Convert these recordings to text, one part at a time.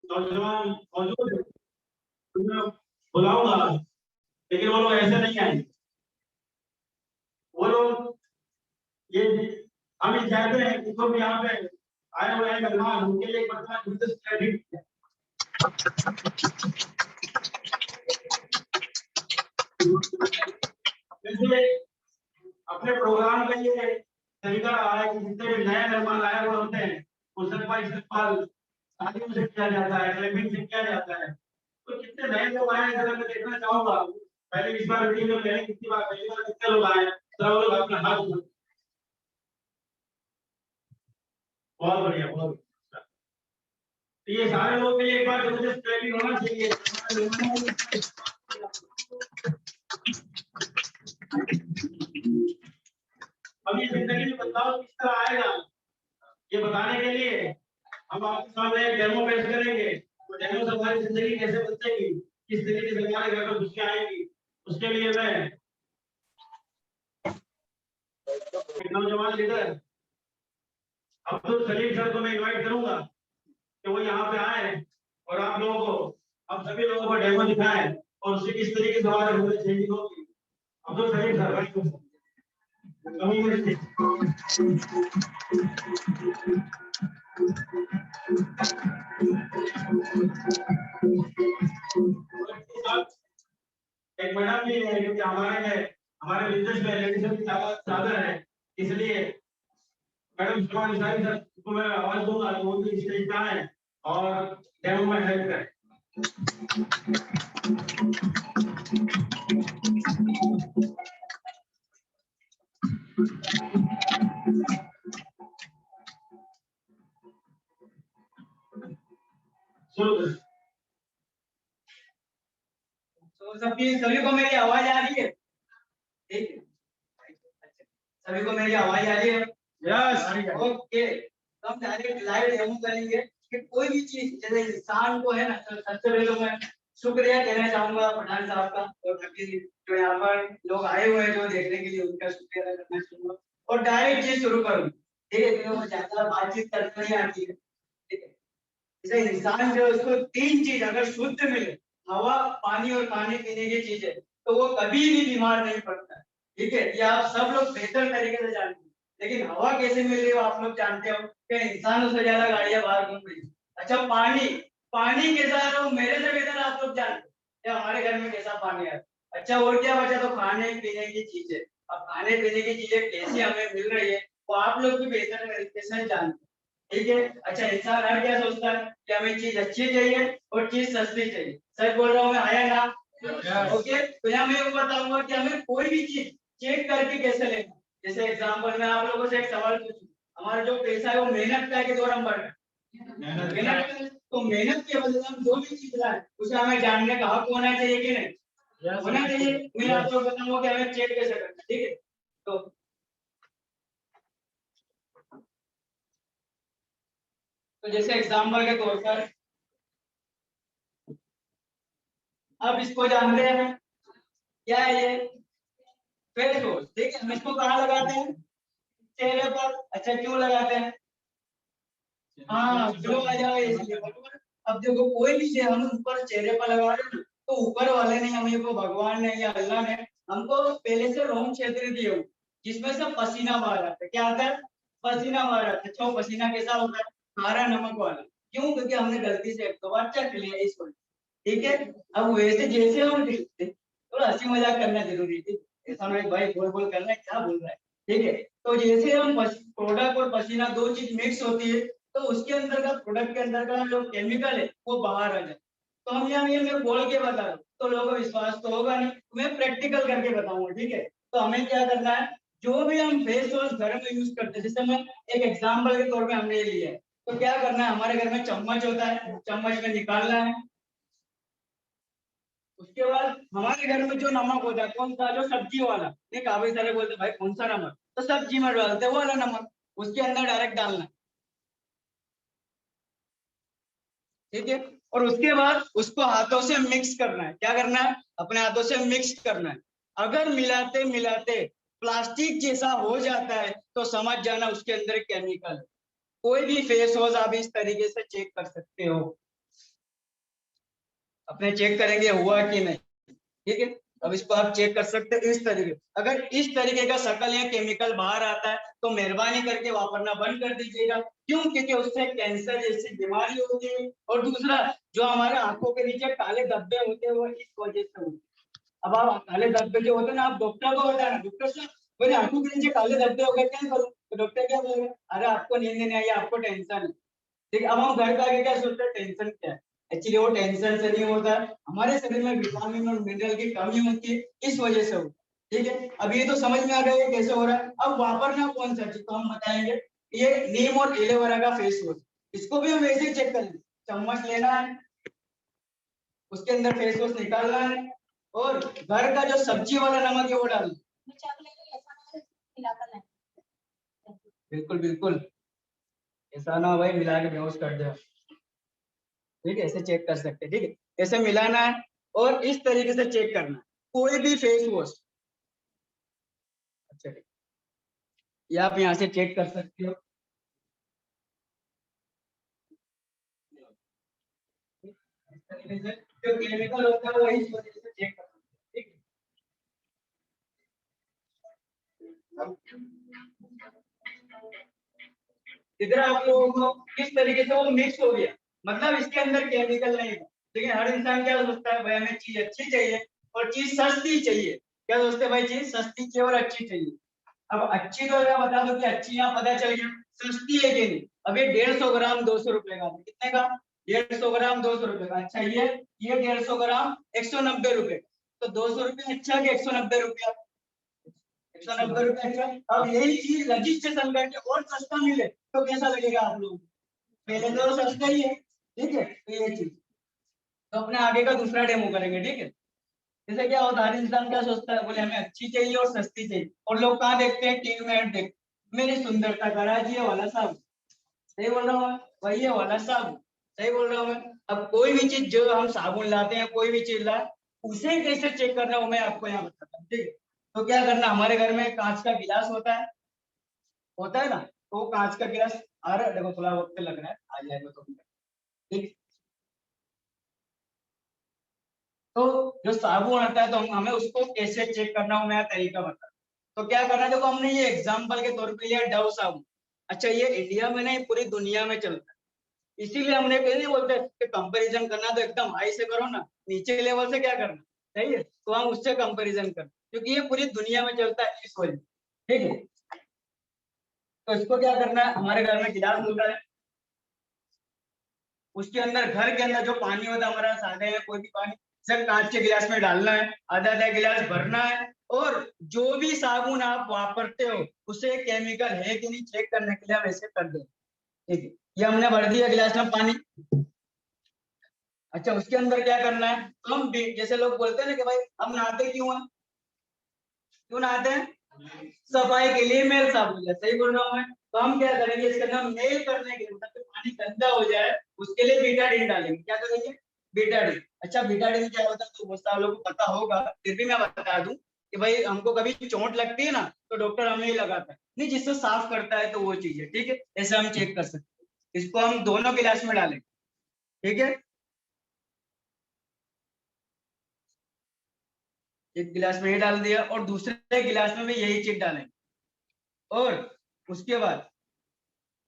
नौजवान मौजूद है तो मैं बुलाऊंगा, लेकिन वो लोग ऐसे नहीं आएंगे। वो लोग ये हम ये चाहते हैं कि जो भी यहाँ पे आए हुए हैं मेहमान, उनके लिए एक वर्तमान बिजनेस क्रेडिट जैसे अपने प्रोग्राम का ये तरीका रहा है कि जितने भी नए मेहमान आए हुए होते हैं उनका इस्तेमाल शादियों से किया जाता है, क्लबिंग से किया जाता है। तो कितने नए लोग आए हैं जरा मैं देखना चाहूंगा। पहले इस बार मीटिंग में पहले कितनी बार पहली बार कितने लोग आए, जरा वो लोग अपना हाथ उठाएं। बहुत बढ़िया, बहुत बढ़िया। तो ये सारे लोग के लिए एक बार बिजनेस ट्रेनिंग होना चाहिए। अब ये जिंदगी में बदलाव किस तरह आएगा, ये बताने के लिए हम आपके सामने एक डेमो पेश करेंगे। तो डेमो से हमारी जिंदगी कैसे बदलेगी, किस तरीके से हमारे घर में खुशियां आएंगी, उसके लिए मैं एक नौजवान लीडर अब्दुल सलीम सर को मैं इनवाइट करूंगा कि वो यहाँ पे आए और आप लोगों को, आप सभी लोगों को डेमो दिखाएं और उससे किस तरीके से हमारे घर में चेंजिंग होगी। Abdul Salim sir welcome. एक मैडम भी है क्योंकि हमारे बिजनेस में लेडीज की ज्यादा है, इसलिए मैडम सुभान निसारी सर को मैं आवाज दूंगा तो वो भी स्टेज पे आए और डेमो में हेल्प करें। तो सभी को मेरी आवाज आ रही है? ठीक है, सभी को मेरी आवाज आ रही है? यस ओके, तो हम डायरेक्ट लाइव डेमो करेंगे कि कोई भी चीज जैसे इंसान को है ना, तो सबसे पहले तो मैं शुक्रिया कहना चाहूंगा पठान साहब का, और बाकी जो यहाँ पर लोग आए हुए हैं जो देखने के लिए, उनका शुक्रिया करना चाहूंगा और डायरेक्ट चीज शुरू करूँ। ठीक है, क्योंकि वो ज्यादा बातचीत करते नहीं आती है। ठीक है, जैसे इंसान जो उसको तीन चीज अगर शुद्ध मिले, हवा, पानी और खाने पीने की चीजें, तो वो कभी भी बीमार नहीं पड़ता। ठीक है, ये आप सब लोग बेहतर तरीके से जानते हैं। लेकिन हवा कैसे मिल रही हो आप लोग जानते हो कि इंसानों से ज्यादा गाड़ियां बाहर घूम रही है। अच्छा, पानी, पानी कैसा है वो मेरे से बेहतर आप लोग जानते हैं कि हमारे घर में कैसा पानी है। अच्छा, और क्या बचा, तो खाने पीने की चीजें। अब खाने पीने की चीजें कैसी हमें मिल रही है वो आप लोग भी बेहतर तरीके से जानते हैं। ठीक है, अच्छा, इंसान हर क्या सोचता है कि हमें चीज अच्छी चाहिए और चीज सस्ती चाहिए। सच बोल रहा हूँ मैं, आया ना? ओके, तो यहाँ मैं ये बताऊंगा कि हमें कोई भी चीज चेक करके कैसे लेना। जैसे एग्जांपल में आप लोगों से एक सवाल पूछूं, हमारा जो पैसा है वो मेहनत का है कि 2 नंबर का? मेहनत का है। तो मेहनत के बदले हम जो भी चीज लाए उसे हमें जानने का हक होना चाहिए कि नहीं? होना चाहिए। मैं आप लोग बताऊंगा कि हमें चेक कैसे करना। ठीक है, तो जैसे एग्जांपल के तौर पर अब इसको जानते हैं क्या है ये? Face wash. ठीक है, हम इसको कहाँ लगाते हैं? चेहरे पर। अच्छा, क्यों लगाते हैं? हाँ, ग्लो आ जाए इसलिए, बराबर। अब देखो, कोई भी चीज हम ऊपर चेहरे पर लगा रहे हैं तो ऊपर वाले ने, हमें को भगवान ने या अल्लाह ने हमको पहले से रोम क्षेत्र दिए हो जिसमें से पसीना बाहर आता है। क्या आता है? पसीना बाहर आता है। अच्छा, वो पसीना कैसा होता है? खारा नमक वाला। क्यों? क्योंकि हमने गलती से एक दो बार चख लिया इसको। ठीक है, अब वैसे जैसे हम दिखते, थोड़ा हंसी मजाक करना जरूरी है। ऐसा नहीं भाई बोल बोल करना है, क्या बोल रहा है। ठीक है, तो जैसे हम प्रोडक्ट और पसीना दो चीज मिक्स होती है तो उसके अंदर का, प्रोडक्ट के अंदर का जो केमिकल है वो बाहर आ जाए। तो हम यहाँ ये मैं बोल के बता रहा हूँ तो लोगों को विश्वास तो होगा नहीं, मैं प्रैक्टिकल करके बताऊंगा। ठीक है, तो हमें क्या करना है, जो भी हम फेस वॉश घर में यूज करते हैं, जैसे मैं एक एग्जाम्पल के तौर पे हमने ये लिया है, तो क्या करना है, हमारे घर में चम्मच होता है, चम्मच में निकालना है। उसके बाद हमारे घर में जो नमक होता है कौन सा, जो सब्जी वाला, नहीं काफी सारे बोलते भाई कौन सा नमक, तो सब्जी में डालते हैं वो वाला नमक, उसके अंदर डायरेक्ट डालना है। ठीक है, और उसके बाद उसको हाथों से मिक्स करना है। क्या करना है? अपने हाथों से मिक्स करना है। अगर मिलाते मिलाते प्लास्टिक जैसा हो जाता है तो समझ जाना उसके अंदर केमिकल है। कोई भी फेस वॉश आप इस तरीके से चेक कर सकते हो। अपने चेक करेंगे हुआ कि नहीं, ठीक है। अब इसको आप चेक कर सकते हैं इस तरीके, अगर इस तरीके का शकल या केमिकल बाहर आता है तो मेहरबानी करके वापरना बंद कर दीजिएगा। क्यों? क्योंकि उससे कैंसर जैसी बीमारी होती है, और दूसरा जो हमारे आंखों के नीचे काले धब्बे होते हैं वो इस वजह से होते हैं। अब आप काले धब्बे जो होते हैं ना, आप डॉक्टर को बताना, डॉक्टर साहब मेरे आंखों के नीचे काले धब्बे हो गए, क्या करूं? तो डॉक्टर क्या बोलेगा? अरे आपको नींद नहीं आई, आपको टेंशन है। ठीक है, अब हम घर पे आके क्या सोचते हैं, टेंशन क्या है? एक्चुअली वो टेंशन से नहीं होता है, हमारे शरीर में विटामिन और मिनरल की कमी होती है, इस वजह से होता है। ठीक है, अब ये तो समझ में आ गया ये कैसे हो रहा है। अब वापरना कौन सा चीज, तो हम बताएंगे ये नीम और एलोवेरा का फेस वॉश। इसको भी हम ऐसे ही चेक करेंगे, चम्मच लेना है, उसके अंदर फेस वॉश निकालना है, और घर का जो सब्जी वाला नमक है वो डालना। बिल्कुल बिल्कुल, ऐसा ना हो भाई मिला के बेहोश कर दे। ठीक है, ऐसे चेक कर सकते हैं। ठीक है, ऐसे मिलाना है और इस तरीके से चेक करना है कोई भी फेस वॉश। अच्छा, ये आप यहाँ से चेक कर सकते हो। इस तरीके से जो केमिकल होता है वो इस वजह से चेक कर सकते हैं। ठीक है, इधर आप लोगों को किस तरीके से वो मिक्स हो गया, मतलब इसके अंदर केमिकल नहीं था। लेकिन हर इंसान क्या सोचता है, भाई हमें चीज अच्छी चाहिए और चीज सस्ती चाहिए। क्या सोचते हैं भाई, चीज सस्ती चाहिए और अच्छी चाहिए। अब अच्छी तो मैं बता दूं कि अच्छी यहाँ पता चल गया, सस्ती है कि नहीं। अब ये 150 ग्राम 200 रुपए का, कितने का? 150 ग्राम 200 रुपए का। अच्छा ये 150 ग्राम 190 रुपए, तो 200 रुपये अच्छा कि 190 रुपया? 190 रुपये अच्छा। अब यही चीज रजिस्ट्रेशन करके और सस्ता मिले तो कैसा लगेगा आप लोग? पहले तो सस्ता ही है। ठीक है, तो ये चीज तो अपने आगे का दूसरा डेमो करेंगे। ठीक है, जैसे क्या होता है, हर इंसान क्या सोचता है, बोले हमें अच्छी चाहिए और सस्ती चाहिए, और लोग कहाँ देखते हैं, टीवी में ऐड देखते, मेरी सुंदरता का राज ये वाला साबुन। सही बोल रहा हूँ मैं? वही है वाला साबुन, सही बोल रहा हूँ मैं? अब कोई भी चीज जो हम साबुन लाते हैं, कोई भी चीज लाए, उसे कैसे चेक करना है वो मैं आपको यहाँ बताता हूँ। ठीक है, तो क्या करना, हमारे घर में कांच का गिलास होता है ना, तो वो कांच का गिलास आ रहा है, देखो थोड़ा वक्त लग रहा है, आ जाएगा तो। ठीक, तो जो साबुन आता है तो हमें उसको कैसे चेक करना हो मैं तरीका बता। तो क्या करना है, देखो हमने ये एग्जांपल के तौर पे लिया डव साबुन। अच्छा, ये इंडिया में नहीं पूरी दुनिया में चलता है, इसीलिए हमने कहीं नहीं बोलते कि कंपैरिजन करना तो एकदम हाई से करो ना, नीचे लेवल से क्या करना, सही है, तो हम उससे कंपैरिजन करते क्योंकि ये पूरी दुनिया में चलता है इस वजह। ठीक है, तो इसको क्या करना है, हमारे घर में गिलास होता है, उसके अंदर घर के अंदर जो पानी होता है हमारा, सादा या कोई भी पानी, सब कांच के गिलास में डालना है, आधा आधा गिलास भरना है, और जो भी साबुन आप वापरते हो उसे केमिकल है कि नहीं चेक करने के लिए हम ऐसे कर दें। ठीक है, ये हमने भर दिया गिलास में पानी। अच्छा, उसके अंदर क्या करना है, हम जैसे लोग बोलते हैं ना कि भाई हम नहाते क्यों हैं, क्यों नहाते हैं? सफाई के लिए मेल साबुन है, सही बोल रहा हूँ मैं? तो हम क्या करेंगे, इसके अंदर मेल करने के लिए, मतलब पानी गंदा हो जाए उसके लिए बीटाडीन डालेंगे। क्या करेंगे? बीटाडीन। अच्छा, बीटाडीन क्या होता है तो बहुत सारे लोगों को पता होगा, फिर भी मैं बता दूं कि भाई हमको कभी चोट लगती है ना तो डॉक्टर हमें ही लगाता है, नहीं जिससे साफ करता है, तो वो चीज है। ठीक है, ऐसे हम चेक कर सकते हैं। इसको हम दोनों गिलास में डालेंगे। ठीक है, एक गिलास में ये डाल दिया और दूसरे गिलास में भी यही चीज डालेंगे, और उसके बाद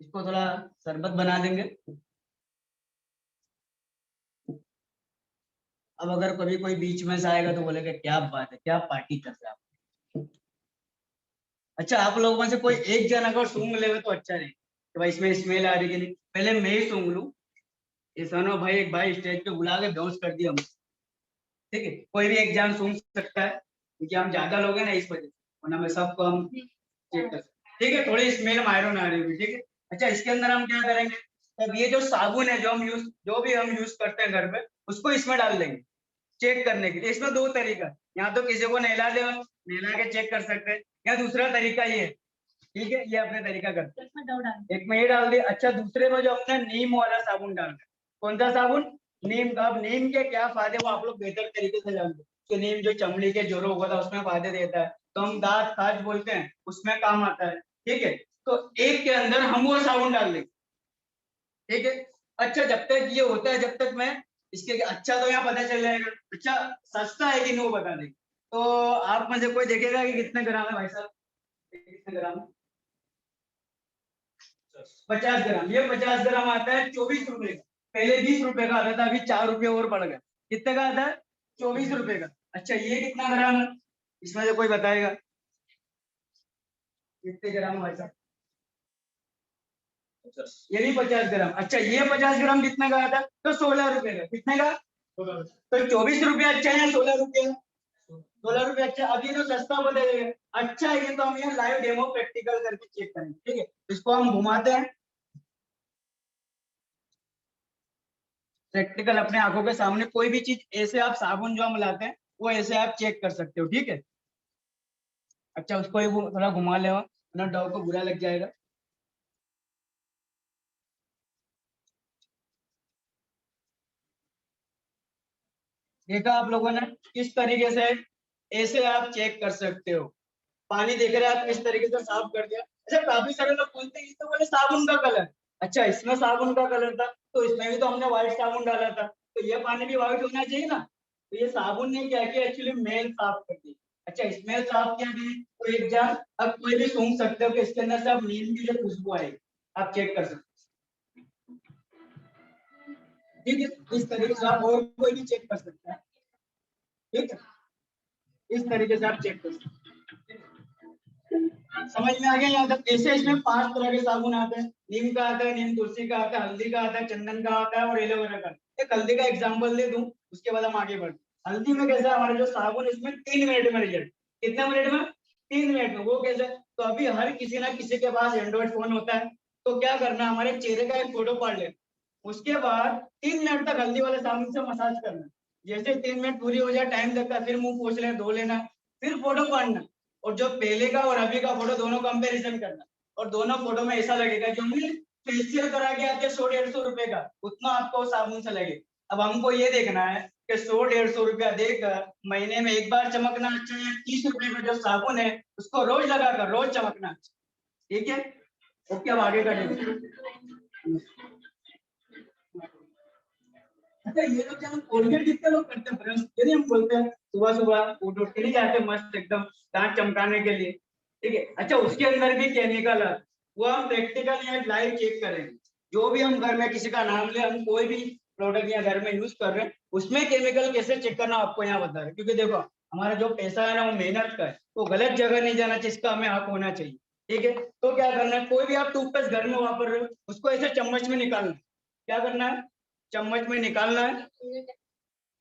इसको थोड़ा शरबत बना देंगे। अब अगर कभी कोई बीच में से आएगा तो बोलेगा क्या बात है, क्या पार्टी कर रहे हैं आप। अच्छा, आप लोगों में से कोई एक जन अगर सूंघ लेवे तो अच्छा नहीं कि भाई इसमें स्मेल आ रही है कि नहीं, पहले मैं ही सूंघ लूं। ऐसा ना हो भाई एक भाई स्टेज पे बुला के बेहोश कर दिया मुझे। ठीक है, कोई भी एक जन सूंघ सकता है क्योंकि हम ज्यादा लोग हैं ना इस वजह से, वरना मैं सबको हम चेक कर सकते। ठीक है, थोड़ी स्मेल मायरो ना आ रही है। ठीक है, अच्छा इसके अंदर हम क्या करेंगे, तब ये जो साबुन है जो भी हम यूज करते हैं घर पे, उसको इसमें डाल देंगे चेक करने के लिए। इसमें दो तरीका, या तो किसी को नहला दे, नहला के चेक कर सकते हैं, या दूसरा तरीका ये है। ठीक है, ये अपने तरीका करते हैं, एक में ये डाल दिया। अच्छा, दूसरे में जो हमने नीम वाला साबुन डाल दिया, कौन सा साबुन? नीम का। अब नीम के क्या फायदे वो आप लोग बेहतर तरीके से जानते हैं कि नीम जो चमड़ी के जोड़ों होता है उसमें फायदे देता है, तो हम दांत खाज बोलते हैं उसमें काम आता है। ठीक है, तो एक के अंदर हम वो साबुन डाल देंगे। ठीक है, अच्छा जब तक ये होता है, जब तक मैं इसके अच्छा तो यहाँ पता चल जाएगा, अच्छा सस्ता है कि नहीं वो बता देंगे। तो आप में से कोई देखेगा कि कितने ग्राम है भाई साहब, कितने ग्राम? 50 ग्राम। ये 50 ग्राम आता है 24 रुपए का। पहले 20 रुपए का आता था, अभी 4 रुपए और बढ़ गया। कितने का आता है? 24 रुपए का। अच्छा ये कितना ग्राम है, इसमें से कोई बताएगा कितने ग्राम है भाई साहब? ये भी 50 ग्राम। अच्छा ये 50 ग्राम कितने का आता है? तो 16 रुपए का। कितने का? तो 24 रुपए अच्छा है, 16 रुपए? 16 रुपए अच्छा। अभी तो सस्ता बदलेगा। अच्छा ये तो हम यहाँ लाइव डेमो प्रैक्टिकल करके चेक करेंगे, ठीक है। इसको हम घुमाते हैं प्रैक्टिकल अपने आंखों के सामने। कोई भी चीज ऐसे आप साबुन जो हम लाते हैं वो ऐसे आप चेक कर सकते हो, ठीक है। अच्छा उसको ही थोड़ा घुमा ले, वरना डॉग को बुरा लग जाएगा। देखा आप लोगों ने किस तरीके से ऐसे आप चेक कर सकते हो। पानी देख रहे हैं आप किस तरीके से साफ कर दिया। अच्छा काफी सारे लोग बोलते हैं ये तो बोले साबुन का कलर। अच्छा इसमें साबुन का कलर था तो इसमें भी तो हमने व्हाइट साबुन डाला था, तो ये पानी भी व्हाइट होना चाहिए ना। तो ये साबुन ने क्या किया, एक्चुअली मेल साफ कर दी। अच्छा स्मेल साफ किया गया तो एक जार अब कोई भी सूंघ सकते हो कि इसके अंदर से अब नीम की जो खुशबू आएगी, आप चेक कर सकते हो, ठीक है। इस तरीके से आप और कोई भी चेक कर सकते हैं, ठीक है। इस तरीके से आप चेक कर सकते हैं। समझ में आ गया यहाँ तक? ऐसे इसमें 5 तरह के साबुन आते हैं। नीम का आता है, नीम तुलसी का आता है, हल्दी का आता है, चंदन का आता है और एलोवेरा का। एक हल्दी का एग्जांपल दे दूं, उसके बाद हम आगे बढ़ते। हल्दी में कैसा हमारा जो साबुन इसमें 3 मिनट में रिजल्ट। कितने मिनट में? 3 मिनट में। वो कैसे? तो अभी हर किसी ना किसी के पास एंड्रॉइड फोन होता है, तो क्या करना, हमारे चेहरे का एक फोटो पाड़ ले, उसके बाद 3 मिनट तक हल्दी वाले साबुन से मसाज करना। जैसे 3 मिनट पूरी हो जाए, टाइम लगता है, फिर मुंह पोंछ ले, धो लेना, फिर फोटो पाड़ना। और जो पहले का और अभी का फोटो दोनों कंपैरिजन करना। और दोनों फोटो में ऐसा लगेगा जो हमने फेशियल करा के आते 100-150 रुपए का, उतना आपको साबुन से लगे। अब हमको ये देखना है कि 100-150 रुपया देकर महीने में एक बार चमकना अच्छा है, 30 रुपए का जो साबुन है उसको रोज लगाकर रोज चमकना अच्छा, ठीक है। ओके अब आगे करेंगे। अच्छा ये लोग क्या, हम कोलगेट कितने लोग करते हैं ब्रश, यदि हम बोलते हैं सुबह सुबह उठ उठ के नहीं जाते मस्त एकदम दांत चमकाने के लिए, ठीक है। अच्छा उसके अंदर भी केमिकल है, वो हम प्रैक्टिकल या लाइव चेक करेंगे। जो भी हम घर में किसी का नाम ले, हम कोई भी प्रोडक्ट या घर में यूज कर रहे हैं, उसमें केमिकल कैसे चेक करना आपको यहाँ बता रहे, क्योंकि देखो हमारा जो पैसा है ना वो मेहनत का है, वो गलत जगह नहीं जाना चाहिए, इसका हमें हक होना चाहिए, ठीक है। तो क्या करना है, कोई भी आप टूथपेस्ट घर में वापर रहे हो उसको ऐसे चम्मच में निकालना है। क्या करना है, चम्मच में निकालना है।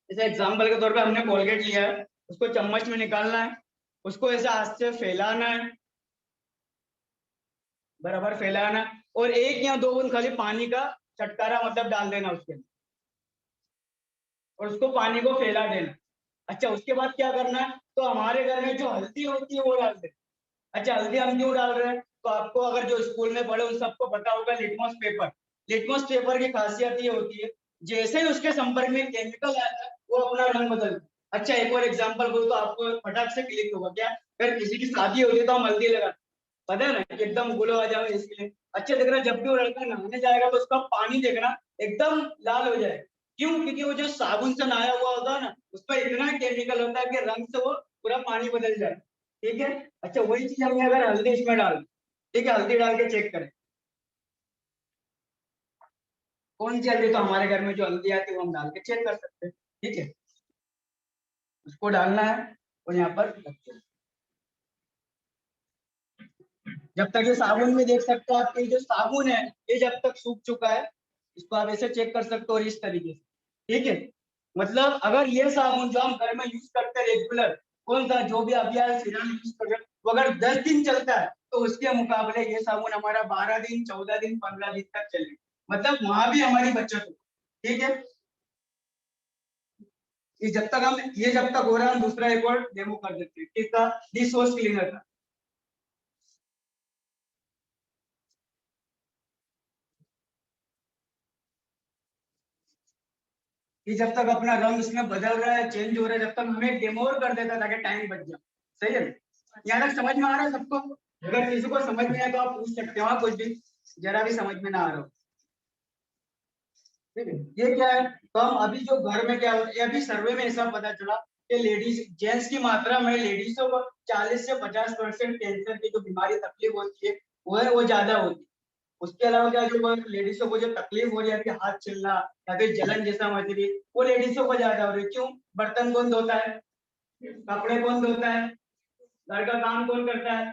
जैसे एग्जांपल के तौर पे हमने कोलगेट लिया है, उसको चम्मच में निकालना है, उसको ऐसे हाथ से फैलाना है, बराबर फैलाना, और 1 या 2 बूंद खाली पानी का छटकारा मतलब डाल देना उसके अंदर, और उसको पानी को फैला देना। अच्छा उसके बाद क्या करना है, तो हमारे घर में जो हल्दी होती है वो डाल देना। अच्छा हल्दी हम क्यों डाल रहे हैं, तो आपको अगर जो स्कूल में पढ़े उन सबको पता होगा, लिटमस पेपर। लिटमस पेपर की खासियत ये होती है, जैसे ही उसके संपर्क में केमिकल आता है वो अपना रंग बदलता है। अच्छा एक और एग्जांपल बोल तो आपको फटाक से क्लिक होगा, क्या अगर किसी की शादी होती है तो हम हल्दी लगाते हैं, पता है ना कि एकदम ग्लो आ जाए इसलिए। अच्छा देख रहा, जब भी वो लड़का नहाने जाएगा तो उसका पानी देखना एकदम लाल हो जाए। क्यों? क्योंकि वो जो साबुन से नहाया हुआ होता है ना, उसमें इतना केमिकल होता है कि रंग से वो पूरा पानी बदल जाए, ठीक है। अच्छा वही चीज हमने अगर हल्दी इसमें डाल, ठीक है, हल्दी डाल के चेक करें कौन सी हल्दी, तो हमारे घर में जो हल्दी आती है वो हम डाल के चेक कर सकते हैं, ठीक है। उसको डालना है और यहाँ पर रखते हैं। जब तक ये साबुन में देख सकते हो, आपके जो साबुन है ये जब तक सूख चुका है, इसको आप ऐसे चेक कर सकते हो, और इस तरीके से, ठीक है। मतलब अगर ये साबुन जो हम घर में यूज करते हैं रेगुलर, कौन सा जो भी अभी आज फिलहाल यूज कर रहे हैं, वो अगर 10 दिन चलता है, तो उसके मुकाबले ये साबुन हमारा 12 दिन, 14 दिन, 15 दिन तक चलेगा। मतलब वहां भी हमारी बचत हो, ठीक है। ये जब तक हम, ये जब तक हो रहा है हम दूसरा एक और डेमो कर देते हैं, किसका, डिश वॉश क्लीनर का। ये जब तक अपना रंग इसमें बदल रहा है, चेंज हो रहा है, जब तक हमें डेमो और कर देता है ताकि टाइम बच जाए, सही है। यहाँ तक समझ में आ रहा है सबको? अगर किसी को समझ में आए तो आप पूछ सकते हो, हाँ, कुछ भी जरा भी समझ में ना आ रहा हो। ठीक है, ये क्या है? तो हम अभी जो घर में क्या होता है, अभी सर्वे में ऐसा पता चला कि लेडीज जेंट्स की मात्रा में लेडीजों को 40 से 50% कैंसर की जो बीमारी तकलीफ होती है वो ज्यादा होती है। उसके अलावा क्या जो लेडीजों को जो तकलीफ हो जाती है हाथ चलना या फिर जलन जैसा होती है वो लेडीजों को ज्यादा हो रही है। क्यों? बर्तन कौन धोता है, कपड़े कौन धोता है, घर का काम कौन करता है?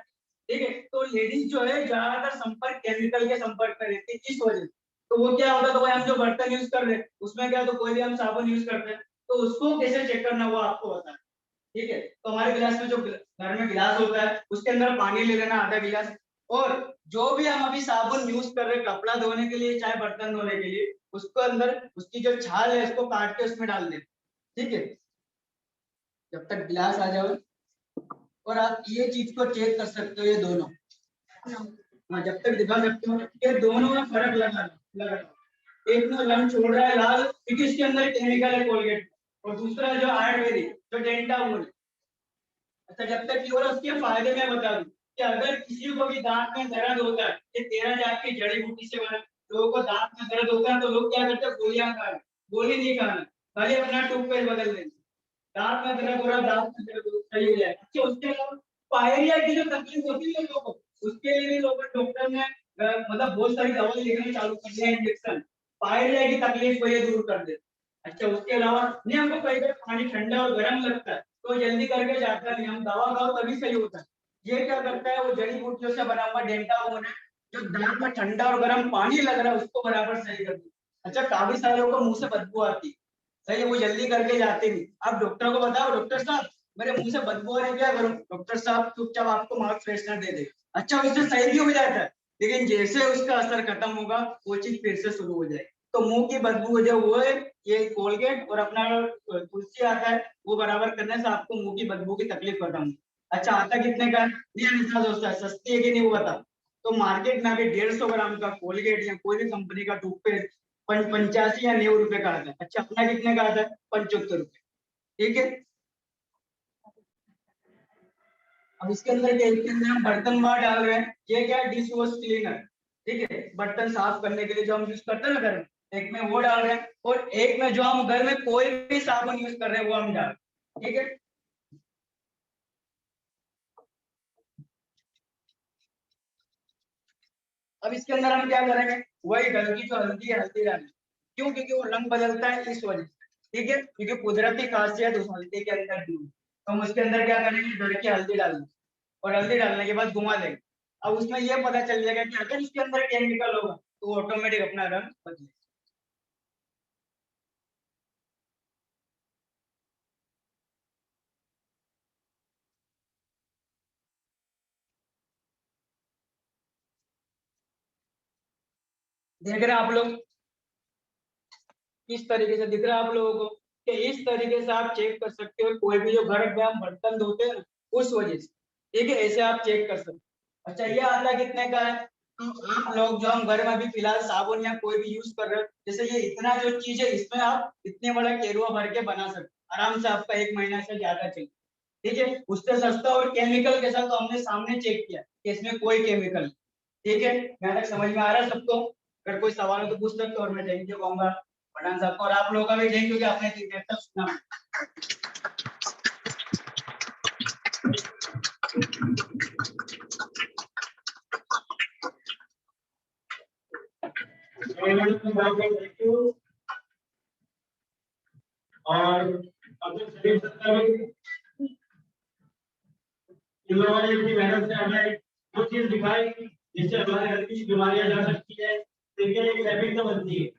ठीक है, तो लेडीज जो है ज्यादातर संपर्क केमिकल के संपर्क में रहती है इस वजह से। तो वो क्या होता है, तो भाई हम जो बर्तन यूज कर रहे हैं उसमें क्या है, तो कोई भी हम साबुन यूज करते हैं तो उसको कैसे चेक करना वो आपको बता है। ठीक है, तो हमारे गिलास में जो घर में गिलास होता है उसके अंदर पानी ले लेना आधा गिलास, और जो भी हम अभी साबुन यूज कर रहे हैं कपड़ा धोने के लिए चाहे बर्तन धोने के लिए, उसको अंदर उसकी जो छाल है उसको काट के उसमें डाल दें। ठीक है, जब तक गिलास आ जाए, और आप ये चीज को चेक कर सकते हो ये दोनों। हाँ, जब तक दिखा सकते हो ये दोनों में फर्क लगा एक में रंग छोड़ रहा है लाल क्योंकि इसके अंदर केमिकल है कोलगेट, और दूसरा जो आयुर्वेदिक जो डेंटा वो है। अच्छा, जब तक केवल उसके फायदे में बता दूं कि अगर किसी को भी दांत में दर्द होता है, ये 13 जात की जड़ी बूटी से बना, लोगों को दांत में दर्द होता है तो लोग क्या करते हैं, गोलियां खा रहे हैं। गोली नहीं खाना, खाली अपना टूथपेस्ट बदल देंगे। दांत में दर्द हो रहा, दांत में दर्द सही हो जाए। अच्छा, उसके अलावा पायरिया की जो तकलीफ होती है लोगों को, उसके लिए भी लोगों डॉक्टर ने मतलब बहुत सारी दवाई लिखना चालू कर दिया, इंजेक्शन पायरिया की तकलीफ को ये दूर कर दे। अच्छा, उसके अलावा नहीं, हमको कई बार पानी ठंडा और गर्म लगता है तो जल्दी करके जाता नहीं, हम दवा खाओ तभी सही होता है। ये क्या करता है, वो जड़ी बूटियों से बना हुआ डेंटामोन है जो दांत में ठंडा और गर्म पानी लग रहा है उसको बराबर सही कर देता। अच्छा, काफी सारे लोगों को मुंह से बदबू आती है, सही है, वो जल्दी करके जाते नहीं। आप डॉक्टर को बताओ, डॉक्टर साहब मेरे मुंह से बदबू आ रही है, क्या करूं? डॉक्टर साहब चुपचाप आपको माउथ फ्रेशनर दे दे। अच्छा, उससे सही भी हो जाता है, लेकिन जैसे उसका असर खत्म होगा वो चीज फिर से शुरू हो जाएगी। तो मुंह की बदबू जो वो है, ये कोलगेट और अपना तुलसी आता है वो बराबर करने से आपको मुंह की बदबू की तकलीफ खत्म होगी। अच्छा, आता कितने का है? ये निशा दोस्त है, सस्ती है कि नहीं वो बता। तो मार्केट में अभी 150 ग्राम का कोलगेट या कोई भी कंपनी का टूथपेस्ट 85 या 90 रुपए का आता है। अच्छा, अपना कितने का आता है? 75 रुपए। ठीक है, अब इसके अंदर क्या है? इसके अंदर हम बर्तन बार डाल रहे हैं, ये क्या है, डिश वॉश क्लीनर। ठीक है, बर्तन साफ करने के लिए जो हम यूज करते हैं ना घर में, एक में वो डाल रहे हैं और एक में जो हम घर में कोई भी साबुन यूज कर रहे हैं वो हम डाल रहे हैं। ठीक है, अब इसके अंदर हम क्या करेंगे, वही हल्की जो हल्दी है हल्दी डालेंगे। क्यों? क्योंकि वो रंग बदलता है इस वजह से। ठीक है, क्योंकि कुदरती खासियत उस हल्दी के अंदर भी है। तो हम उसके अंदर क्या करेंगे, घर की हल्दी डालेंगे और हल्दी डालने के बाद घुमा देंगे। अब उसमें ये पता चल जाएगा कि अगर इसके अंदर केमिकल होगा तो वो ऑटोमेटिक अपना रंग बदलेगा। देख रहे हैं आप लोग, किस तरीके से दिख रहा है आप लोगों को कि इस तरीके से आप चेक कर सकते हो कोई भी जो घर में हम बर्तन धोते हैं ना, उस वजह से। ठीक है, ऐसे आप चेक कर सकते हो। अच्छा, ये आता कितने का है? तो आप लोग जो हम घर में अभी फिलहाल साबुन या कोई भी यूज कर रहे हो, जैसे ये इतना जो चीज है इसमें आप इतने बड़ा केरुआ भर के बना सकते हो, आराम से आपका 1 महीना से ज्यादा चले। ठीक है, उससे सस्ता और केमिकल के साथ तो हमने सामने चेक किया कि इसमें कोई केमिकल नहीं। ठीक है, यहाँ तक समझ में आ रहा है सबको? अगर कोई सवाल हो तो पूछ सकते हो और मैं थैंक यू कहूंगा पठान साहब को, और आप लोगों का भी थैंक यू कि आपने इतनी देर तक सुना। Thank you. और अपने शरीर से इन लोगों ने इतनी मेहनत से हमें जो चीज दिखाई जिससे हमारे घर की बीमारियां जा सकती है, तो इनके लिए एक हैबिट तो बनती है।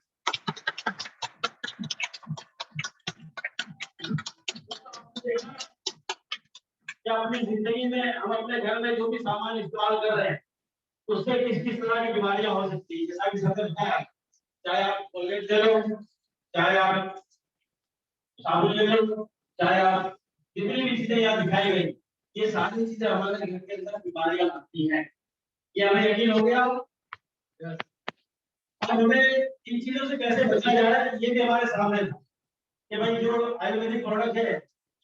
क्या अपनी जिंदगी में हम अपने घर में जो भी सामान इस्तेमाल कर रहे हैं उससे किस किस तरह की बीमारियां हो सकती है, जैसा कि सबने बताया, चाहे आप कोलगेट ले लो, चाहे आप साबुन ले लो, चाहे आप जितनी भी चीजें यहाँ दिखाई गई, ये सारी चीजें हमारे घर के अंदर बीमारियां लाती हैं। ये हमें यकीन हो गया। अब हमें इन चीजों से कैसे बचा जा रहा है ये भी हमारे सामने था कि भाई जो आयुर्वेदिक प्रोडक्ट है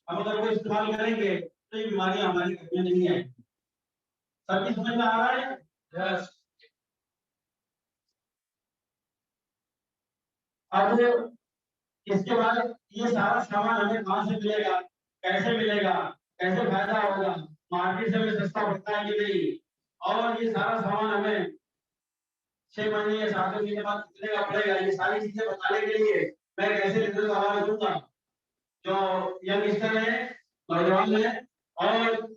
हम अगर वो इस्तेमाल करेंगे तो ये बीमारियां हमारे घर में नहीं आएगी। सबकी समझ में आ रहा है? यस। अब इसके बाद ये सारा सामान हमें कहाँ से मिलेगा, कैसे मिलेगा, कैसे फायदा होगा, मार्केट से हमें सस्ता पड़ता है कि नहीं, और ये सारा सामान हमें 6 महीने या 7 महीने बाद कितने का पड़ेगा, ये सारी चीजें बताने के लिए मैं कैसे लीडर का आवाज दूंगा जो यंगस्टर है, नौजवान है और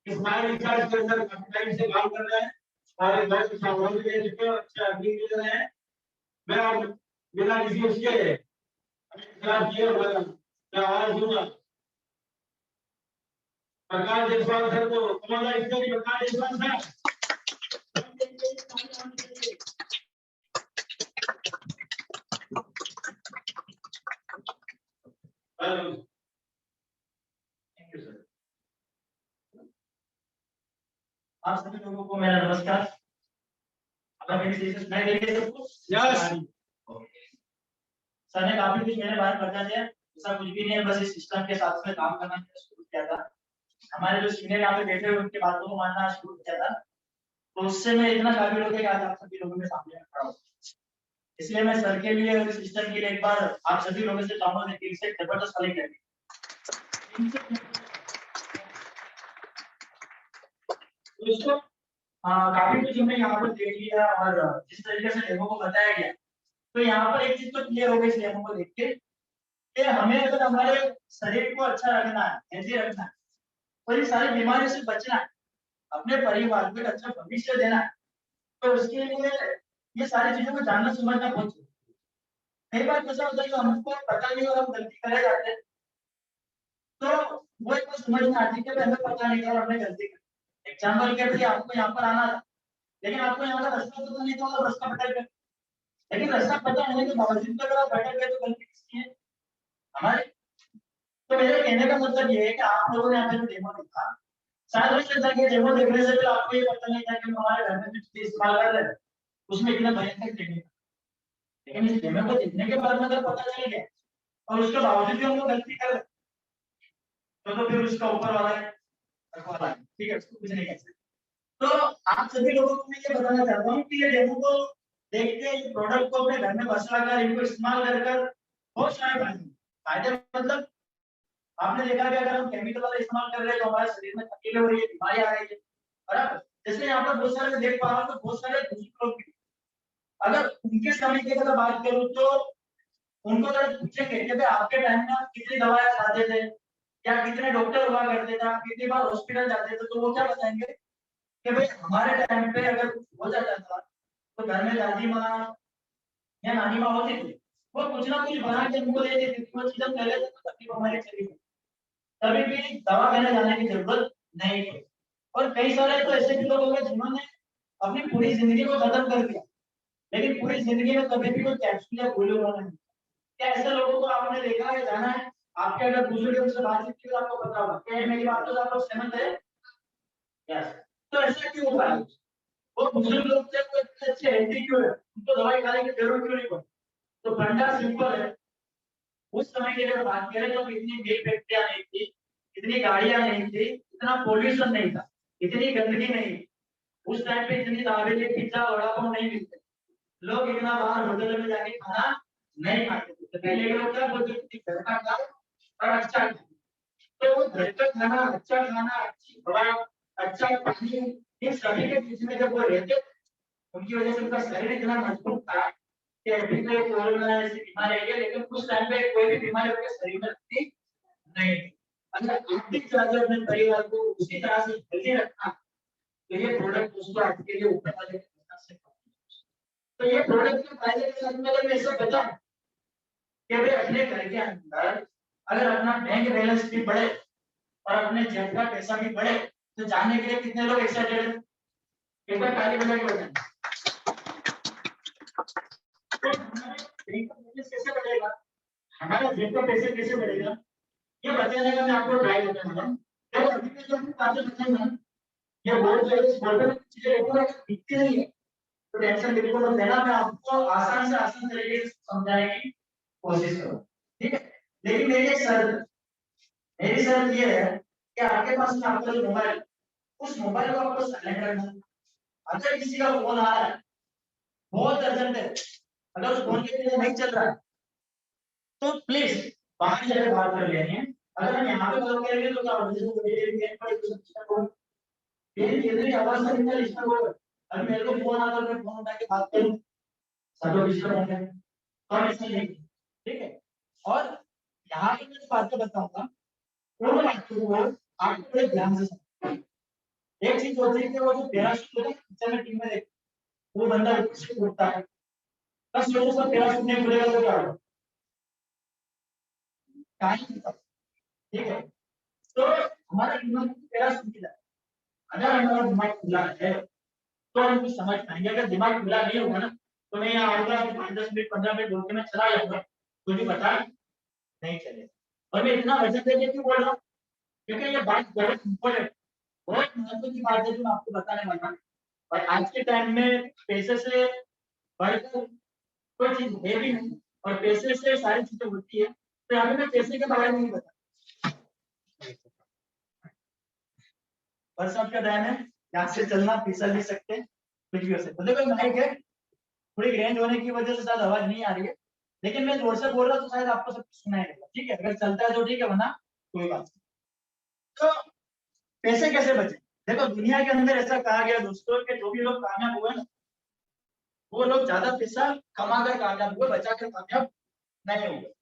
स्माइल रिचार्ज के अंदर काफी टाइम से काम कर रहे हैं और एक बहुत अच्छा अवार्ड भी ले चुके हैं, अच्छा टीम लीडर है। मैं अब बिना किसी उसके खिलाफ किए मैं आवाज दूंगा प्रकाश जायसवाल सर को, कमाल इसके Prakash Jaiswal sir. Thank you sir. आप सभी लोगों को मेरा नमस्कार। अगर मेरी चीजें सुनाई दे रही है सबको? यस सर ने काफी कुछ मेरे बारे में बता दिया, ऐसा कुछ भी नहीं है, बस इस सिस्टम के साथ में काम करना शुरू किया था। हमारे जो सीनियर यहाँ पे बैठे हुए उनकी बातों को मानना शुरू किया था, तो उससे मैं इतना काबिल हो गया कि आज आप सभी लोगों के सामने खड़ा हूँ। इसलिए मैं सर के लिए और इस सिस्टम के लिए एक बार आप सभी लोगों से चाहूंगा कि इसे जबरदस्त वाली करें। काफी कुछ हमने यहाँ पर देख लिया और जिस तरीके से डेमो को बताया गया, तो यहाँ पर एक चीज तो क्लियर हो गई इस डेमो को देख के कि हमें अगर हमारे शरीर को अच्छा रखना है, हेल्दी रखना है, और ये सारी बीमारियों से बचना है, अपने परिवार को एक अच्छा भविष्य देना है, तो उसके लिए ये सारी चीजों को जानना समझना बहुत जरूरी है। कई बार ऐसा होता है कि हमको पता नहीं और हम गलती करे जाते हैं, तो वो एक बार समझ में आती है कि हमें पता नहीं था और हमने गलती की। एग्जाम्पल के लिए आपको यहाँ पर आना था, लेकिन आपको यहाँ का रास्ता पता नहीं था, तो रास्ता भटक गए। लेकिन रास्ता पता होने के बावजूद अगर आप भटक गए तो गलती किसकी है? हमारी। तो मेरे कहने का मतलब ये है कि आप लोगों ने यहाँ पे जो डेमो देखा, शायद हो सकता है कि डेमो देखने से भी आपको ये पता नहीं था कि हम हमारे घर में जो चीजें इस्तेमाल कर रहे हैं उसमें कितना भयंकर डेमो है। लेकिन इस डेमो को देखने के बाद में अगर पता चल गया और उसके बावजूद भी हम लोग गलती कर रहे हैं, तो फिर उसका ऊपर वाला है, ठीक है, उसको कुछ नहीं कह सकते। तो आप सभी लोगों को मैं ये बताना चाहता हूँ कि ये डेमो को देख के ये प्रोडक्ट को अपने घर में बसा कर इनको इस्तेमाल कर बहुत सारे फायदे मतलब आपने देखा कि अगर हम केमिकल वाला इस्तेमाल कर रहे हैं तो हमारे शरीर में तकलीफें हो रही है, बीमारियां आ रही है, बराबर। जैसे यहाँ पर बहुत सारे देख पा रहा हूँ तो बहुत सारे बुजुर्ग लोग भी, अगर उनके समय की अगर बात करूँ तो उनको अगर पूछेंगे कि आपके टाइम में आप कितनी दवाएं खाते थे या कितने डॉक्टर हुआ करते थे, आप कितनी बार हॉस्पिटल जाते थे, तो वो क्या बताएंगे कि भाई हमारे टाइम पे अगर कुछ हो जाता था तो घर में दादी माँ या नानी माँ होती थी, वो कुछ ना कुछ बना के हमको दे देती थी, वो चीजें पहले से तो तकलीफ हमारी चली गई, कभी भी दवा खाने जाने की जरूरत नहीं थी। और कई सारे तो ऐसे भी लोग होंगे जिन्होंने अपनी पूरी जिंदगी को खत्म कर दिया, लेकिन पूरी जिंदगी में कभी भी कोई कैप्सूल या गोली उन्होंने नहीं। क्या ऐसे लोगों को आपने देखा है, जाना है? आपके अगर बुजुर्ग उनसे बातचीत की तो आपको पता होगा क्या मेरी बात तो आप लोग सहमत है? यस। तो ऐसा क्यों हुआ है? वो बुजुर्ग लोग थे तो इतने अच्छे हेल्दी क्यों है, उनको दवाई खाने की जरूरत क्यों नहीं पड़ी? तो फंडा सिंपल है। उस समय की अगर बात करें तो इतनी मिल फैक्ट्रियां नहीं थी, इतनी गाड़ियां नहीं थी, इतना पोल्यूशन नहीं था, इतनी गंदगी नहीं थी। उस टाइम पे इतनी दाबेली पिज्जा वड़ा पाव नहीं मिलते, लोग इतना बाहर होटल में जाके खाना नहीं खाते थे। तो पहले के लोग क्या बोलते थे, घर का खाओ और अच्छा खाओ। तो वो घर का खाना, अच्छा खाना, अच्छी हवा, अच्छा पानी, इन सभी के बीच में जब वो रहते, उनकी वजह से उनका शरीर इतना मजबूत था कि अभी तो कोरोना जैसी बीमारी आई है, लेकिन उस टाइम पे कोई भी बीमारी उनके शरीर में थी नहीं। अगर आप भी चाहते हो अपने परिवार को उसी तरह से हेल्दी रखना, तो ये प्रोडक्ट उसको आपके लिए ऊपर वाले से। तो ये प्रोडक्ट के फायदे के साथ में अगर मैं ऐसा बताऊं कि भाई अपने घर के अंदर अगर अपना बैंक बैलेंस भी बढ़े और अपने जेब का पैसा भी बढ़े, तो जानने के लिए कितने लोग एक्साइटेड हैं? एक बार ताली बजा के बताएं। तो बैंक का बैलेंस कैसे बढ़ेगा, हमारा जेब का पैसा कैसे बढ़ेगा, ये बताने का मैं आपको ट्राई करूंगा। जब अभी मैं जो बातें बताऊंगा, ये बोर्ड जो है इस बोर्ड में चीजें ऊपर दिखती नहीं है, तो टेंशन बिल्कुल मत लेना, मैं आपको आसान से आसान तरीके से समझाने की कोशिश करूंगा, ठीक है। लेकिन मेरी शर्त ये है कि आपके पास में आपका जो मोबाइल, उस मोबाइल को आपको साइलेंट रखना है। अगर किसी का फोन आ रहा है बहुत अर्जेंट है, अगर उस फोन के लिए नहीं चल रहा है तो प्लीज बाहर जाकर बात कर लेनी है। अगर हम यहाँ पे बात करेंगे तो क्या होगा, जैसे आवाज से निकल इसका वो, अगर मेरे को फोन आता है मैं फोन उठा के बात करूं, सब लोग डिस्टर्ब होंगे, तो हम ऐसा नहीं, ठीक है। और यहाँ पे मैं बात बताऊंगा, वो बातों को आपको बड़े ध्यान से समझना। एक चीज होती है कि वो जो पैराशूट होता है पिक्चर में टीम में देख, वो बंदा उससे उड़ता है, बस मेरे को पैराशूट नहीं खुलेगा तो क्या होगा, कहानी खत्म, ठीक है। तो हमारा दिमाग पैराशूट की तरह, अगर हमारा दिमाग खुला है तो हम कुछ समझ पाएंगे। अगर दिमाग खुला नहीं होगा ना तो मैं यहाँ आऊंगा 5-10 मिनट 15 मिनट बोल के मैं चला जाऊंगा, मुझे पता नहीं चलेगा। और मैं इतना वजन देके क्यों बोल रहा हूँ, क्योंकि ये बात बहुत इम्पोर्टेंट, बहुत महत्व की बात है जो मैं आपको बताने वाला हूँ। और आज के टाइम में पैसे से बढ़कर कोई चीज है भी नहीं, और पैसे से सारी चीजें होती है। तो यहाँ पे मैं पैसे के बारे में नहीं बता, बस आपका ध्यान है, यहाँ से चलना, फिसल भी सकते हैं, कुछ भी हो सकता है। देखो माइक है, थोड़ी रेंज होने की वजह से शायद आवाज नहीं आ रही है, लेकिन मैं जोर से बोल रहा हूँ तो शायद आपको सब कुछ सुनाई देगा, ठीक है। अगर चलता है तो ठीक है, वरना कोई बात नहीं। तो पैसे कैसे बचे, देखो दुनिया के अंदर ऐसा कहा गया दोस्तों कि जो भी लोग कामयाब हुए ना, वो लोग ज्यादा पैसा कमा कर कामयाब हुए, बचा कर कामयाब नहीं हुए।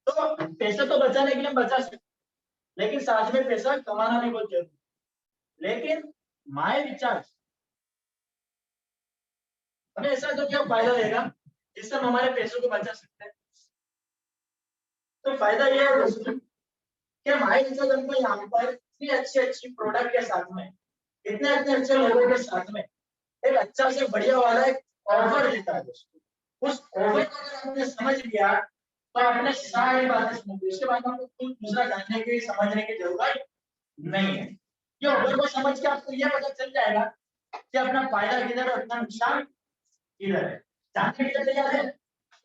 तो पैसे तो बचाने के लिए बचा सकते, लेकिन साथ में पैसा कमाना भी बहुत जरूरी। लेकिन माय विचार हमें ऐसा तो क्या फायदा देगा जिससे हम हमारे पैसों को बचा सकते हैं। तो फायदा ये है दोस्तों कि हमारे विचार हमको यहाँ पर इतनी अच्छी अच्छी प्रोडक्ट के साथ में, इतने इतने अच्छे लोगों के साथ में एक अच्छा से बढ़िया वाला एक ऑफर देता है दोस्तों। उस ऑफर को अगर आपने समझ लिया तो आपने सारी बातें समझ ली, उसके बाद आपको कुछ दूसरा जानने की समझने की जरूरत नहीं है। ये ऑफर को समझ के आपको यह पता चल जाएगा कि अपना फायदा किधर है, अपना नुकसान किधर है। जानने के लिए तैयार है,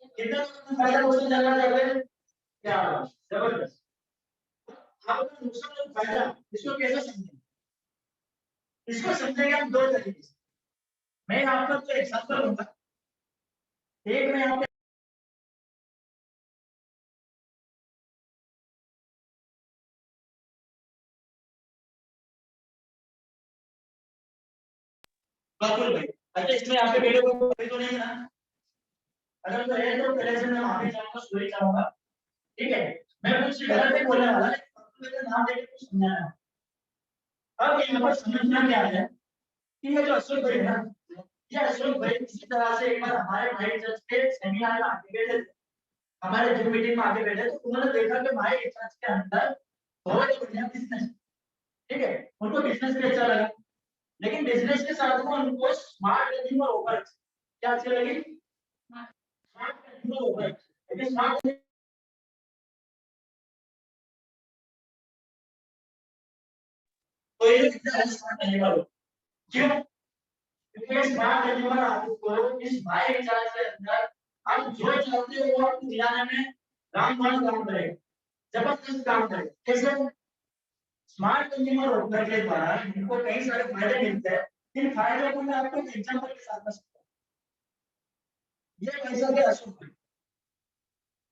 कितना अपना फायदा दोस्तों जानना चाहते हैं, क्या जबरदस्त। आप अपना नुकसान और फायदा इसको कैसे समझेंगे, इसको समझेंगे हम दो तरीके से। मैं आपको तो एग्जांपल दूंगा, एक मैं यहाँ पे बिल्कुल भाई, अच्छा इसमें यहाँ पे मेरे को कोई तो नहीं है ना, अगर तो है तो पहले से मैं वहां पे जाऊंगा, स्टोरी चाहूंगा, ठीक है। मैं कुछ गलत नहीं बोलने वाला, मेरा नाम देके कुछ समझाना है। अब यहाँ पर समझना क्या है कि ये जो अशोक भाई है ना, ये अशोक भाई किसी तरह से एक बार हमारे भाई चर्च के सेमिनार में आके बैठे थे, हमारे जिम मीटिंग में आके बैठे, तो उन्होंने देखा कि भाई चर्च के अंदर बहुत बढ़िया बिजनेस, ठीक है, उनको बिजनेस भी अच्छा लगा, लेकिन बिजनेस के साथ में उनको स्मार्ट लिविंग और ओवर क्या अच्छी लगी, स्मार्ट लिविंग और ओवर, लेकिन स्मार्ट तो ये स्मार्ट नहीं करो, क्यों, क्योंकि स्मार्ट लिविंग आपको इस भाई विचार के अंदर आप जो चाहते हो वो आपको दिलाने में रामबाण काम करेगा, जबरदस्त काम करेगा। कैसे, स्मार्ट कंज्यूमर ओवर के द्वारा इनको कई सारे फायदे मिलते हैं। इन फायदों को मैं आपको एक एग्जांपल के साथ बता सकता हूं। ये भाई साहब है अशोक भाई,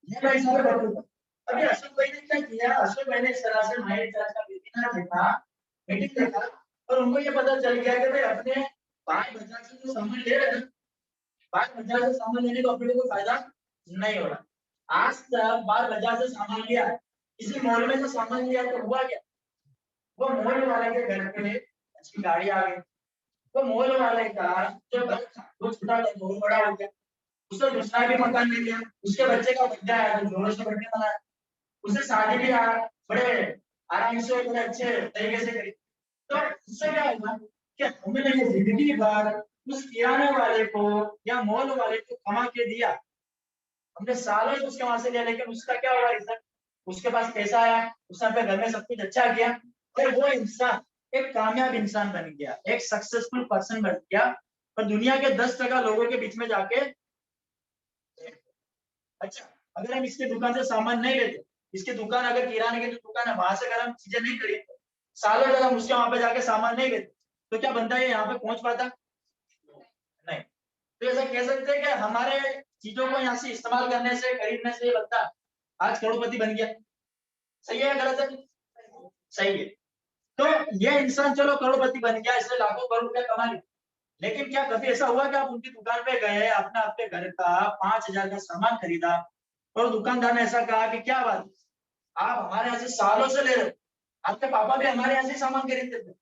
ये भाई साहब है बबलू भाई। अभी अशोक भाई ने क्या किया, अशोक भाई ने इस तरह से माइंड चार्ज का वेबिनार देखा, मीटिंग देखा, और उनको ये पता चल गया कि भाई अपने 5,000 से जो सामान ले रहे हैं, 5,000 से सामान लेने का अपने को फायदा नहीं हो रहा। आज तक 12,000 से सामान लिया, किसी मॉल में से सामान लिया तो हुआ क्या, वो मॉल वाले के घर पे अच्छी गाड़ी आ गई, वो मॉल वाले का जो घर था वो छोटा था, बहुत बड़ा हो गया, उसने दूसरा भी मकान ले लिया, उसके बच्चे का बर्थडे आया तो जोरों से बर्थडे मनाया, उससे शादी भी बड़े आराम से बड़े अच्छे तरीके से करी। तो उससे क्या हुआ कि हमने ये जिंदगी भर उस किराने वाले को या मॉल वाले को कमा के दिया, हमने सालों से उसके वहां से लिया, लेकिन उसका क्या हुआ रिजल्ट, उसके पास पैसा आया, उसने अपने घर में सब कुछ अच्छा किया, और वो इंसान एक कामयाब इंसान बन गया, एक सक्सेसफुल पर्सन बन गया, और दुनिया के 10% लोगों के बीच में जाके, अच्छा अगर हम इसकी दुकान से सामान नहीं लेते, इसकी दुकान अगर किराने की जो दुकान है वहां से अगर हम चीजें नहीं खरीदते, सालों तक हम उसके वहां पे जाके सामान नहीं लेते, तो क्या बंदा ये यहाँ पे पहुंच पाता, नहीं। तो ऐसा कह सकते हैं कि हमारे चीजों को यहाँ से इस्तेमाल करने से, खरीदने से ये बंदा आज करोड़पति बन गया। सही है या गलत है? सही है। तो ये इंसान चलो करोड़पति बन गया, इसने लाखों करोड़ रुपया कमा लिया, लेकिन क्या कभी ऐसा हुआ कि आप उनकी दुकान पे गए, आपने आपके घर का 5,000 का सामान खरीदा और दुकानदार ने ऐसा कहा कि क्या बात, आप हमारे यहाँ से सालों से ले रहे हो, आपके पापा भी हमारे यहाँ से सामान खरीदते थे,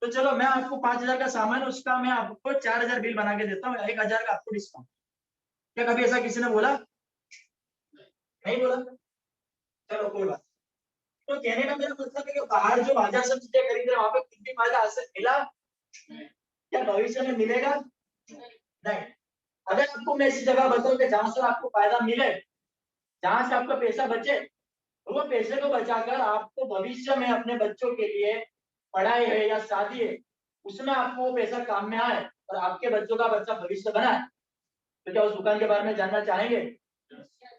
तो चलो मैं आपको 5,000 का सामान, उसका मैं आपको 4,000 बिल बना के देता हूँ, 1,000 का आपको डिस्काउंट। क्या कभी ऐसा किसी ने बोला? नहीं बोला। चलो कोई बात। तो कहने का मेरा मतलब है कि बाहर जो बाजार से चीजें खरीद रहे हैं वहां पे कुछ भी फायदा आज से मिला या भविष्य में मिलेगा नहीं। अगर आपको मैं ऐसी जगह बताऊं कि जहां से आपको फायदा मिले, जहां से आपका पैसा बचे, तो वो पैसे को बचाकर आपको भविष्य में अपने बच्चों के लिए पढ़ाई है या शादी है, उसमें आपको वो पैसा काम में आए और आपके बच्चों का बच्चा भविष्य बनाए, तो क्या उस दुकान के बारे में जानना चाहेंगे?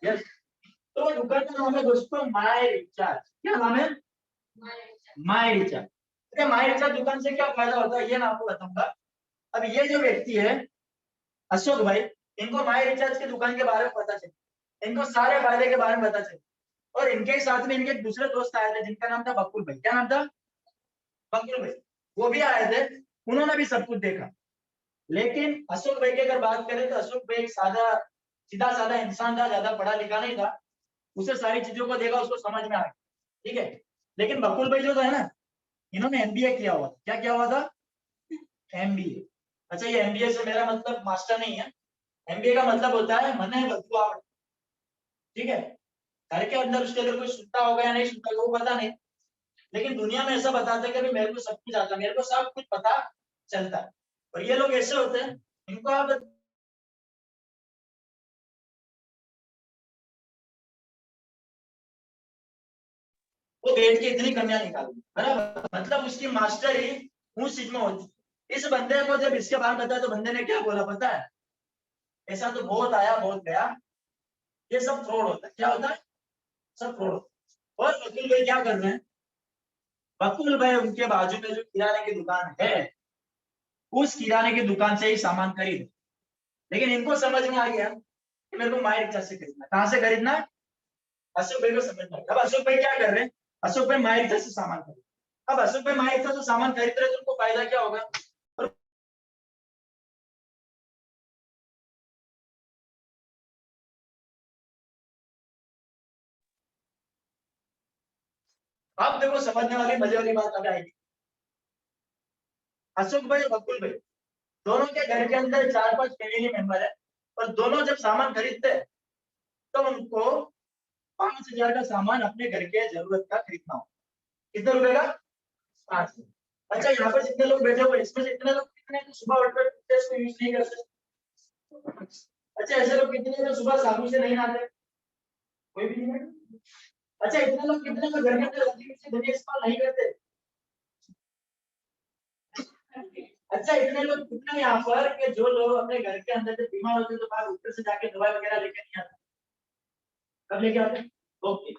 यस। तो वो दुकान का नाम है दोस्तों माय रिचार्ज। क्या नाम है? My recharge. अरे माय रिचार्ज दुकान से क्या फायदा होता है ये मैं आपको बताऊंगा। अब ये जो व्यक्ति है अशोक भाई, इनको माय रिचार्ज की दुकान के बारे में पता चले, इनको सारे फायदे के बारे में पता चले, और इनके साथ में इनके दूसरे दोस्त आए थे जिनका नाम था बकुल भाई। क्या नाम था? बकुल भाई। वो भी आए थे, उन्होंने भी सब कुछ देखा, लेकिन अशोक भाई की अगर बात करें तो अशोक भाई एक सादा सीधा साधा इंसान था, ज्यादा पढ़ा लिखा नहीं था, उसे सारी चीजों को देखा, उसको समझ में आ गया, ठीक है। लेकिन बकुल भाई जो था ना, इन्होंने एमबीए किया हुआ था। क्या किया हुआ था? एमबीए। अच्छा, ये एमबीए से मेरा मतलब मास्टर नहीं है, एमबीए का मतलब होता है मने बदू आवड़, ठीक है। घर के अंदर उसके अंदर कोई सुनता होगा या नहीं सुनता होगा वो पता नहीं, लेकिन दुनिया में ऐसा बताते हैं कि भाई मेरे को सब कुछ आता है, मेरे को सब कुछ पता चलता है। और ये लोग ऐसे होते हैं, इनको आप वो बैठ के इतनी कमियां निकालू, बराबर, मतलब उसकी मास्टरी उस चीज में होती। इस बंदे को जब इसके बारे में बताया तो बंदे ने क्या बोला पता है? ऐसा तो बहुत आया बहुत गया, ये सब फ्रॉड होता है। क्या होता है? सब फ्रॉड। और वकील भाई क्या कर रहे हैं? वकील भाई उनके बाजू में जो किराने की दुकान है, उस किराने की दुकान से ही सामान खरीद, लेकिन इनको समझ में आ गया कि मेरे को मायर रिचार्ज से खरीदना। कहाँ से खरीदना? अशोक भाई को समझ में आ गया। अब अशोक भाई क्या कर रहे हैं? अशोक भाई मायर रिचार्ज से सामान खरीद। अब अशोक भाई मायर रिचार्ज से सामान खरीद रहे तो उनको फायदा क्या होगा? अब देखो समझने वाली मजे वाली बात अब आएगी। अशोक भाई और बकुल भाई दोनों के घर के अंदर 4-5 फैमिली मेंबर है, और दोनों जब सामान खरीदते हैं तो उनको 5,000 का सामान अपने घर के जरूरत का खरीदना हो। कितने रुपए का? 5,000। अच्छा, यहाँ पर जितने लोग बैठे हुए हैं इसमें से इतने लोग कितने हैं जो सुबह उठकर टूथपेस्ट को यूज नहीं करते? अच्छा, ऐसे लोग कितने हैं जो सुबह साबुन से नहीं नहाते? कोई भी नहीं है। अच्छा, इतने लोग कितने हैं जो घर के अंदर हल्दी मिर्ची धनिया इस्तेमाल नहीं करते? अच्छा, इतने लोग कितने हैं यहाँ पर कि जो लोग अपने घर के अंदर जब बीमार होते हैं तो बाहर ऊपर से जाके दवाई वगैरह लेके नहीं आते? कब लेके आते हैं? ओके।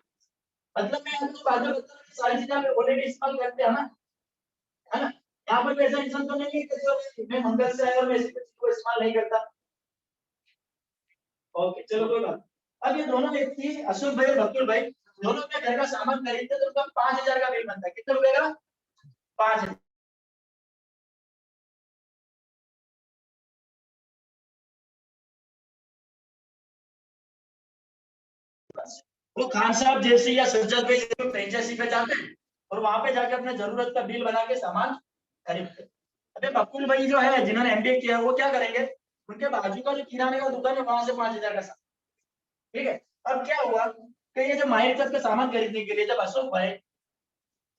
मतलब मैं आपको बात बता रहा हूँ, सारी चीजें आप ऑलरेडी इस्तेमाल करते हैं ना, है ना। यहाँ पर भी ऐसा इंसान तो नहीं है कि जो मैं मंगल से आया और मैं इसी चीज को इस्तेमाल नहीं करता। ओके, चलो कोई बात। अब ये दोनों व्यक्ति अशोक भाई और बकुल भाई दोनों अपने घर का सामान खरीदते तो उनका 5,000 का बिल बनता है। कितने रुपए का? 5,000। वो खान साहब जैसे या सज्जद भाई जैसे फ्रेंचाइजी पे जाते हैं और वहां पे जाके अपने जरूरत का बिल बना के सामान खरीदते हैं। अबे बकुल भाई जो है जिन्होंने एमबीए किया है वो क्या करेंगे? उनके बाजू का जो किराने का दुकान है वहां से 5,000 का सामान, ठीक है। अब क्या हुआ कि ये जो माहिर का सामान खरीदने के लिए जब अशोक भाई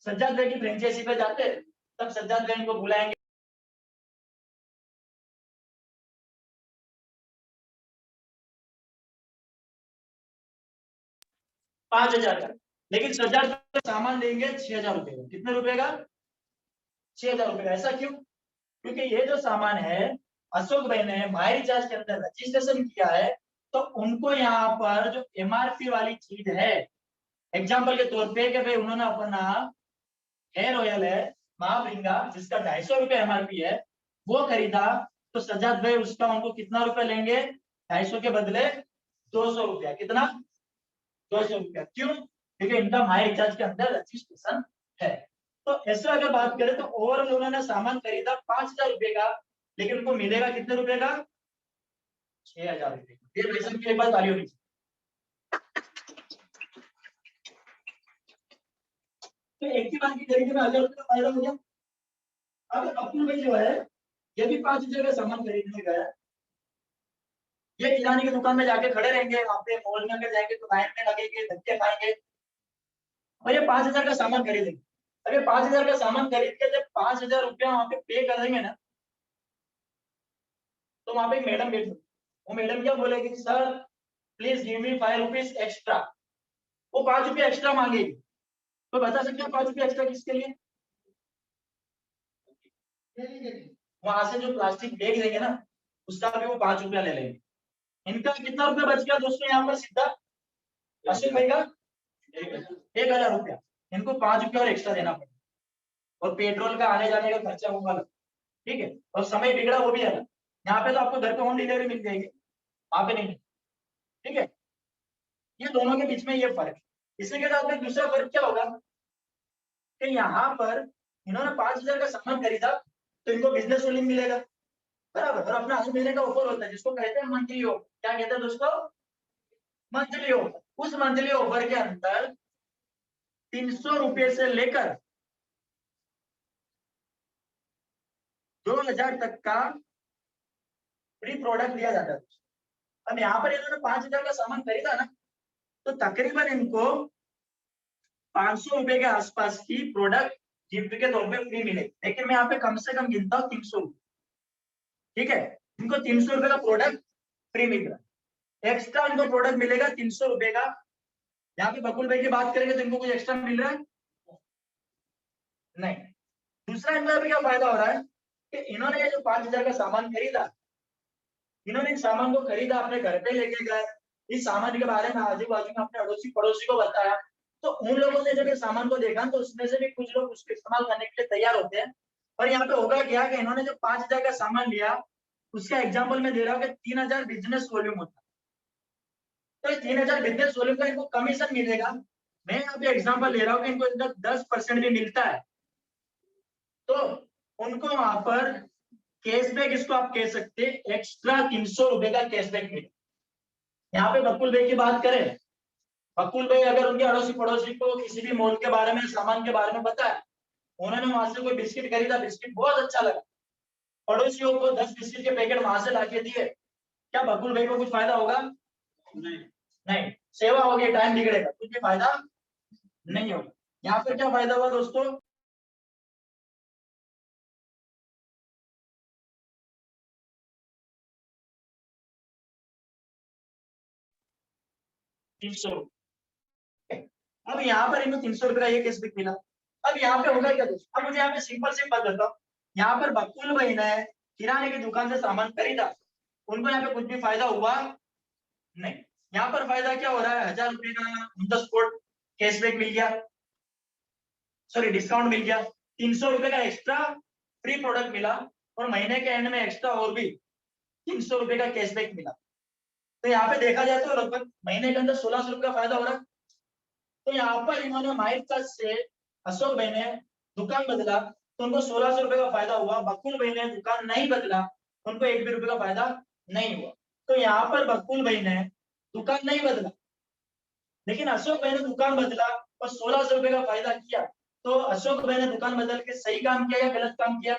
सज्जाद भाई की फ्रेंचाइजी पे जाते हैं तब सज्जाद भाई इनको बुलाएंगे 5,000 का, लेकिन सज्जाद भाई सामान देंगे 6,000 रुपए का। कितने रुपए का? 6,000 रुपए का। ऐसा क्यों? क्योंकि ये जो सामान है अशोक भाई ने माई रिचार्ज के अंदर रजिस्ट्रेशन किया है, तो उनको यहाँ पर जो एमआरपी वाली चीज है, एग्जाम्पल के तौर पे कि भाई उन्होंने अपना हेयर ऑयल है महावृंगा जिसका 250 रुपये एमआरपी है वो खरीदा, तो सज्जाद भाई उसका उनको कितना रुपए लेंगे? 250 के बदले 200 रुपया। कितना? ₹200। क्यों? क्योंकि इनका माई रिचार्ज के अंदर रजिस्ट्रेशन है। तो ऐसे अगर बात करें तो ओवरऑल उन्होंने सामान खरीदा ₹5000 का, लेकिन उनको मिलेगा कितने रुपए का? ₹6000। ये भाई साहब की एक बार तालियों कीजिए। तो एक ही बार की खरीदी में ₹1000 का फायदा हो गया। अब अब्दुल भाई जो है, ये भी 5000 का सामान खरीदने गया। ये किराने की दुकान में जाके खड़े रहेंगे, वहां पे मॉल में अगर जाएंगे तो लाइन में लगेंगे, धक्के खाएंगे और ये 5000 का सामान खरीदेंगे। अगर 5000 का सामान खरीद के जब ₹5000 वहां पे पे कर देंगे ना, तो वहां पे एक मैडम बैठी, वो मैडम क्या बोलेगी? Sir please give me ₹5 extra. वो ₹5 एक्स्ट्रा मांगेगी। तो बता सकते हैं ₹5 एक्स्ट्रा किसके लिए? वहां से जो प्लास्टिक बैग देंगे ना, उसका भी वो ₹5 ले लेंगे। इनका कितना रुपया बच गया दोस्तों? यहाँ पर सीधा अशोक भाई का ₹1000। इनको ₹5 और एक्स्ट्रा देना पड़ेगा, और पेट्रोल का आने जाने का खर्चा होगा, ठीक है, और समय बिगड़ा वो भी है ना। यहाँ पे तो आपको घर पे होम डिलीवरी मिल जाएगी, वहां पे नहीं, ठीक है। ये दोनों के बीच में ये फर्क है। इसी के साथ में दूसरा फर्क क्या होगा कि यहाँ पर इन्होंने 5000 का सामान खरीदा, तो इनको बिजनेस रूलिंग मिलेगा, बराबर, और अपना हर महीने का ऑफर होता है जिसको कहते हैं मंथली ऑफर। क्या कहते हैं दोस्तों? Monthly offer. उस मंथली ऑफर के अंदर ₹300 से लेकर 2000 तक का फ्री प्रोडक्ट दिया जाता है। अब यहाँ पर इन्होंने 5000 का सामान खरीदा ना, तो तकरीबन इनको ₹500 के आसपास की प्रोडक्ट गिफ्ट के तौर पे फ्री मिले। लेकिन मैं यहाँ पे कम से कम गिनता हूँ 300, ठीक है। इनको ₹300 का प्रोडक्ट फ्री मिल रहा है, एक्स्ट्रा इनको प्रोडक्ट मिलेगा ₹300 का। यहाँ पे बकुल भाई की बात करेंगे तो इनको कुछ एक्स्ट्रा मिल रहा है? नहीं। दूसरा इनका भी क्या फायदा हो रहा है कि इन्होंने जो 5000 का सामान खरीदा, इन्होंने इस सामान को खरीदा, अपने घर पे लेके गए, इस सामान के बारे में आजू बाजू में अपने अड़ोसी पड़ोसी को बताया, तो उन लोगों ने जब इस सामान को देखा तो उसमें से भी कुछ लोग उसको इस्तेमाल करने के लिए तैयार होते हैं। और यहाँ पे होगा क्या कि इन्होंने जो 5000 का सामान लिया, उसका एग्जाम्पल मैं दे रहा हूँ कि 3000 बिजनेस वॉल्यूम होता है, तो 3000 बिजनेस वॉल्यूम का इनको कमीशन मिलेगा। मैं यहाँ पे एग्जाम्पल ले रहा हूँ कि इनको इनका 10% भी मिलता है, तो उनको वहां पर कैशबैक, इसको आप कह सकते हैं एक्स्ट्रा ₹300 का कैशबैक मिले। यहाँ पे बकुल भाई की बात करें, बकुल भाई अगर उनके अड़ोसी पड़ोसी को किसी भी मॉल के बारे में, सामान के बारे में बताया, उन्होंने वहां से कोई बिस्किट खरीदा, बिस्किट बहुत अच्छा लगा, पड़ोसियों को 10 बिस्किट के पैकेट वहां से लाके दिए, क्या बकुल भाई को कुछ फायदा होगा? नहीं। सेवा होगी, टाइम बिगड़ेगा, कुछ भी फायदा नहीं होगा। यहाँ पर क्या फायदा हुआ दोस्तों? ₹300। अब यहाँ पर इनको ₹300 का ये कैशबैक मिला। अब यहाँ पे होगा क्या दोस्तों? अब मुझे यहाँ पे सिंपल से बात बताओ, यहाँ पर बकुल भाई ने किराने की दुकान से सामान खरीदा, उनको यहाँ पे कुछ भी फायदा हुआ नहीं। यहाँ पर फायदा क्या हो रहा है? ₹1000 का ऑन द स्पॉट कैशबैक मिल गया, सॉरी डिस्काउंट मिल गया, ₹300 का एक्स्ट्रा फ्री प्रोडक्ट मिला, और महीने के एंड में एक्स्ट्रा और भी ₹300 का कैशबैक मिला। तो यहाँ पे देखा जाए तो लगभग महीने के अंदर ₹1600 का फायदा हो रहा है। तो यहाँ पर इन्होंने माइट से अशोक भाई ने दुकान बदला, तो उनको ₹1600 का फायदा हुआ। बकुल भाई ने दुकान नहीं बदला, उनको ₹1 भी का फायदा नहीं हुआ। तो यहाँ पर बकुल भाई ने दुकान नहीं बदला, लेकिन अशोक भाई ने दुकान बदला और ₹1600 का फायदा किया। तो अशोक भाई ने दुकान बदल के सही काम किया या गलत काम किया?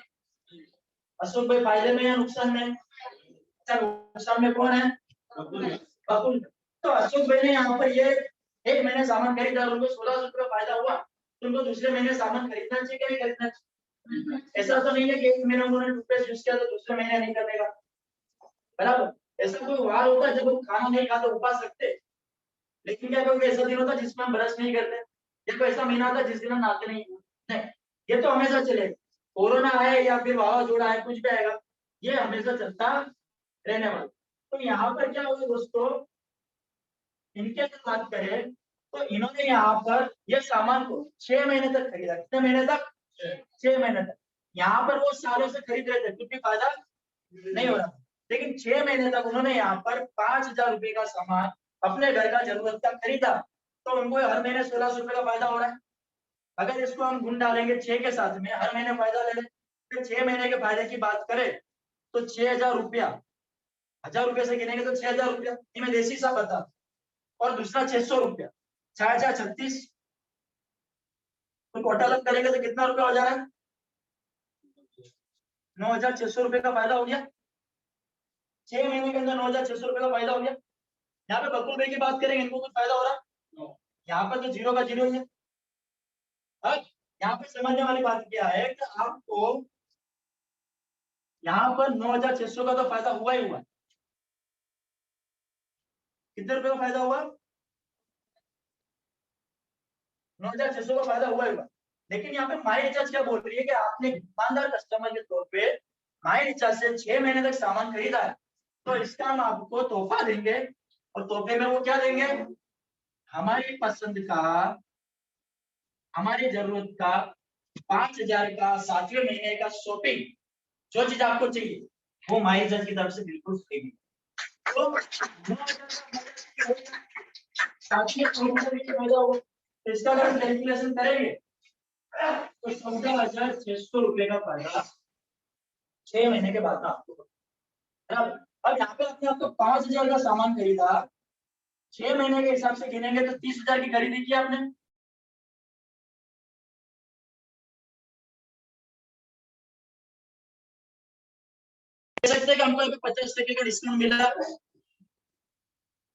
अशोक भाई फायदे में या नुकसान में? अच्छा, नुकसान में कौन है? बकुल। तो अशोक भाई ने यहाँ पर ये एक महीने सामान खरीदा, उनको ₹1600 का फायदा हुआ, तो उनको दूसरे महीने सामान खरीदना चाहिए क्या नहीं खरीदना चाहिए? ऐसा तो नहीं है कि एक महीने उन्होंने टूथपेस्ट यूज किया तो दूसरे महीने नहीं करने का, बराबर। ऐसा कोई वार होता है जब वो खाना नहीं खाते, उपवास रखते, लेकिन क्या कोई ऐसा दिन होता है जिसमें हम ब्रश नहीं करते, या कोई ऐसा महीना होता है जिस दिन हम नहाते नहीं, ये तो हमेशा चलेगा। कोरोना है या फिर वावाजोड़ा है, कुछ भी आएगा, ये हमेशा चलता रहने वाला। तो यहाँ पर क्या होगा दोस्तों, इनके अगर बात करें तो इन्होंने यहाँ पर ये सामान को 6 महीने तक खरीदा। कितने महीने तक? 6 महीने तक। यहाँ पर वो सालों से खरीद रहे थे, कुछ भी फायदा नहीं हो रहा, लेकिन 6 महीने तक उन्होंने यहाँ पर ₹5000 का सामान अपने घर का जरूरत का खरीदा, तो उनको हर महीने 1600 रुपए का फायदा हो रहा है। अगर इसको हम गुण डालेंगे 6 के साथ में, हर महीने फायदा ले लें, फिर 6 महीने के फायदे की बात करें तो 6000 रुपया, 1000 रुपये से गिनेंगे तो 6000 रुपया, ये मैं देसी हिसाब बता, और दूसरा 600 रुपया, 6036, तो टोटल करेंगे तो कितना रुपया हो जा रहा है? 9600 रुपये का फायदा हो गया। 6 महीने के अंदर 9600 रुपये का फायदा हो गया। यहाँ पे बकुल भाई की बात करेंगे, इनको कुछ फायदा हो रहा है? यहाँ पर तो जीरो का जीरो ही है। अब यहाँ पे समझने वाली बात क्या है कि आपको यहाँ पर 9600 का तो फायदा हुआ ही हुआ। कितने रुपए का फायदा हुआ? 9600 का फायदा हुआ ही हुआ। लेकिन यहाँ पे माई रिचार्ज क्या बोल रही है कि आपने ईमानदार कस्टमर के तौर पे माई रिचार्ज से 6 महीने तक सामान खरीदा है, तो इसका हम आपको तोहफा देंगे, और तोहफे में वो क्या देंगे? हमारी पसंद का, हमारी जरूरत का 5000 का 7वें महीने का शॉपिंग, जो चीज आपको चाहिए वो माई रिचार्ज की तरफ से बिल्कुल फ्री है। तो 7 इसका अगर हम कैलकुलेशन करेंगे तो 14,600 रुपए का फायदा 6 महीने के बाद आपको। अब यहाँ पे आपने आपको 5000 का सामान खरीदा, 6 महीने के हिसाब से गिनेंगे तो 30,000 की खरीदी की आपने। कह सकते हैं कि हमको 50% का डिस्काउंट मिला,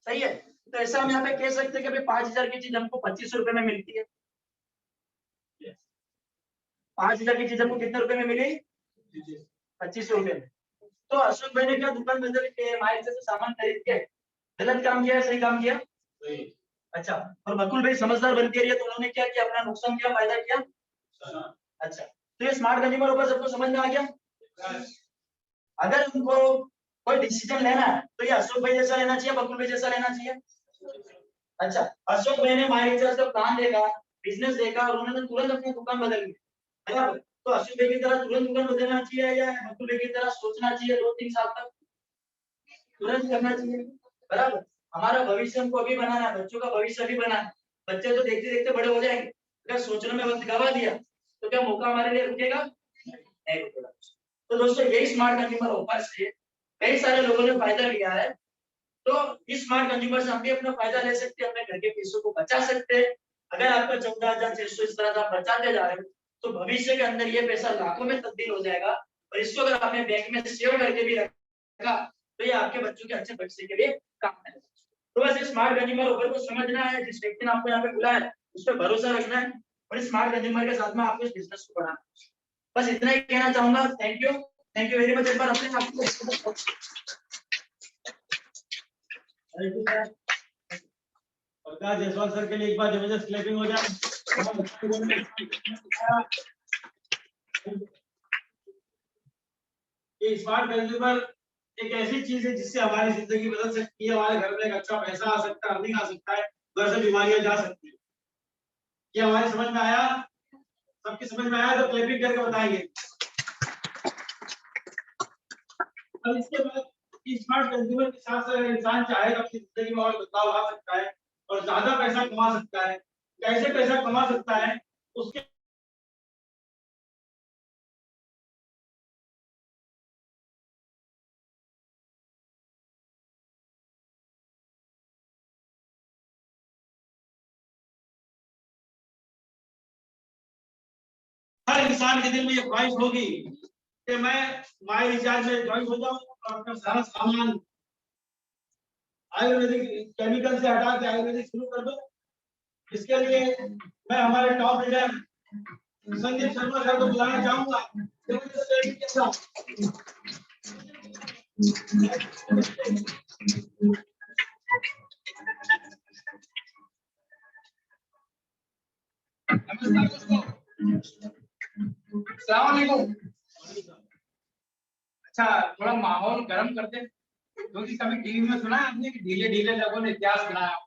सही है। तो ऐसा हम यहाँ पे कह सकते हैं कि 5000 की चीज हमको 2500 रुपए में मिलती है। 5000 की चीज हमको कितने रुपए में मिली? 2500 रुपए में। तो अशोक भाई ने क्या दुकान बदल के माइल से सामान खरीद के गलत काम किया, सही काम किया? अच्छा, और बकुल भाई समझदार बन के रही है, तो उन्होंने क्या किया? अपना नुकसान किया, फायदा किया। अच्छा, तो ये स्मार्ट कंज्यूमर ऊपर सबको समझ में आ गया। अगर उनको कोई डिसीजन लेना है तो ये अशोक भाई जैसा लेना चाहिए, बकुल भाई जैसा लेना चाहिए। अच्छा, अशोक भाई ने माई रिचार्ज का प्लान देखा, बिजनेस देखा, और उन्होंने तुरंत अपनी दुकान बदल ली, बराबर। तो अशोक भाई की तरह तुरंत दुकान बदलना चाहिए या बकुल भाई की तरह सोचना चाहिए 2-3 साल तक? तुरंत करना चाहिए, बराबर। हमारा भविष्य हमको अभी बनाना है, बच्चों का भविष्य अभी बनाना है। बच्चे तो देखते देखते बड़े हो जाएंगे, अगर सोचने में वक्त गवा दिया तो क्या मौका हमारे लिए रुकेगा? नहीं रुकेगा। तो दोस्तों, यही स्मार्ट कंज्यूमर ऑफर से कई सारे लोगों ने फायदा लिया है। तो इस स्मार्ट कंज्यूमर से हम भी अपना फायदा ले सकते हैं, अपने घर के पैसों को बचा सकते हैं। अगर आपका 14,600 इस तरह से आप बचाते जा रहे हो तो भविष्य के अंदर ये पैसा लाखों में तब्दील हो जाएगा, और इसको अगर आपने बैंक में सेव करके भी रखा तो ये आपके बच्चों के अच्छे भविष्य के लिए काम आएगा। तो बस स्मार्ट कंज्यूमर ऑफर को समझना है, जिस व्यक्ति ने आपको यहाँ पे बुलाया है उस पर भरोसा रखना है, और स्मार्ट कंज्यूमर के साथ में आपको इस बिजनेस को बढ़ाना है। बस इतना ही कहना चाहूंगा। Thank you very much. एक बार अपने आपको प्रकाश जायसवाल सर के लिए एक बार जबरदस्त क्लैपिंग हो जाए। ये स्मार्ट कंज्यूमर एक ऐसी चीज है जिससे हमारी जिंदगी बदल सकती है, हमारे घर में एक अच्छा पैसा आ सकता है, अर्निंग आ सकता है, घर से बीमारियां जा सकती है। ये हमारी समझ में आया? सबकी समझ में आया तो क्लैपिंग करके बताएंगे। अब इसके बाद स्मार्ट कंज्यूमर के साथ साथ इंसान चाहे तो अपनी जिंदगी में और बदलाव ला सकता है और ज्यादा पैसा कमा सकता है। कैसे पैसा कमा सकता है उसके हर इंसान के दिल में ये ख्वाहिश होगी कि मैं माई रिचार्ज में ज्वाइन हो जाऊं और अपना सारा सामान आयुर्वेदिक केमिकल से हटा के आयुर्वेदिक शुरू कर दूं। इसके लिए मैं हमारे top leader Sandeep Sharma sir को बुलाना चाहूंगा। अच्छा, थोड़ा माहौल गर्म करते, क्योंकि कभी टीवी में सुना है आपने कि ढीले ढीले लोगों ने इतिहास बनाया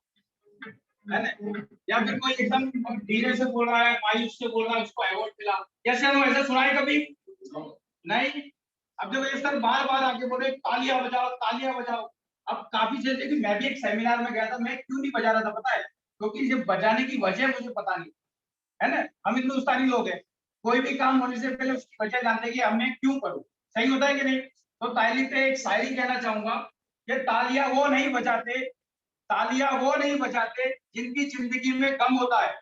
है ना, या फिर कोई एकदम धीरे से बोल रहा है, मायूस से बोल रहा है, उसको अवार्ड मिला, जैसे हम ऐसे सुनाए कभी नहीं। अब देखो ये सर बार बार आके बोले तालियां बजाओ तालियां बजाओ। अब काफी चीजें कि मैं भी एक सेमिनार में गया था, मैं क्यों नहीं बजा रहा था पता है? क्योंकि ये बजाने की वजह मुझे पता नहीं है ना। हम हिंदुस्तानी लोग हैं, कोई भी काम होने से पहले उसकी वजह जानते हैं कि हमें क्यों करूं। सही होता है कि नहीं? तो ताली पे एक शायरी कहना चाहूंगा कि तालियां वो नहीं बजाते, तालियां वो नहीं बजाते जिनकी जिंदगी में गम होता है।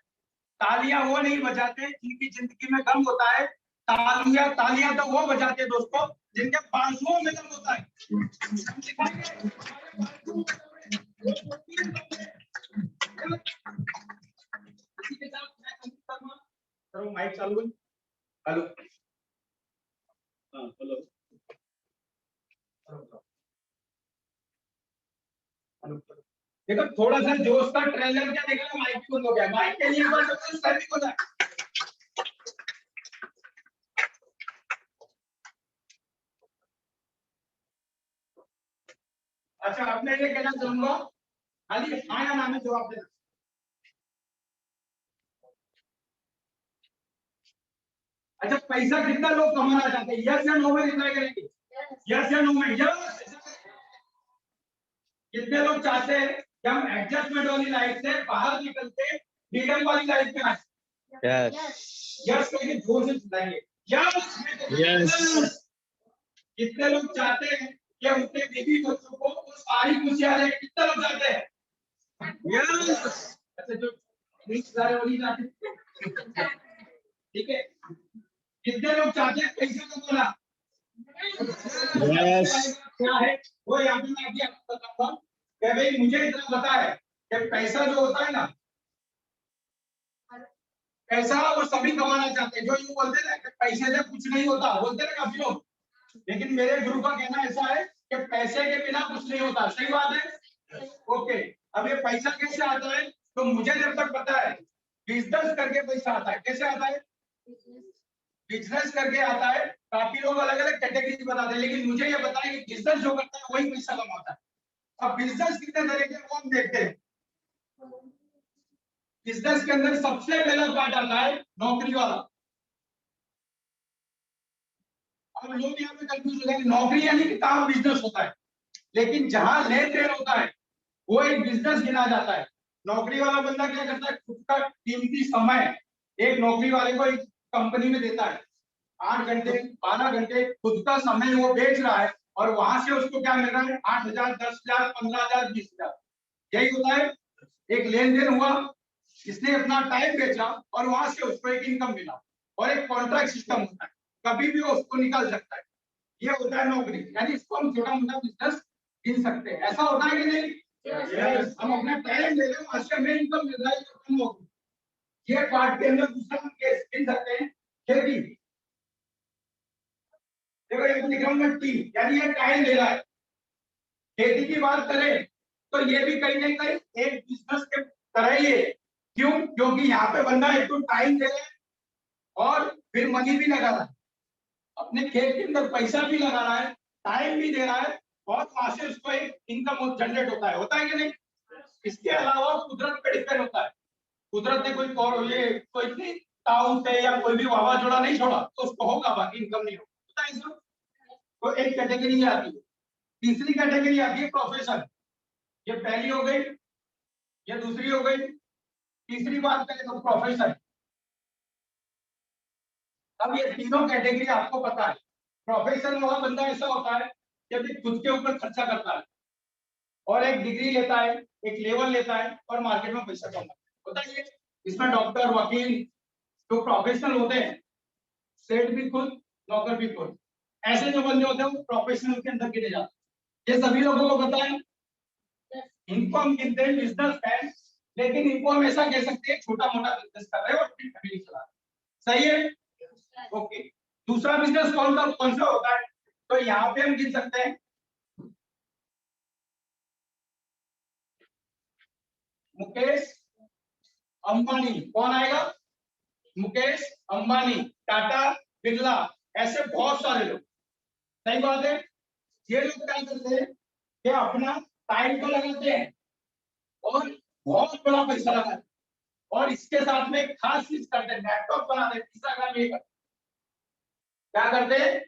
तालियां वो नहीं बजाते जिनकी जिंदगी में गम होता है। तालियां तालियां तो वो बजाते हैं दोस्तों जिनके बाजुओं में दम होता है। हम दिखाएंगे हमारे बाजुओं में दम है। इसी के साथ मैं कंप्लीट करूंगा। करो माइक चालू। हेलो, हाँ हेलो। देखो थोड़ा सा जोश का ट्रेलर क्या देखा, माइक भी बंद हो गया। माइक के लिए एक बार सर भी बोला। अच्छा, अब मैं ये कहना चाहूंगा, खाली हाँ या ना में जवाब देना। अच्छा, पैसा कितना लोग कमाना चाहते हैं? यस या नो में रिप्लाई करेंगे। यस या नो में? यस। कितने लोग चाहते हैं कि हम एडजस्टमेंट वाली लाइफ से बाहर निकल के फ्रीडम वाली लाइफ में आए? यस करके जोर से चिल्लाइए। यस। कितने लोग चाहते हैं कि उनके बीवी बच्चों को वो सारी खुशियां रहे? कितने लोग चाहते हैं? यस। अच्छा, जो नहीं सारे वो नहीं चाहते, ठीक है। कितने लोग चाहते हैं पैसा कमाना? क्या है वो यहाँ पे मैं अभी आपको बताऊंगा कि भाई मुझे इतना पता है कि पैसा जो होता है ना, पैसा वो सभी कमाना चाहते हैं। जो यूं बोलते हैं कि पैसे से कुछ नहीं होता, बोलते हैं काफी लोग, लेकिन मेरे गुरु का कहना ऐसा है कि पैसे के बिना कुछ नहीं होता। सही बात है? ओके। अब ये पैसा कैसे आता है? तो मुझे जब तक पता है बिजनेस करके पैसा आता है। कैसे आता है? बिजनेस करके आता है। काफी लोग अलग अलग कैटेगरी बताते हैं, लेकिन मुझे ये पता है कि बिजनेस जो करता है वही पैसा कमाता है। अब बिजनेस कितने तरह के वो हम देखते हैं। बिजनेस के अंदर सबसे पहला पार्ट आता है नौकरी वाला। अब लोग यहाँ पे कंफ्यूज हो जाएंगे, नौकरी यानी कि काम बिजनेस होता है, लेकिन जहां लेन देन होता है वो एक बिजनेस गिना जाता है। नौकरी वाला बंदा क्या करता है? खुद का कीमती समय एक नौकरी वाले को एक कंपनी में देता है। 8 घंटे 12 घंटे खुद का समय वो बेच रहा है, और वहां से उसको क्या मिल रहा है? 8,000 10,000 15,000 20,000। यही होता है। एक लेन देन हुआ, इसने अपना टाइम बेचा और वहां से उसको एक इनकम मिला, और एक कॉन्ट्रैक्ट सिस्टम होता है, कभी भी वो उसको निकाल सकता है। ये होता है नौकरी, यानी इसको हम छोटा मोटा बिजनेस गिन सकते हैं। ऐसा होता है कि नहीं? Yes. हम अपना टाइम दे रहे हैं, वहां से हमें इनकम मिल रहा है, तो कम होगी। ये पार्ट के अंदर दूसरा हम केस गिन सकते हैं, खेती। देखो ये लिख रहा हूं मैं टी, यानी ये टाइम दे रहा है। खेती की बात करें तो ये भी कहीं ना कहीं एक बिजनेस के तरह ही है। क्यों? क्योंकि यहाँ पे बंदा एक तो टाइम दे रहा है और फिर मनी भी लगा रहा है, अपने खेत के अंदर पैसा भी लगा रहा है, टाइम भी दे रहा है, और वहां से उसको एक इनकम जनरेट होता है कि नहीं? इसके अलावा कुदरत पे डिपेंड होता है। कुदरत ने कोई ताउन से या कोई भी वावाजोड़ा नहीं छोड़ा तो उसको होगा, बाकी इनकम नहीं होता है इसमें। तो एक कैटेगरी आती है। तीसरी कैटेगरी आती है प्रोफेशन। ये पहली हो गई, ये दूसरी हो गई, तीसरी बात करें तो प्रोफेशन। अब ये तीनों कैटेगरी आपको पता है। प्रोफेशन वाला बंदा ऐसा होता है कि अभी खुद के ऊपर खर्चा करता है, और एक डिग्री लेता है, एक लेवल लेता है, और मार्केट में पैसा कमाता है। बताइए, इसमें डॉक्टर वकील जो प्रोफेशनल होते हैं, सेठ भी खुद नौकर भी खुद, ऐसे जो बंदे होते हैं वो प्रोफेशनल के अंदर गिने जाते हैं। ये सभी लोगों को पता है। इनको हम गिनते हैं बिजनेसमैन, लेकिन इनको हम ऐसा कह सकते हैं छोटा मोटा बिजनेस कर रहे हैं और अपनी फैमिली चला रहे हैं। सही है? ओके। दूसरा बिजनेस कौन सा होता है? तो यहाँ पे हम गिन सकते हैं मुकेश अंबानी। कौन आएगा? मुकेश अंबानी, टाटा, बिरला, ऐसे बहुत सारे लोग। सही बात है। ये लोग क्या करते हैं कि अपना टाइम तो लगाते हैं और बहुत बड़ा पैसा लगाते हैं, और इसके साथ में एक खास चीज करते हैं, नेटवर्क बनाते हैं। तीसरा काम ये करते हैं, क्या करते हैं?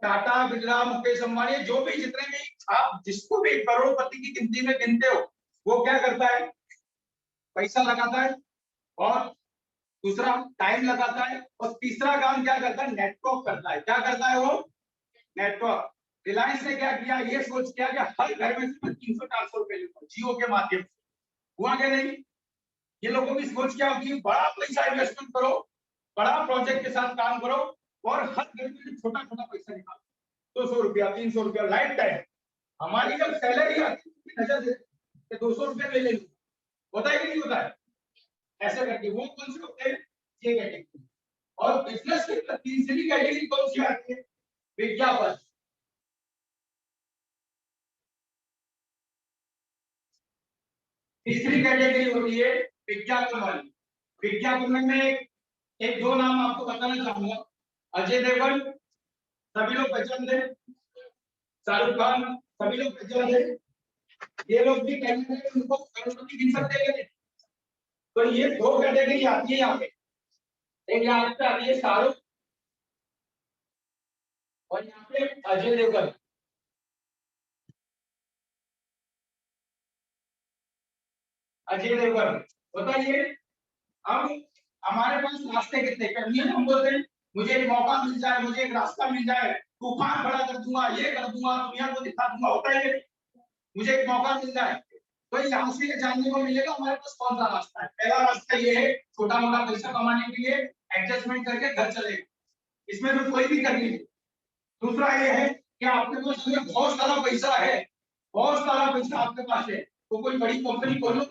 टाटा, बिरला, मुकेश अंबानी, जो भी जितने भी आप जिसको भी करोड़पति की गिनती में गिनते हो, वो क्या करता है? पैसा लगाता है, और दूसरा टाइम लगाता है, और तीसरा काम क्या करता है, नेटवर्क करता है। क्या करता है वो, नेटवर्क। रिलायंस ने क्या किया, ये सोच किया कि हर घर में 300-400 रुपए लूंगा जियो के माध्यम से। हुआ क्या नहीं, ये लोगों की सोच क्या होगी, बड़ा पैसा इन्वेस्टमेंट करो, बड़ा प्रोजेक्ट के साथ काम करो, और हर घर में छोटा छोटा पैसा निकालो, 200 रुपया 300 रुपया लाइफ टाइम। हमारी जब सैलरी आती है नजर से 200 रुपया ले लेंगे, होता है कि नहीं होता है, ऐसा करके। वो कौन से होते हैं, ये कैटेगरी। और बिजनेस की तीसरी कैटेगरी कौन सी आती है, विज्ञापन। तीसरी कैटेगरी होती है विज्ञापन वाली। विज्ञापन में एक दो नाम आपको बताना चाहूंगा। अजय देवगन सभी लोग पहचानते हैं, शाहरुख खान सभी लोग पहचानते हैं, ये लोग भी कहीं ना कहीं उनको करोड़पति गिन सकते हैं। तो ये दो कैटेगरी आती है यहाँ पे, एक यहाँ पे आती है शाहरुख, और यहाँ पे अजय देवगन। अजय देवगन बताइए, अब हमारे पास रास्ते कितने कभी हम बोलते हैं मुझे एक मौका मिल जाए, मुझे एक रास्ता मिल जाए, तूफान खड़ा कर दूंगा, ये कर दूंगा, दुनिया को दिखा दूंगा, होता है मुझे एक मौका मिल जाए। तो यहाँ से ये जानने को मिलेगा हमारे पास कौन सा रास्ता है। पहला रास्ता ये है, छोटा मोटा पैसा कमाने के लिए एडजस्टमेंट करके घर चलेगा, इसमें तो कोई भी कर लीजिए। दूसरा ये है कि आपके पास अगर बहुत सारा पैसा है, बहुत सारा पैसा आपके पास है, तो कोई बड़ी कंपनी खोलो,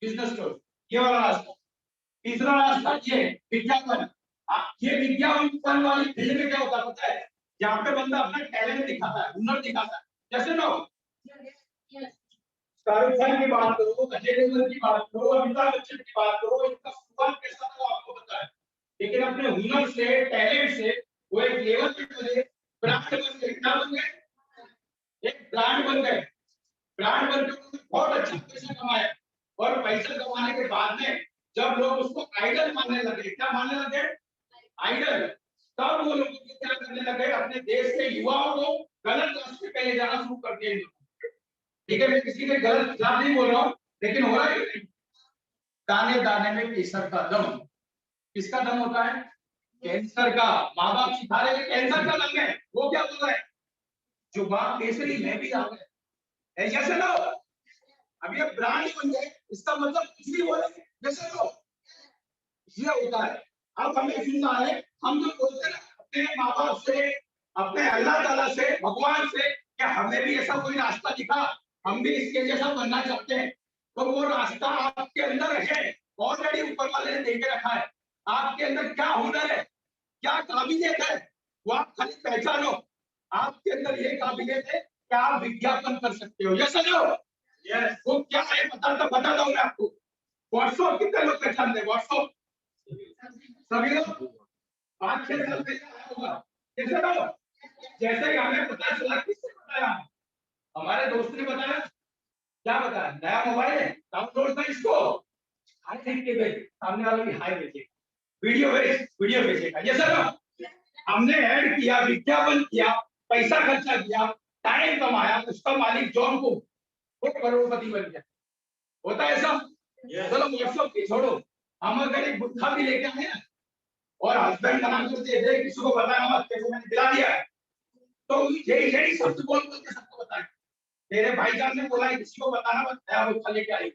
बिजनेस करो, ये वाला रास्ता। तीसरा रास्ता ये विज्ञापन। ये विज्ञापन वाली फील्ड में क्या होता है पता है, जहाँ पे बंदा अपना टैलेंट दिखाता है, हुनर दिखाता है। जैसे ना शाहरुख खान की बात करो, अजय देवगन की बात करो, अमिताभ बच्चन की बात करो, इनका शुरुआत कैसा था आपको पता है, लेकिन अपने हुनर से, टैलेंट से वो एक लेवल पे चले, ब्रांड बन गए। क्या बन गए, एक ब्रांड बन गए। ब्रांड बनकर उन्होंने बहुत अच्छा पैसा कमाया, और पैसा कमाने के बाद में जब लोग उसको आइडल मानने लगे, क्या मानने लगे, आइडल, तब वो लोग क्या करने लगे, अपने देश के युवाओं को गलत रास्ते पे ले जाना शुरू कर दिया। ठीक है, मैं किसी के गलत खिलाफ नहीं बोल रहा हूँ, लेकिन हो रहा है कि दाने दाने में केसर का दम। किसका दम होता है, कैंसर का। माँ बाप सिखा रहे हैं कैंसर का दम है, वो क्या बोल रहा है, जो बाप केसरी मैं भी आ गए, जैसे लो अब ये ब्रांड बन गए, इसका मतलब कुछ भी बोलेंगे जैसे लो, ये होता है। अब हमें सुनना है, हम जो बोलते हैं अपने माँ बाप से, अपने अल्लाह ताला से, भगवान से, क्या हमें भी ऐसा कोई रास्ता दिखा, हम भी इसके जैसा बनना चाहते हैं, तो वो रास्ता आपके अंदर है, ऑलरेडी ऊपर वाले ने दे के रखा है। आपके अंदर क्या हुनर है, क्या काबिलियत है, वो आप खाली पहचानो। आपके अंदर ये काबिलियत है कि आप विज्ञापन कर सकते हो, ये समझो। यस, वो क्या है बता दूं मैं आपको। व्हाट्सएप कितने लोग पहचानते हैं, व्हाट्सएप सभी लोग 5-6 साल पहले आया होगा, जैसे तो जैसे हमें पता चला, किसने बताया, हमारे दोस्त ने बताया। क्या बताया, नया मोबाइल है, डाउनलोड कर इसको, हाय लिख के भेज, सामने वाला भी हाय भेजेगा, वीडियो भेजेगा। ये सब हमने ऐड किया, विज्ञापन किया, पैसा खर्चा किया, टाइम कमाया, उसका मालिक जॉन को वो करोड़पति बन गया। होता है ऐसा। चलो व्हाट्सएप की छोड़ो, हम अगर एक गुत्था भी लेके आए ना, और हस्बैंड बना कर दे दे, किसी को बताया मत, कैसे मैंने दिला दिया है, तो यही शब्द बोल के सबको बताए, तेरे भाईजान ने बोला है किसी को बताना मत, नया गुत्था लेके आई,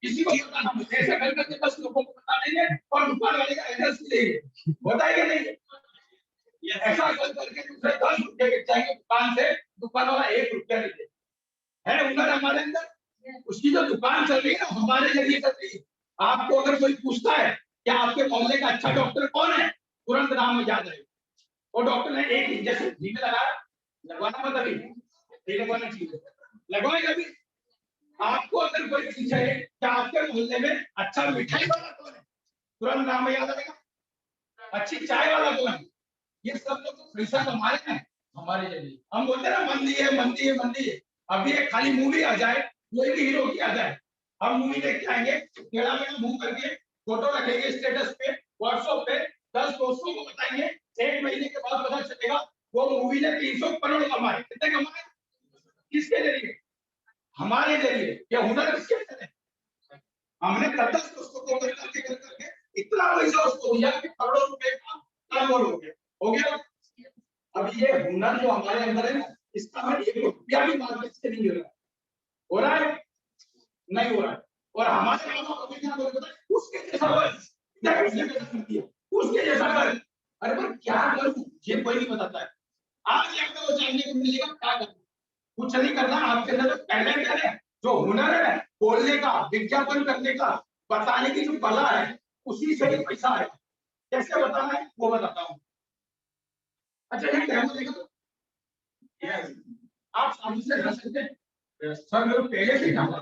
किसी को बताना मत, ऐसे कर करके 10 लोगों को बता देंगे, और दुकान वाले का एड्रेस भी देंगे। होता है कि नहीं, ऐसा कर करके दूसरे 10 रुपए के जाएंगे दुकान से, दुकान वाला 1 रुपया नहीं दे। है हुनर हमारे अंदर, उसकी जो दुकान चल रही है ना, हमारे जरिए चल रही है। आपको अगर कोई पूछता है कि आपके मोहल्ले का अच्छा डॉक्टर कौन है, तुरंत नाम याद आएगा। वो डॉक्टर ने एक इंजेक्शन फ्री में लगाया, लगवाना मत अभी, नहीं लगवाना चाहिए, लगवाएगा भी। आपको अगर कोई पूछे कि आपके मोहल्ले में अच्छा मिठाई वाला कौन है, तुरंत नाम याद आएगा। अच्छी चाय वाला कौन है, ये सब लोग पैसा कमा रहे हैं हमारे जरिए। हम बोलते हैं ना मंदी है, मंदी है, मंदी है। अभी एक खाली मूवी आ जाए, कोई भी हीरो की आ जाए, हम मूवी देख के आएंगे, टेढ़ा मेढ़ा मुंह करके फोटो रखेंगे स्टेटस पे, व्हाट्सएप पे, 10 दोस्तों को बताएंगे, 1 महीने के बाद पता चलेगा वो मूवी ने 300 करोड़ कमाए। कितने कमाए, किसके जरिए, हमारे जरिए। ये हुनर किसके जरिए, हमने पैसा उसको दिया कि करोड़ों रुपए का टर्नओवर हो गया। अब ये हुनर जो हमारे अंदर है ना, इसका हमें 1 रुपया भी मार्केट से नहीं मिल रहा, हो रहा है नहीं हो रहा है। और हमारे क्या बोलते हैं, उसके जैसा बस उसके जैसा कर। अरे पर क्या करूं ये कोई नहीं बताता है। आज आपको वो जानने को मिलेगा क्या करना, कुछ नहीं करना। आपके अंदर जो टैलेंट है, जो हुनर है, बोलने का, विज्ञापन करने का, बताने की जो कला है, उसी से ही पैसा है। कैसे बताना है वो बताता हूँ। अच्छा ये डेमो देखो, आप सामने से रह सकते हैं सर, मेरे पहले से काम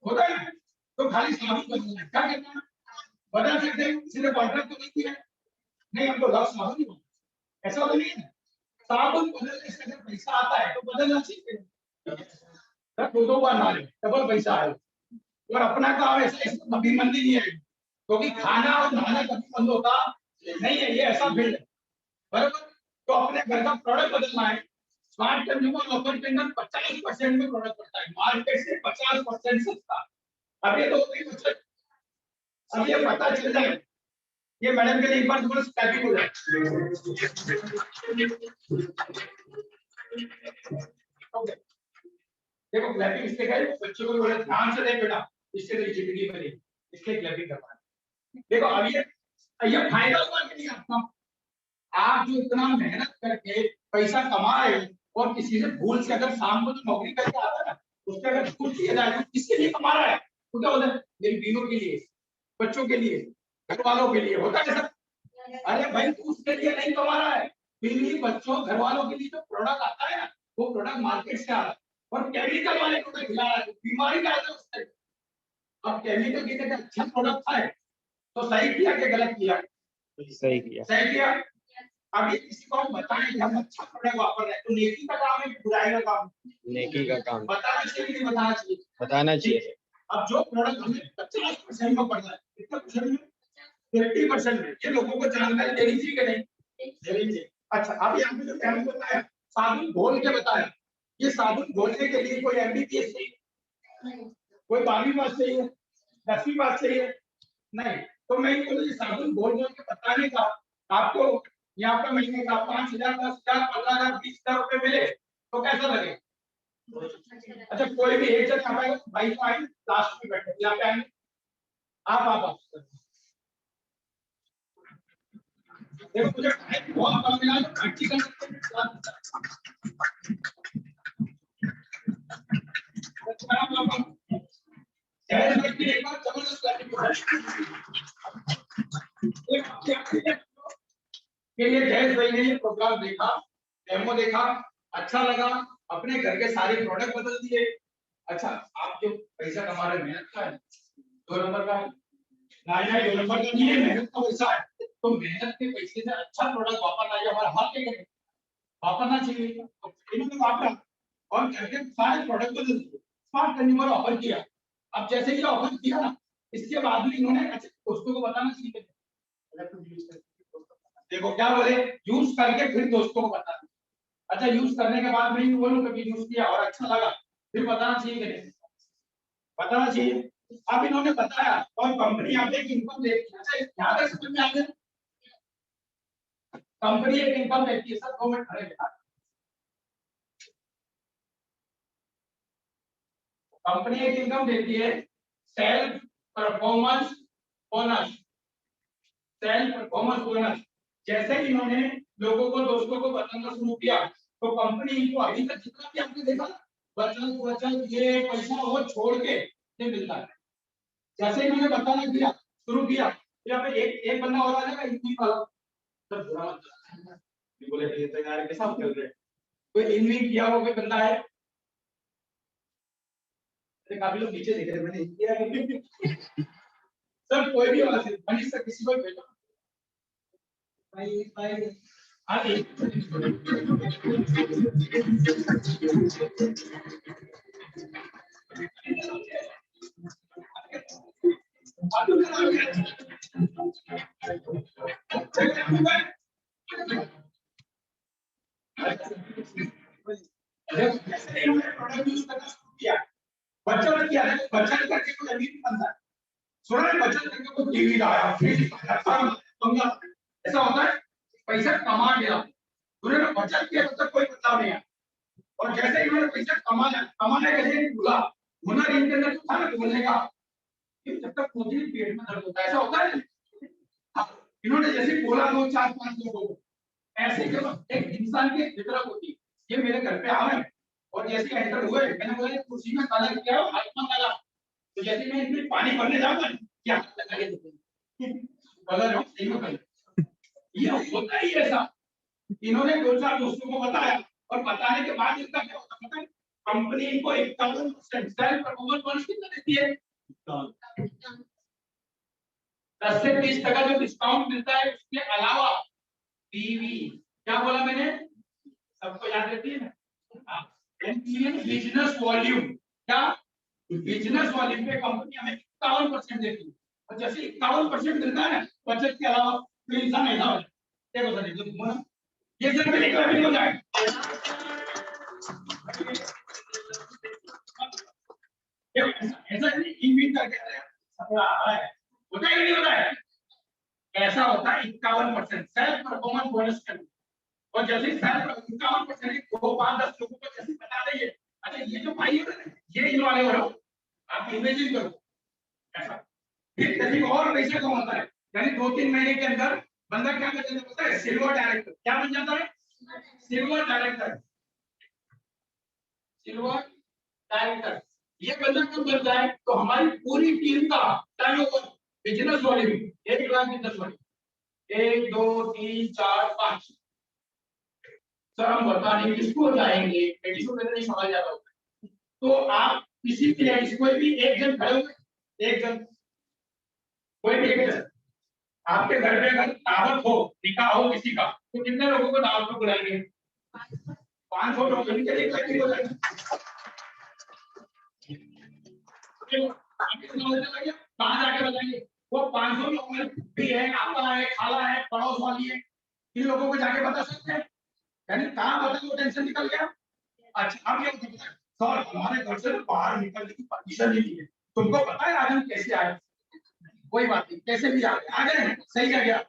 होता है तो खाली साबुन बदलना है, क्या करना है बदल सकते हैं, सीधे कॉन्ट्रैक्ट तो नहीं किया है, नहीं हमको लाभ साबुन ही ऐसा तो नहीं है। साबुन बदलने से अगर पैसा आता है तो बदलना चाहिए, दो बार ना डबल पैसा आए। और अपना काम ऐसा कभी मंदी नहीं है, क्योंकि खाना और नहाना कभी बंद होता नहीं है, ये ऐसा फील्ड है बराबर। तो अपने घर का प्रोडक्ट बदलना है। स्मार्ट कंज्यूमर ऑफर के अंदर 50% में प्रोडक्ट पड़ता है, मार्केट से 50% सस्ता। अब ये तो बचत, अब ये पता चल जाए, ये मैडम के लिए एक बार थोड़ा स्टैटिक हो जाए। देखो क्लैपिंग इसके क्या है, बच्चों को थोड़ा ध्यान से देख बेटा, इससे तेरी जिंदगी बनी, इसलिए क्लैपिंग करना है। देखो अब ये फायदा हुआ कि नहीं आपका, आप जो इतना मेहनत करके पैसा कमा रहे हो और किसी से भूल से अगर शाम को जो नौकरी करके आता है ना, उसके अगर कुछ किया जाए तो किसके लिए कमा रहा है, तो क्या होता है मेरी बीवियों के लिए, बच्चों के लिए, घर वालों के लिए, होता है सर। अरे भाई तू उसके लिए नहीं कमा रहा है, बीवी बच्चों घर वालों के लिए जो प्रोडक्ट आता है ना, वो प्रोडक्ट मार्केट से आ रहा है और केमिकल वाले प्रोडक्ट खिला रहा है, बीमारी का है उससे। अब केमिकल की जगह अच्छा प्रोडक्ट था तो सही किया कि गलत किया, सही किया। सही किया। अभी किसी को हम बताएं कि हम अच्छा प्रोडक्ट वापर रहे हैं तो नेकी का काम है कि बुराई का काम, नेकी का काम, बताना चाहिए कि नहीं बताना चाहिए, बताना चाहिए। अब जो प्रोडक्ट हमें 50% में पड़ रहा है, कितना परसेंट में, 50% में, ये लोगों को जानकारी देनी चाहिए कि नहीं देनी चाहिए। अच्छा अब यहाँ पे जो मैंने बताया साबुन घोल के बताया, ये साबुन घोलने के लिए कोई एमबीबीएस चाहिए, कोई 12वीं पास चाहिए, 10वीं पास चाहिए नहीं, तो मैं ये साबुन घोल के बताने का आपको यहाँ पे महीने का 5,000, 10,000, 15,000, 20,000 रुपए मिले तो कैसा लगे। अच्छा कोई भी एक जगह आएगा, भाई तो आए लास्ट में बैठे यहाँ पे आएंगे, आप देखो मुझे टाइम बहुत कम मिला तो प्रैक्टिकल एक बार जबरदस्त कि ये जयेश भाई ने ये प्रोग्राम देखा, डेमो देखा, अच्छा लगा, अपने घर के सारे प्रोडक्ट बदल दिए। अच्छा आप जो पैसा कमा रहे मेहनत का है, 2 नंबर का है, नहीं 2 नंबर का नहीं है, मेहनत का पैसा है, तो मेहनत के पैसे से अच्छा प्रोडक्ट वापरना चाहिए, हमारा हाथ के वापरना चाहिए। इन्होंने वापरा और घर के सारे प्रोडक्ट बदल दिए, स्मार्ट कंज्यूमर ऑफर किया। अब जैसे ये ऑफर किया ना, इसके बाद में इन्होंने अच्छा दोस्तों को बताना चाहिए, देखो क्या बोले, यूज करके फिर दोस्तों को बताना। अच्छा यूज करने के बाद में बोलूं कभी यूज किया और अच्छा लगा फिर बताना चाहिए कि नहीं, बताना चाहिए। अब इन्होंने बताया और कंपनी आप एक इनकम देती है, अच्छा यहाँ तक समझ में आ गया, कंपनी एक इनकम देती है, सब 2 मिनट खड़े बैठा, कंपनी एक इनकम देती है, self performance bonus, self performance bonus. जैसे ही इन्होंने लोगों को दोस्तों को बताना शुरू किया तो कंपनी इनको अभी तक जितना भी आपने देखा बचत ये पैसा वो छोड़ के नहीं मिलता है। जैसे इन्होंने बताना किया शुरू किया, यहाँ पे एक बंदा और आ जाएगा इनकी वाला, सर बुरा मत बोले ये तो यार कैसा चल रहा है, कोई इनविंग किया हुआ कोई बंदा है, काफी लोग नीचे देख रहे हैं, मैंने किया सर कोई भी वाला से मनीष सर किसी को भेजो भाई आगे बच्चा किया है, बच्चा करके कोई अमीर बनता है, सुना है बचत करके को टीवी लाया, फ्रिज लाया, बंगला, ऐसा होता है? पैसा कमा लिया, उन्होंने बचत किया, तब तक कोई बदलाव नहीं आया। और जैसे ही उन्होंने पैसा कमाने कैसे भूला, हुनर इनके अंदर था ना बोलने का, जब तक खुद ही पेट में दर्द होता है, ऐसा होता है? इन्होंने जैसे बोला 2 4 5 लोगों को, ऐसे जब एक इंसान की फितरत होती है, ये मेरे घर पे आए और जैसे एंटर हुए, मैंने बोला कुर्सी में कलर किया हो, हाथ में लगा, तो जैसे मैं इनमें पानी भरने जाऊंगा, क्या लगा ये कलर सही में कलर, ये होता ही ऐसा। इन्होंने 2 4 दोस्तों को बताया और बताने के बाद इसका क्या होता है पता है? कंपनी इनको 51% सेल्फ परफॉर्मेंस बोनस कितना देती है? 10 से 30% जो डिस्काउंट मिलता है, उसके अलावा पीवी, क्या बोला मैंने, सबको याद रहती है ना, बिजनेस वॉल्यूम, क्या बिजनेस वॉल्यूम पे कंपनी हमें 51% देती है, और जैसे 51% मिलता है ना बचत के अलावा, तो इंसान ऐसा हो जाए, देखो सर ये सर बिल्कुल हो जाए, ऐसा इनविट करके होता है नहीं होता है? ऐसा होता है 51% सेल्फ परफॉर्मेंस बोनस का। और जैसे सेल्फ 51% 2 5 10 लोगों को जैसे बता देंगे, अच्छा ये जो भाई है ना, ये इन वाले हो, आप इमेजिन करो ऐसा, फिर जैसे और पैसे कमाता है, यानी 2-3 महीने के अंदर बंदा क्या बन जाता है पता है? Silver director. क्या बन जाता है? Silver director. सिल्वर डायरेक्टर ये बंदा कब बनता है? तो हमारी पूरी टीम का turnover business volume 1 lakh business volume 1 2 3 4 5, sir हम बता नहीं किसको जाएंगे, किसको नहीं समझ आता होगा, तो आप किसी भी कोई भी एक जन खड़े हुए, एक जन, कोई भी एक जन, आपके घर पे अगर दावत हो, निकाह हो किसी का, तो कितने लोगों को दावत पे बुलाएंगे? 500 लोग, इनके लिए इकट्ठे हो जाएंगे। कहाँ जाके बताएंगे? वो 500 लोग में भी है, आपका है, खाला है, पड़ोस वाली है, इन लोगों को जाके बता सकते हैं? यानी कहाँ बता वो टेंशन निकल गया। अच्छा आप ये बताइए सर, हमारे घर से बाहर निकलने की परमिशन नहीं है, तुमको पता है आज हम कैसे आए? कोई बात नहीं, कैसे भी आ गए, सही जगह।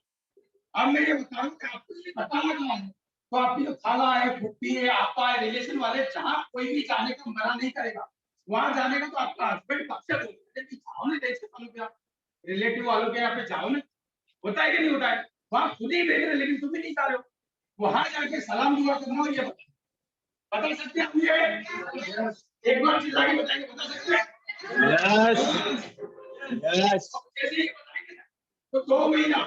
अब मैं ये बताऊं कि आपको ये बताना कहाँ है, तो आपकी जो खाला है, फुप्पी है, आपका है, रिलेशन वाले, जहाँ कोई भी जाने का मना नहीं करेगा, वहां जाने का तो आपका हस्बैंड पक्ष बोलते हैं कि जाओ ना, देश वालों के रिलेटिव वालों के यहाँ पे जाओ ना, होता है कि नहीं होता है? वहां खुद ही देख रहे, लेकिन तुम भी नहीं जा रहे हो, वहां जाके सलाम दुआ करना हो, ये बता सकते हैं हम? ये एक बार चीज आगे बताएंगे, बता सकते हैं? यस कैसे ही बताएंगे ना? तो 2 महीना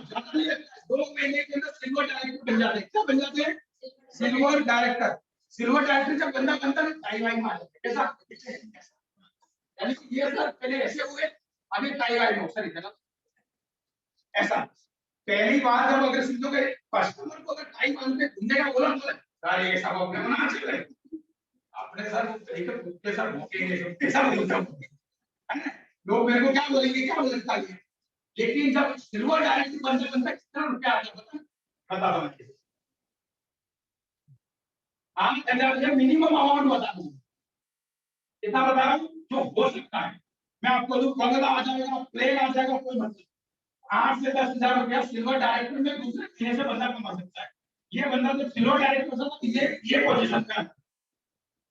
2 महीने के अंदर सिल्वर डायरेक्टर बन जाते हैं। क्या बन जाते हैं? Silver director. सिल्वर डायरेक्टर जब बंदा बनता है टाई वाई मार लेते हैं, कैसा? यानी कि ये सर पहले ऐसे हुए, अभी टाई वाई हो सर इतना ऐसा। पहली बार जब अगर समझो कि कस्टमर को अगर टाई बांध के घूमने का बोला तो सर ये सब अपने बना चाहिए, अपने सर के सर भूखेंगे सब बोलता हूँ, है ना? लोग मेरे को क्या बोलेंगे, क्या बोलता है, लेकिन जब सिल्वर डायरेक्टर बनते बनते कितना रुपया आता है बता दो मुझे। हम मुझे मिनिमम अमाउंट बता दूं, कितना बता रहा हूँ जो हो सकता है। मैं आपको दूं बंगला आ जाएगा, प्लेन आ जाएगा, कोई मतलब 8 से 10,000 रुपया सिल्वर डायरेक्टर में दूसरे महीने से बंदा कमा सकता है। ये बंदा तो सिल्वर डायरेक्टर था, ये पोजीशन का।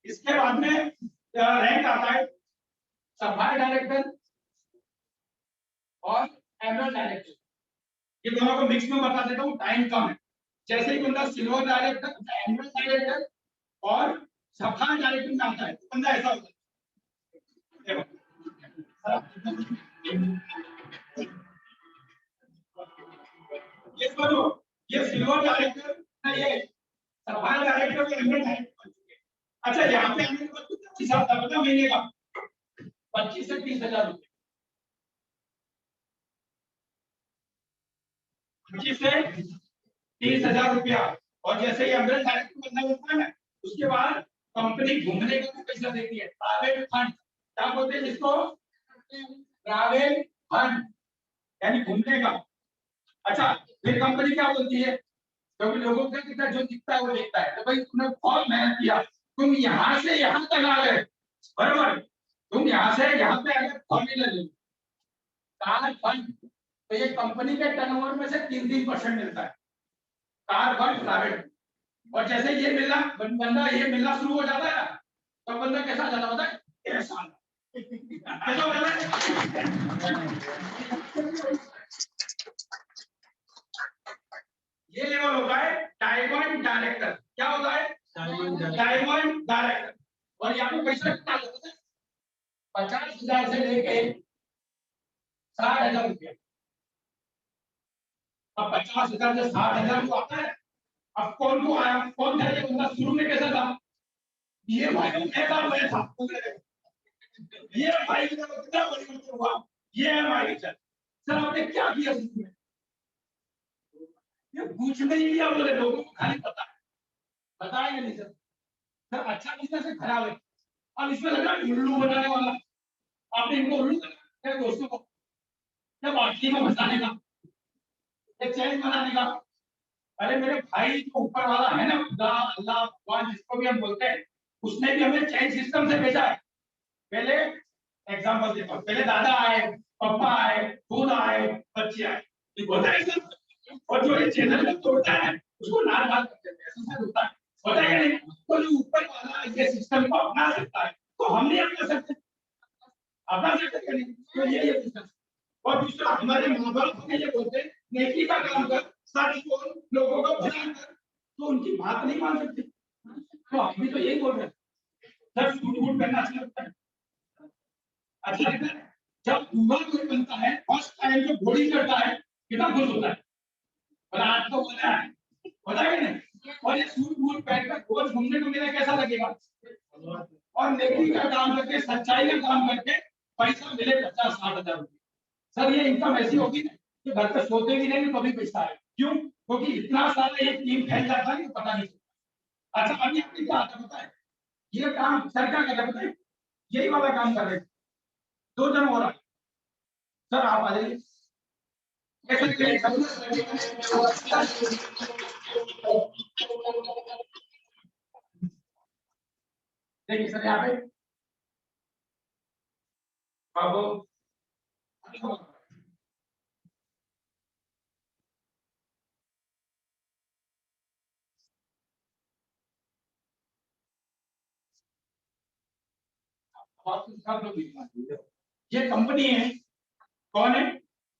इसके बाद में रैंक आता है सफाई डायरेक्टर और एमरल्ड डायरेक्टर, ये दोनों को मिक्स में बता देता हूँ, टाइम कम है। जैसे ही बंदा सिल्वर डायरेक्टर, एमरल्ड डायरेक्टर और सफाई डायरेक्टर में आता है, तो बंदा ऐसा होता है, ये सुनो, ये सिल्वर डायरेक्टर, ये सफाई डायरेक्टर और एमरल्ड डायरेक्टर। अच्छा यहाँ पे आने के बाद कितना हिसाब था पता महीने का? 25 से 30,000 रुपये, 25 से 30,000 रुपया। और जैसे ही एमरल्ड डायरेक्टर बंदा होता है ना, उसके बाद कंपनी घूमने का भी पैसा देती है, ट्रैवल फंड। क्या बोलते हैं जिसको? ट्रैवल फंड, यानी घूमने का। अच्छा फिर कंपनी क्या बोलती है, क्योंकि लोगों का कितना जो दिखता है वो देखता है, तो भाई तुमने बहुत मेहनत किया, तुम यहाँ से यहाँ तक आ गए, बराबर, तुम यहाँ से यहाँ पे आगे फॉर्मूला ले, कार फंड, तो ये कंपनी के टर्नओवर में से 3% मिलता है कार फंड प्राइवेट। और जैसे ये मिलना बंदा ये मिलना शुरू हो जाता है ना, तो बंदा कैसा जाता होता है, कैसा कैसा होता है। ये लेवल होता है डायमंड डायरेक्टर। क्या होता है, डायमंड डायरेक्टर। और यहाँ पे पैसा कितना होता है, 50,000 से लेके 60,000 रुपया। अब 50,000 से 60,000 को आता है। अब कौन को आया, कौन था ये बंदा, शुरू में कैसा था, ये भाई मैं था ये भाई का कितना परिवर्तन हुआ, ये है भाई सर आपने क्या किया शुरू में, ये पूछने ही दिया बोले, लोगों को खाली पता है, बताएंगे नहीं सर अच्छा बिजनेस है खराब है। अब इसमें लगा उल्लू बनाने वाला, आपने इनको उल्लू बनाया दोस्तों को, जब आखिरी में फंसाने का, एक चैन बनाने का। अरे मेरे भाई जो ऊपर वाला है ना, खुदा अल्लाह भगवान जिसको भी हम बोलते हैं, उसने भी हमें चैन सिस्टम से भेजा है। पहले एग्जांपल देता हूँ, पहले दादा आए, पापा आए, खुद आए, बच्चे आए, ठीक होता है सर। और जो ये चैनल में तोड़ता है उसको लाल लाल कर देते हैं, ऐसा सर होता है नहीं। तो जो ऊपर वाला ये सिस्टम को अपना सकता है, तो हम नहीं अपना सकते, अपना सकते कि नहीं, तो ये सिस्टम। और दूसरा हमारे माँ बाप हमें ये बोलते हैं नेकी का काम कर, सच बोल, लोगों को भला कर, तो उनकी बात नहीं मान सकते। तो हम भी तो यही बोल रहे हैं, सर झूठ मूठ करना अच्छा लगता है, अच्छा लगता है। जब दूल्हा कोई बनता है फर्स्ट टाइम जो घोड़ी करता है कितना खुश होता है, और आज तो बोला है होता है कि नहीं। और ये सूट बूट पहनकर रोज घूमने को मिले कैसा लगेगा, और नेकी का काम करके, सच्चाई का काम करके पैसा मिले 50-60 हजार रुपये, सर ये इनकम ऐसी होगी ना कि घर पे सोते भी नहीं कभी पैसा है। क्यों, क्योंकि इतना सारा ये टीम फैल जाता है कि पता नहीं चलता। अच्छा अभी आपने क्या आता पता है, ये काम सर क्या कर रहे पता है, यही वाला काम कर रहे, 2 जन हो रहा है। सर आप आ जाइए, देखिए सर यहाँ पे बाबू ये कंपनी है, कौन है,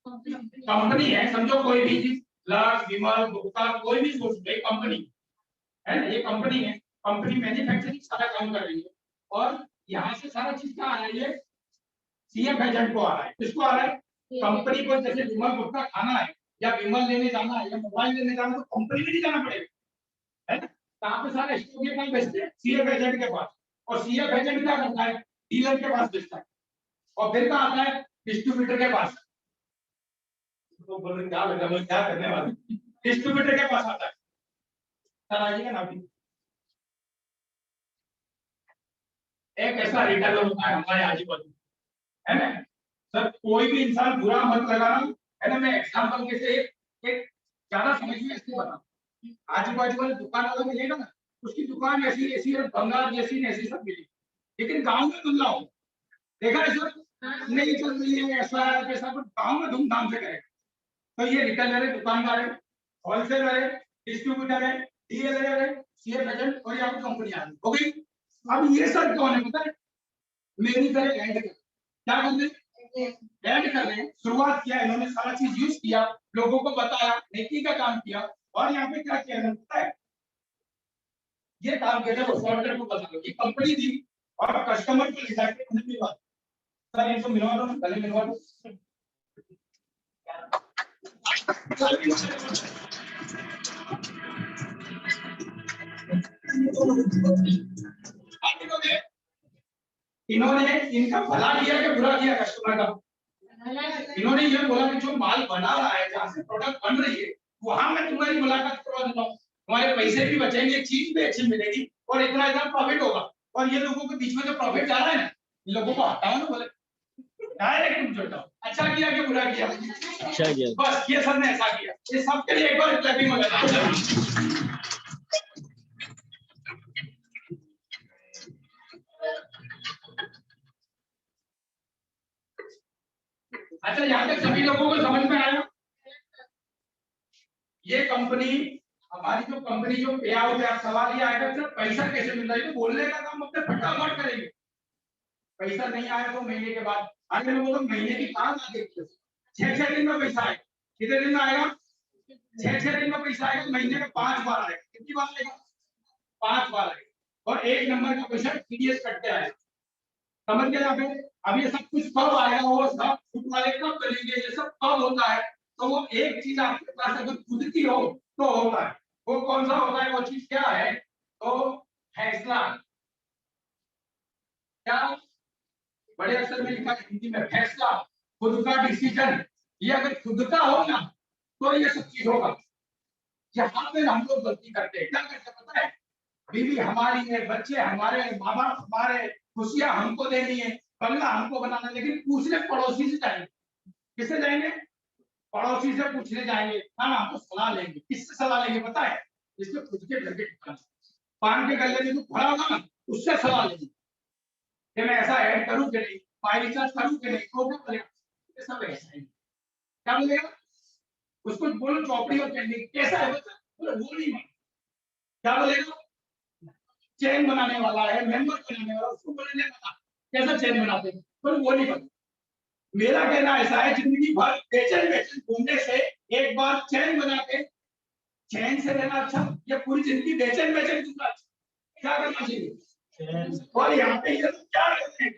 कंपनी है, समझो कोई भी चीज लक्स विमल गुप्ता कोई भी सोच एक कंपनी है ना, ये कंपनी है, कंपनी मैन्युफैक्चरिंग सारा काम कर रही है। और यहाँ से सारा चीज क्या आ रहा है, ये सीएफ एजेंट को आ रहा है, किसको आ रहा है, कंपनी को। जैसे विमल गुप्ता खाना है या विमल लेने जाना है या मोबाइल लेने जाना है, तो कंपनी में नहीं जाना पड़ेगा, है ना। कहाँ पे सारे स्टॉक ये कहाँ बेचते हैं, सीएफ एजेंट के पास। और सीएफ एजेंट क्या करता है, डीलर के पास बेचता है, और फिर क्या आता है, डिस्ट्रीब्यूटर के पास। तो बोल रहे क्या लगा, मैं क्या करने वाले, डिस्ट्रीब्यूटर के पास आता है। सर आइएगा ना अभी, एक ऐसा रिटेलर होता है हमारे आजू बाजू, है ना। सर कोई भी इंसान बुरा मत लगाना, है ना। मैं एग्जांपल के से एक ज्यादा समझ में इसको बता, आजू बाजू वाले दुकान वाला मिलेगा ना, उसकी दुकान ऐसी ऐसी है, बंगाल जैसी ऐसी सब मिलेगी, लेकिन गांव में बदलाव हो, देखा है सर, नहीं चल रही है ऐसा है वैसा, पर गांव में धूमधाम से करेगा। तो ये रिटेलर है, दुकानदार है, होलसेलर है, डिस्ट्रीब्यूटर है, डीलर है, सीएफ एजेंट, और यहाँ पर कंपनी आ गई हो गई। अब ये सब कौन है पता है, मेरी तरह ऐड कर, क्या कर रहे हैं, ऐड कर रहे हैं। शुरुआत किया इन्होंने, सारा चीज यूज किया, लोगों को बताया, नेकी का काम किया। और यहाँ पे क्या किया इन्होंने पता है, ये काम किया वो शॉर्टकट को बता दो, ये कंपनी थी और कस्टमर को लिखा के उन्हें मिलवा, सर इनको मिलवा दो, गले मिलवा दो। इन्होंने इनका भला किया कि बुरा किया कस्टमर का, इन्होंने ये बोला कि जो माल बना रहा है, जहाँ से प्रोडक्ट बन रही है, वहां मैं तुम्हारी मुलाकात करवा देता हूँ, तुम्हारे पैसे भी बचेंगे, चीज भी अच्छी मिलेगी, और इतना इतना प्रॉफिट होगा। और ये लोगों के बीच में जो प्रॉफिट जा रहा है ना, इन लोगों को हटाओ ना, बोले डायरेक्ट तुम जोड़ो, अच्छा किया कि बुरा किया, अच्छा किया। बस ये सर ने ऐसा किया। ये सबके लिए एक बार क्लैपिंग हो जाए। अच्छा, यहाँ तक सभी लोगों को समझ में आया? ये कंपनी, हमारी जो कंपनी जो पे आउट है, सवाल ये आएगा सर पैसा कैसे मिल रहा है? तो बोलने का काम अपने फटाफट करेंगे। पैसा नहीं आया तो महीने के बाद, अरे लोगों तो महीने की कहाँ आगे 6 दिन में पैसा आएगा। कितने दिन में आएगा? 6 दिन में पैसा आएगा। महीने में 5 बार आएगा। कितनी बार आएगा? 5 बार आएगा। और 1 नंबर का पैसा टीडीएस कट के आएगा। समझ गए आप? अब ये सब कुछ कब आएगा, वो सब खुद वाले कब करेंगे, ये सब कब होता है? तो वो एक चीज आपके पास अगर खुद की हो तो होता है। वो कौन सा होता है? वो चीज क्या है? तो फैसला। क्या बड़े अक्षर में लिखा है हिंदी में? फैसला, खुद का डिसीजन। ये अगर खुद का हो ना तो ये सब चीज होगा। यहाँ पे हम लोग गलती करते हैं। क्या करते पता है? बीवी हमारी है, बच्चे हमारे, माँ बाप हमारे, खुशियां हमको देनी है, बंगला हमको बनाना है, लेकिन पूछने पड़ोसी से जाएंगे। किससे जाएंगे? पड़ोसी से पूछने जाएंगे। हाँ, हमको सलाह लेंगे। किससे सलाह लेंगे पता है? जिसके खुद के घर के पान के गले में जो खड़ा होगा ना, उससे सलाह लेंगे कि मैं ऐसा ऐड करूं कि नहीं, फाइल रिचार्ज करूं कि नहीं। तो क्या बोलेगा? ये सब ऐसा ही। क्या बोलेगा? उसको बोलो चौपड़ी और पेंडिंग कैसा है बता, बोलो वो नहीं मानो। क्या बोलेगा? चेन बनाने वाला है, मेंबर बनाने वाला, उसको बोलने बता कैसा चेन बनाते हैं, पर वो नहीं बता। मेरा कहना ऐसा है, जिंदगी भर बेचैन बेचैन घूमने से एक बार चैन बना के चैन से रहना अच्छा या पूरी जिंदगी बेचैन बेचैन घूमना अच्छा? क्या करना चाहिए? और यहाँ पे ये लोग क्या करते हैं?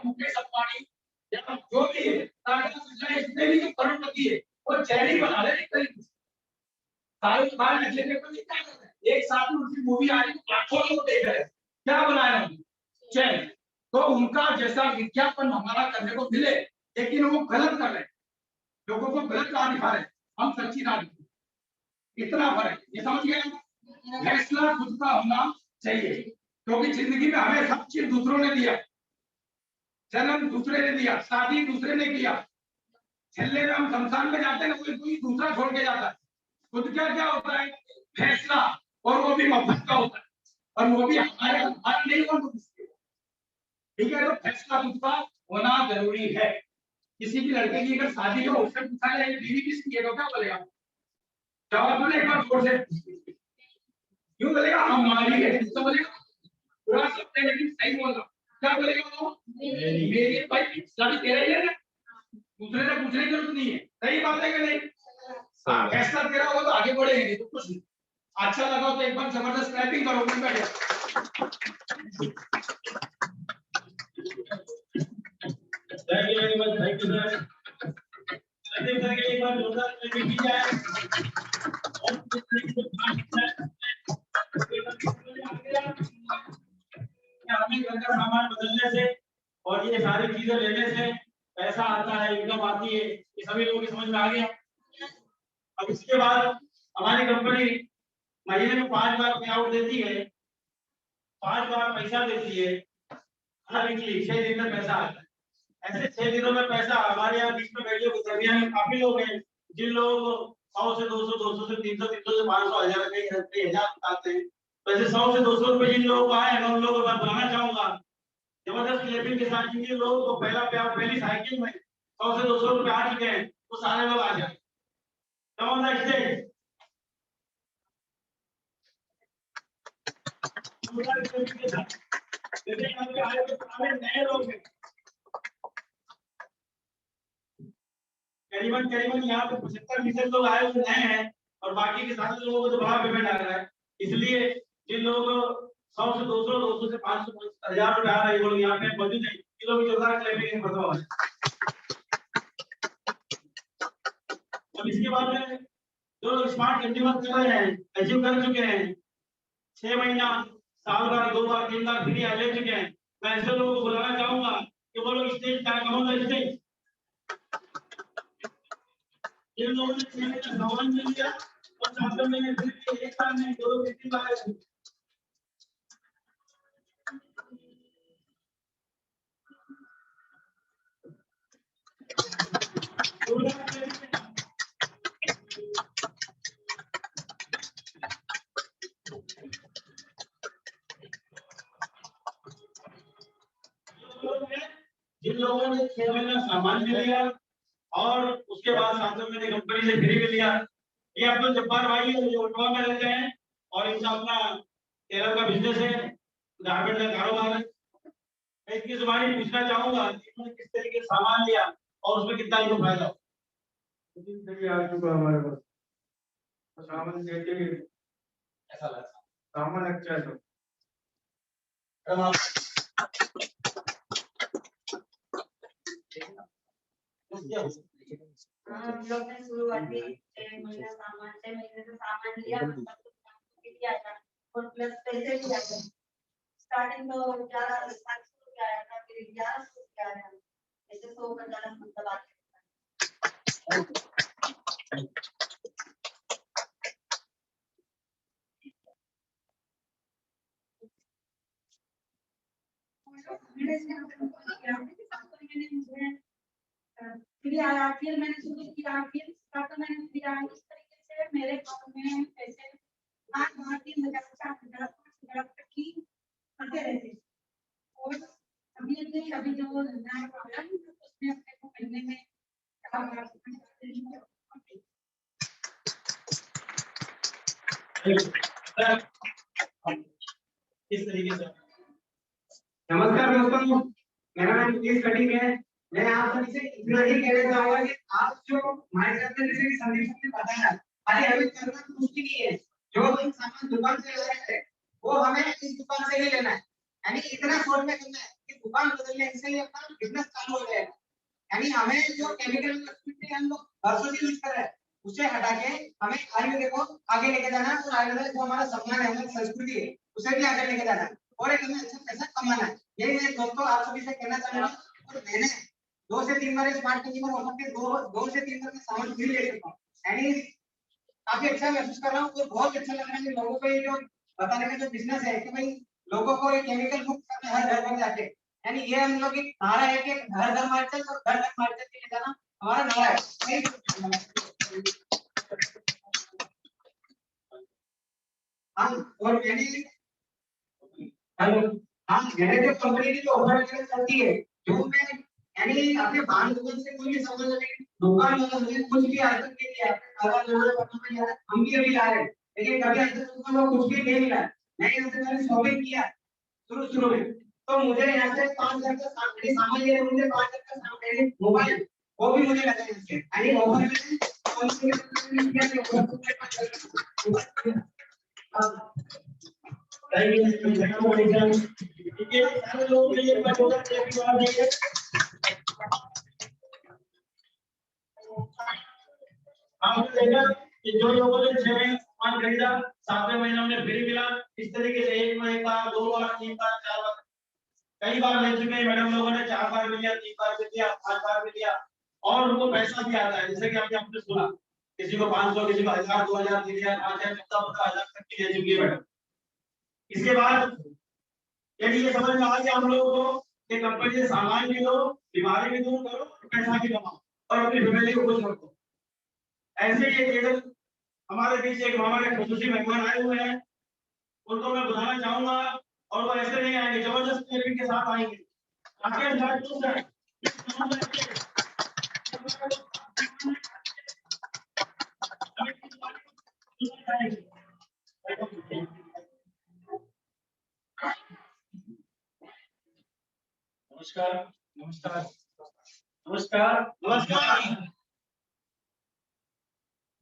मुकेश अंबानी या जो भी है, टाटा बिरला, इसमें भी जो करोड़पति है, वो चैन ही बना रहे हैं। शाहरुख खान अजय देवगन क्या कर रहे हैं? एक साथ में उनकी मूवी आ रही है, लाखों लोग देख रहे हैं। क्या बनाया उन्होंने? चैन। तो उनका जैसा विज्ञापन हमारा करने को मिले, लेकिन वो गलत कर रहे हैं, लोगों को गलत राह दिखा रहे हैं, हम सच्ची राह दिखा। इतना फर्क, ये समझ गए? फैसला खुद का होना चाहिए, क्योंकि जिंदगी में हमें सब चीज दूसरों ने दिया। जन्म दूसरे ने दिया, शादी दूसरे ने किया, छल्ले में हम शमशान में जाते हैं, कोई दूसरा छोड़ के जाता है। खुद का क्या होता है? फैसला, और वो भी मफत का होता है, और वो भी हमारा नहीं होगा। ठीक है, तो फैसला खुद का होना जरूरी है। किसी की लड़के की अगर शादी हो, उससे पूछा जाए बीवी किसकी है, तो क्या बोलेगा? जवाब बोले एक बार जोर से, क्यों बोलेगा? हमारी है। तो बोलेगा पूरा सत्य है, लेकिन सही बोल रहा। क्या बोलेगा वो? मेरी। भाई शादी तेरा ही है ना, दूसरे से पूछने की जरूरत नहीं है। सही बात है कि नहीं? हाँ, फैसला तेरा होगा तो आगे बढ़ेंगे, नहीं तो कुछ नहीं। अच्छा लगा तो एक बार जबरदस्त क्लैपिंग करो। Thank you very much, thank you sir. एक बार जोरदार क्लैपिंग की जाए। हमें घर का सामान बदलने से और ये सारी चीजें लेने से पैसा आता है, इनकम आती है, ये सभी लोगों की समझ में आ गया। अब इसके बाद हमारी कंपनी महीने में 5 बार पे आउट देती है, 5 बार पैसा देती है। हर वीकली 6 दिन में पैसा आता है। ऐसे 6 दिनों में पैसा हमारे यहाँ बीच में बैठे दरमियान में काफी लोग हैं, जिन लोगों को 100 से 200, 200 से 300, 300 से 500, 1000 कई 1000 आते हैं। वैसे 100 से 200 रुपए जिन लोगों को आए, मैं उन लोगों को मैं बुलाना चाहूंगा जबरदस्त क्लैपिंग के साथ। जिन लोगों को पहला पे आउट पहली साइकिल में 100 से 200 रुपए आ चुके हैं, वो सारे लोग आ जाए। Come on the stage. नए लोग हैं, करीबन यहाँ पे 75% लोग आए हुए नए हैं, और बाकी के सारे लोगों को तो बड़ा पेमेंट आ रहा है। इसलिए जिन लोगों को 100 से 200, 200 से 500, 1000 रुपए आ रहा है, वो लोग यहाँ पे मौजूद है। किलो की जोरदार क्लैपिंग करता हूँ। अब इसके बाद में जो लोग स्मार्ट कंज्यूमर कर रहे हैं, अचीव कर चुके हैं, 6 महीना, साल भर, 2 बार, 3 बार फ्री ले चुके हैं, मैं ऐसे लोगों को बुलाना चाहूंगा कि वो लोग स्टेज पर कमोन स्टेज। जिन लोगों ने 6 महीना सामान मिल लिया और 7 महीने फिर एक साल में 2-3 बार जिन लोगों ने 6 महीना सामान ले लिया, और उसके बाद साथ में मैंने कंपनी से फ्री भी लिया। ये अब्दुल जब्बार भाई है जो उटवा में रहते हैं और इनका अपना टेलर का बिजनेस है, गारमेंट का कारोबार है। मैं इनकी जुबानी पूछना चाहूंगा कि इन्होंने किस तरीके से सामान लिया और उसमें कितना इनको फायदा हो। देखिए आ चुका हमारे पास तो सामान देते ही ऐसा लगता सामान अच्छा है तो है। आप हाँ, हम लोग ने शुरुआती 6 महीने सामान 6 महीने से सामान लिया मतलब कुछ किया था और प्लस पैसे भी आए। स्टार्टिंग तो 11,700 आया था, फिर 1100 आया था, ऐसे 100 का ज्यादा मतलब आ फिर आया, फिर मैंने शुरू किया, फिर स्टार्ट मैंने किया इस तरीके से मेरे गाँव में ऐसे 8,000 3,000 4,000 5,000 तक की आते रहते। और अभी जो नया वाला है उसमें अपने को महीने में 4,000 किस तरीके से नमस्कार दोस्तों, मेरा नाम मुकेश कटिंग है। मैं आप सभी से इतना ही कहना चाहूंगा कि आप जो हमारे साथ में जैसे कि संदीप ने बताया, खाली हमें करना कुछ भी नहीं है। जो हम सामान दुकान से ले रहे हैं वो हमें इस दुकान से ही लेना है, यानी इतना शॉर्ट में करना है कि दुकान बदलने से ही अपना बिजनेस चालू हो जाएगा। यानी हमें जो केमिकल हम लोग वर्षों से यूज कर रहे हैं उसे हटा के हमें आयुर्वेद को आगे लेके जाना है और आयुर्वेद जो हमारा सम्मान है, हमारी संस्कृति है, उसे भी आगे लेके जाना है और एक हमें अच्छा पैसा कमाना है। यही मैं दोस्तों आप सभी से कहना चाहूंगा। और मैंने 2 से 3 बार स्मार्ट कंज्यूमर हो सकते 2 से 3 बार मैं सामान फ्री ले चुका हूँ, यानी काफी अच्छा महसूस कर रहा हूँ और बहुत अच्छा लग रहा है कि लोगों को ये जो बताने का जो बिजनेस है कि भाई लोगों को ये केमिकल मुक्त करना है हर घर में जाके, यानी ये हम लोग एक नारा है कि घर घर मार्चल और घर घर मार्चल के लिए जाना हमारा नारा है। हाँ, और मैंने जो कंपनी की जो ऑफर लेटर चलती है जो मैं यानी अपने बाहर दुकान से कोई भी सामान लेने दुकान वाला मुझे कुछ भी आज तक नहीं दिया। अगर लोगों को पता नहीं है हम भी अभी ला रहे हैं लेकिन कभी आज तक उनको कुछ भी नहीं मिला। मैंने यहाँ से मैंने शॉपिंग किया शुरू में तो मुझे यहाँ से 5,000 का सामान लिया, मुझे 5,000 का सामान मोबाइल वो भी मुझे लगा इससे यानी ऑफर में सारे लोग ये बात होगा कि आपने देखा कि जो लोगों ने 6 महीने सामान खरीदा 7वें महीने उन्हें फ्री मिला। इस तरीके से 1 महीना 2 बार 3 बार 4 बार कई बार ले चुके हैं मैडम लोगों ने 4 बार भी लिया 3 बार भी लिया 5 बार भी लिया और उनको पैसा भी आता है। जैसे कि आपने सुना किसी को 500 किसी को 1,000 2,000 3,000 5,000 15,000 तक की ले चुकी है मैडम। इसके बाद यदि ये समझ में आ गया हम लोगों को कि कंपनी से सामान भी लो बीमारी भी दूर करो पैसा भी कमाओ और अपनी फैमिली को खुश रखो। ऐसे ही केवल हमारे बीच एक हमारे खुसूसी मेहमान आए हुए हैं उनको मैं बुलाना चाहूंगा और वो ऐसे नहीं आएंगे जबरदस्त तरीके के साथ आएंगे। आगे नमस्कार नमस्कार नमस्कार नमस्कार।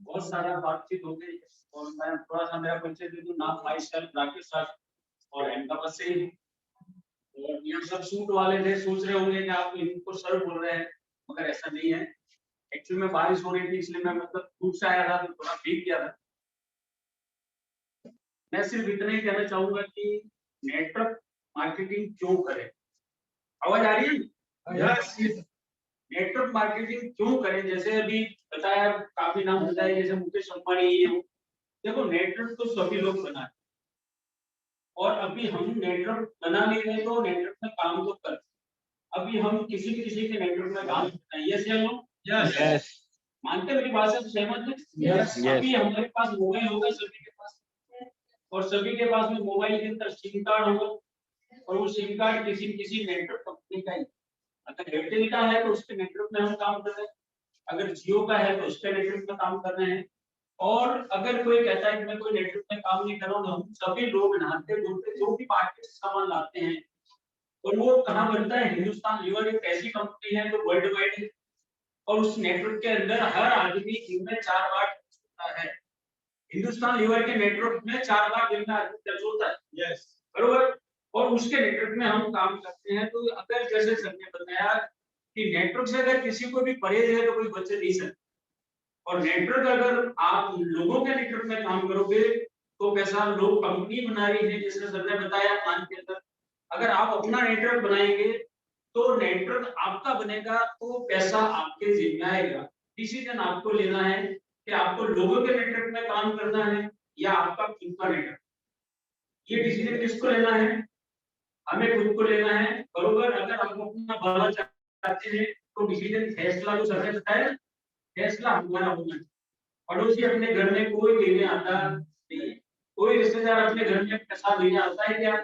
बहुत सारा बातचीत हो गई और मैं थोड़ा सा मेरा परिचय दे दूं। नाम माई सेल्फ राकेश सर और अहमदाबाद से ही और ये सब सूट वाले थे सोच रहे होंगे कि आप इनको सर बोल रहे हैं मगर ऐसा नहीं है। एक्चुअली में बारिश हो रही थी इसलिए मैं मतलब धूप से आया था तो थोड़ा भीग गया था। मैं सिर्फ इतना ही कहना चाहूंगा कि नेटवर्क मार्केटिंग क्यों करें। आवाज आ रही है? नेटवर्क मार्केटिंग क्यों करें जैसे अभी बताया काफी नाम बताया जैसे मुकेश अंबानी ये देखो नेटवर्क तो सभी लोग बनाए और अभी हम नेटवर्क बना नहीं रहे तो नेटवर्क में काम तो कर। अभी हम किसी के नेटवर्क में काम करते हैं। यस या नो? यस। मानते मेरी बात से सहमत है? यस। अभी हमारे पास मोबाइल होगा सभी के पास और सभी के पास में मोबाइल के अंदर सिम कार्ड होगा और वो सिम कार्ड किसी नेटवर्क कंपनी का ही अगर एयरटेल का है तो उसके नेटवर्क में हम काम कर रहे हैं अगर जियो का है तो उस पे नेटवर्क में काम कर रहे हैं। और अगर कोई कहता है कि मैं कोई नेटवर्क में काम नहीं कर रहा हूँ, तो हम सभी लोग नहाते धोते जो भी मार्केट से सामान लाते हैं, और वो कहाँ बनता है, हिंदुस्तान लीवर एक ऐसी कंपनी है जो वर्ल्ड वाइड है, और उस नेटवर्क के अंदर हर आदमी दिन में 4 बार होता है। हिंदुस्तान लीवर के नेटवर्क में 4 बार दिन में आदमी टच होता है। यस, बरोबर। और उसके नेटवर्क में हम काम करते हैं। तो अगर जैसे सर ने बताया कि नेटवर्क से अगर किसी को भी परहेज है तो कोई बच नहीं सकता, और नेटवर्क अगर आप लोगों के नेटवर्क में काम करोगे तो कैसा, लोग कंपनी बना रही है जैसे सर ने बताया प्लान के अंदर, अगर आप अपना नेटवर्क बनाएंगे तो नेटवर्क आपका बनेगा, तो पैसा आपके जेब में आएगा। डिसीजन आपको लेना है कि आपको लोगों के नेटवर्क में काम करना है या आपका खुद का नेटवर्क। ये डिसीजन किसको लेना है, हमें खुद को लेना है। बरोबर। अगर आप अपना भला चाहते हैं तो डिसीजन, फैसला जो सर ने बताया, फैसला हमारा होना चाहिए। पड़ोसी अपने घर में कोई लेने आता नहीं, कोई रिश्तेदार अपने घर में पैसा लेने आता है क्या,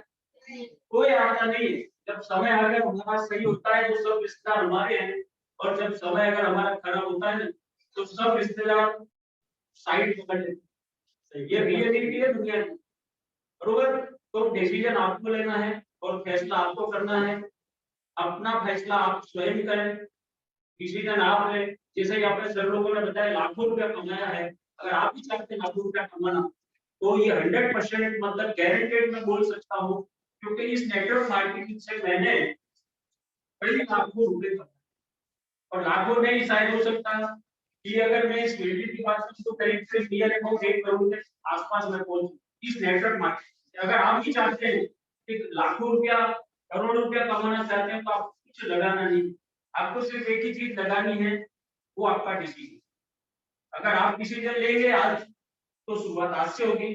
कोई आता नहीं। जब समय अगर हमारा सही होता है तो सब रिश्तेदार हमारे हैं, और जब समय अगर हमारा खराब होता है तो सब रिश्तेदार साइड पकड़ लेते हैं। ये रियलिटी है दुनिया की। बरोबर। तो डिसीजन आपको लेना है और फैसला आपको करना है। अपना फैसला आप स्वयं करें, डिसीजन आप लें। जैसे ही आपने सर लोगों ने बताया लाखों रुपया कमाया है, अगर आप भी चाहते हैं लाखों रुपया कमाना, तो ये 100% मतलब गारंटेड मैं बोल सकता हूँ, क्योंकि इस नेटवर्क मार्केटिंग से मैंने कई लाखों रुपए कमाए, और लाखों नहीं शायद हो सकता कि अगर मैं इस वीडियो की बात करूं तो करीब से नियर अबाउट 1 करोड़ के आसपास मैं पहुंचूं इस नेटवर्क मार्केटिंग। अगर आप भी चाहते हैं कि लाखों रुपया करोड़ों रुपया कमाना चाहते हैं, तो आप कुछ लगाना नहीं, आपको सिर्फ एक ही चीज लगानी है, वो आपका डिसीजन। अगर आप डिसीजन लेंगे आज तो शुरुआत आज से होगी,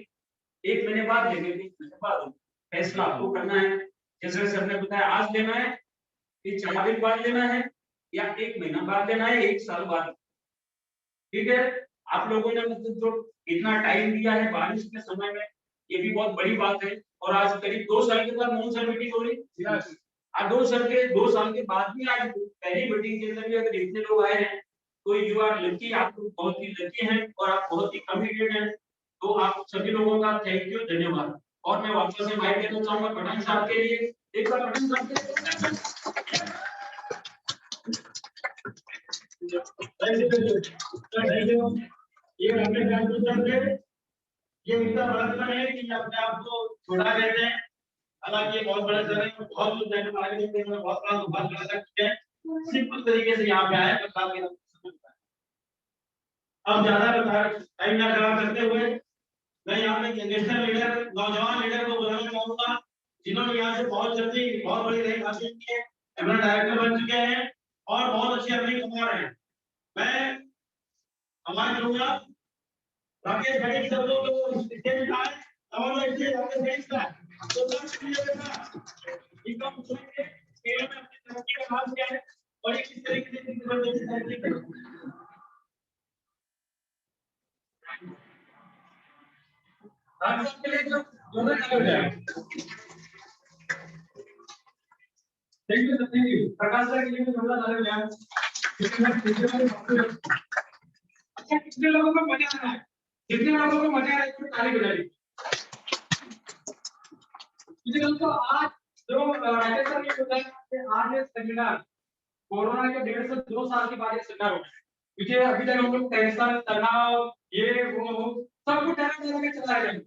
1 महीने बाद लेंगे, 1 महीने बाद होगी। फैसला आपको करना है। जैसे सर ने बताया आज लेना है, ये 4 दिन बाद लेना है, या 1 महीना बाद लेना है, 1 साल बाद। ठीक है। आप लोगों ने मतलब जो इतना टाइम दिया है बारिश के समय में, ये भी बहुत बड़ी बात है। और आज करीब 2 साल के बाद मॉनसून मीटिंग हो रही है। आज 2 साल के बाद भी आज पहली मीटिंग के अंदर भी अगर इतने लोग आए हैं तो यू आर लकी, आप लोग बहुत ही लकी हैं और आप बहुत ही कमिटेड हैं। तो आप सभी लोगों का थैंक यू, धन्यवाद। और मैं वापस से माइक देना चाहूंगा पठान साहब के लिए। एक बार पठान साहब के ये हमने जान ये उनका बड़ा है कि अपने आप को छोड़ा देते हैं। हालांकि ये बहुत बड़ा सर है, बहुत लोग जाने वाले हैं, मैं बहुत बड़ा धन्यवाद कर सकते हैं। सिंपल तरीके से यहाँ पे आए बता के अब ज्यादा टाइम ना खराब करते हुए मैं यहाँ पे नेशनल लीडर, नौजवान लीडर को बुलाना चाहूंगा, जिन्होंने यहाँ से बहुत जल्दी बहुत बड़ी रैंक हासिल की है, एमएलए डायरेक्टर बन चुके हैं और बहुत अच्छी अर्निंग कमा रहे हैं। मैं हमारे करूंगा राकेश भाई सब लोग स्टेज पे आए, हमारे स्टेज राकेश भाई का तो सब चलिए इनकम सुनिए स्केल में अपनी तरक्की का हाथ क्या है और ये किस तरीके से जबरदस्ती तरक्की करें। आप सबके लिए जो दोनों चालू हो जाए। थैंक यू प्रकाश सर के लिए दोनों चालू हो जाए। अच्छा कितने लोगों को मजा आ रहा है, कितने लोगों को मजा आ रहा है तो ताली बजाइए। तो आज जो राकेश सर ने बताया कि आज ये सेमिनार कोरोना के 1.5 से 2 साल के बाद ये सेमिनार हो रहा है, क्योंकि अभी तक हम लोग टेंशन तनाव ये वो सब कुछ टैलेंट लेके चला रहे हैं।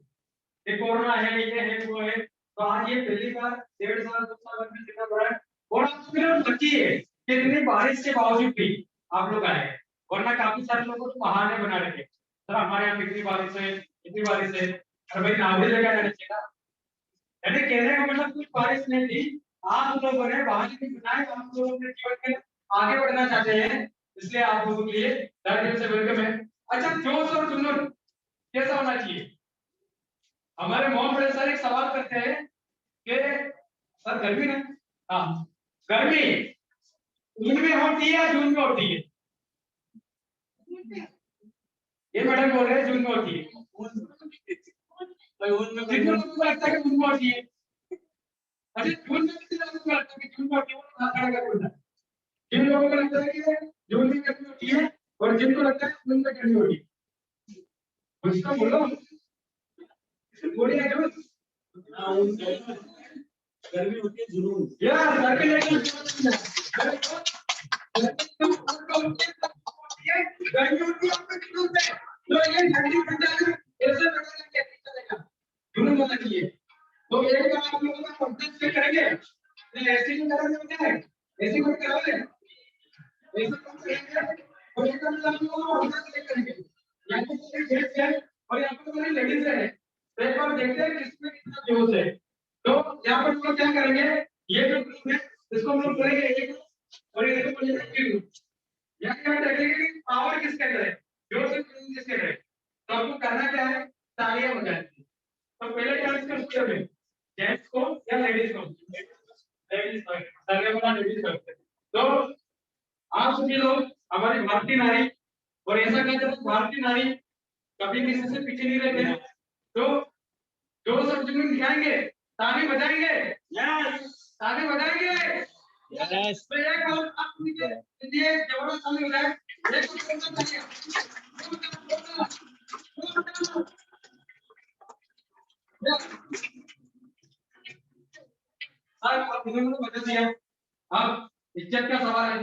ये कोरोना है, ये है, वो है, तो आज ये पहली बार 1.5 साल 2 साल में सेमिनार हो रहा है। और आप सिर्फ लकी है कि इतनी बारिश के बावजूद भी आप लोग आए, वरना काफी सारे लोगों को बहाने बना रहे थे सर हमारे यहाँ इतनी बारिश है और भाई नावड़ी लगा जाना चाहिए। यानी कहने का मतलब कुछ बारिश नहीं थी, आप लोगों ने बहाने भी बनाए, आप लोग अपने जीवन में आगे बढ़ना चाहते हैं, इसलिए आप लोगों के लिए दिल से वेलकम है। अच्छा जोश और जुनून कैसा होना चाहिए? हमारे मोहन बड़े सर एक सवाल करते हैं कि सर गर्मी ना, हाँ गर्मी जून में होती है या जून में होती है? ये मैडम बोल रहे हैं जून में होती है। कितने लोगों को लगता है कि जून में होती है? अच्छा जून में कितने लोगों को लगता है कि जून में होती है? जिन लोगों को लगता है कि जून में गर्मी होती है और जिनको लगता है खून में गर्मी होगी कुछ तो बोलो बोलिए जो गर्मी होती है जुनून। यार गर्मी लेकिन गर्मी होती है आपके जुनून से तो ये ठंडी ठंडा ऐसे पता लग चलेगा जुनून होना चाहिए। तो एक बार आप लोगों का कॉन्टेस्ट चेक करेंगे ऐसे ही करेंगे होते हैं ऐसे कोई करोगे ऐसे कौन करेंगे और एक बार आप लोगों का कॉन्टेस्ट चेक करेंगे यहाँ पे जेंट्स है और यहाँ पे हमारी लेडीज है तो एक बार देखते हैं किसमें कितना जोश है। तो यहाँ पर हम लोग क्या करेंगे ये जो ग्रुप है इसको हम लोग करेंगे एक ग्रुप और ये ग्रुप बी ग्रुप। यहाँ क्या देखेंगे कि पावर किसके अंदर है जोर से किसके अंदर है। तो आपको करना क्या है तालियां बजानी। तो पहले डांस कर सकते हैं जेंट्स को या लेडीज को लेडीज करते हैं। तो आप सभी लोग हमारी भारतीय नारी और ऐसा कहते हैं भारतीय नारी कभी किसी से पीछे नहीं रहते हैं। तो जो सब जुनून दिखाएंगे ताली बजाएंगे ताली बजाएंगे यस तो एक और आप नीचे जबरदस्त ताली बजाएं एक सर आप इन्होंने बता दिया अब इज्जत का सवाल है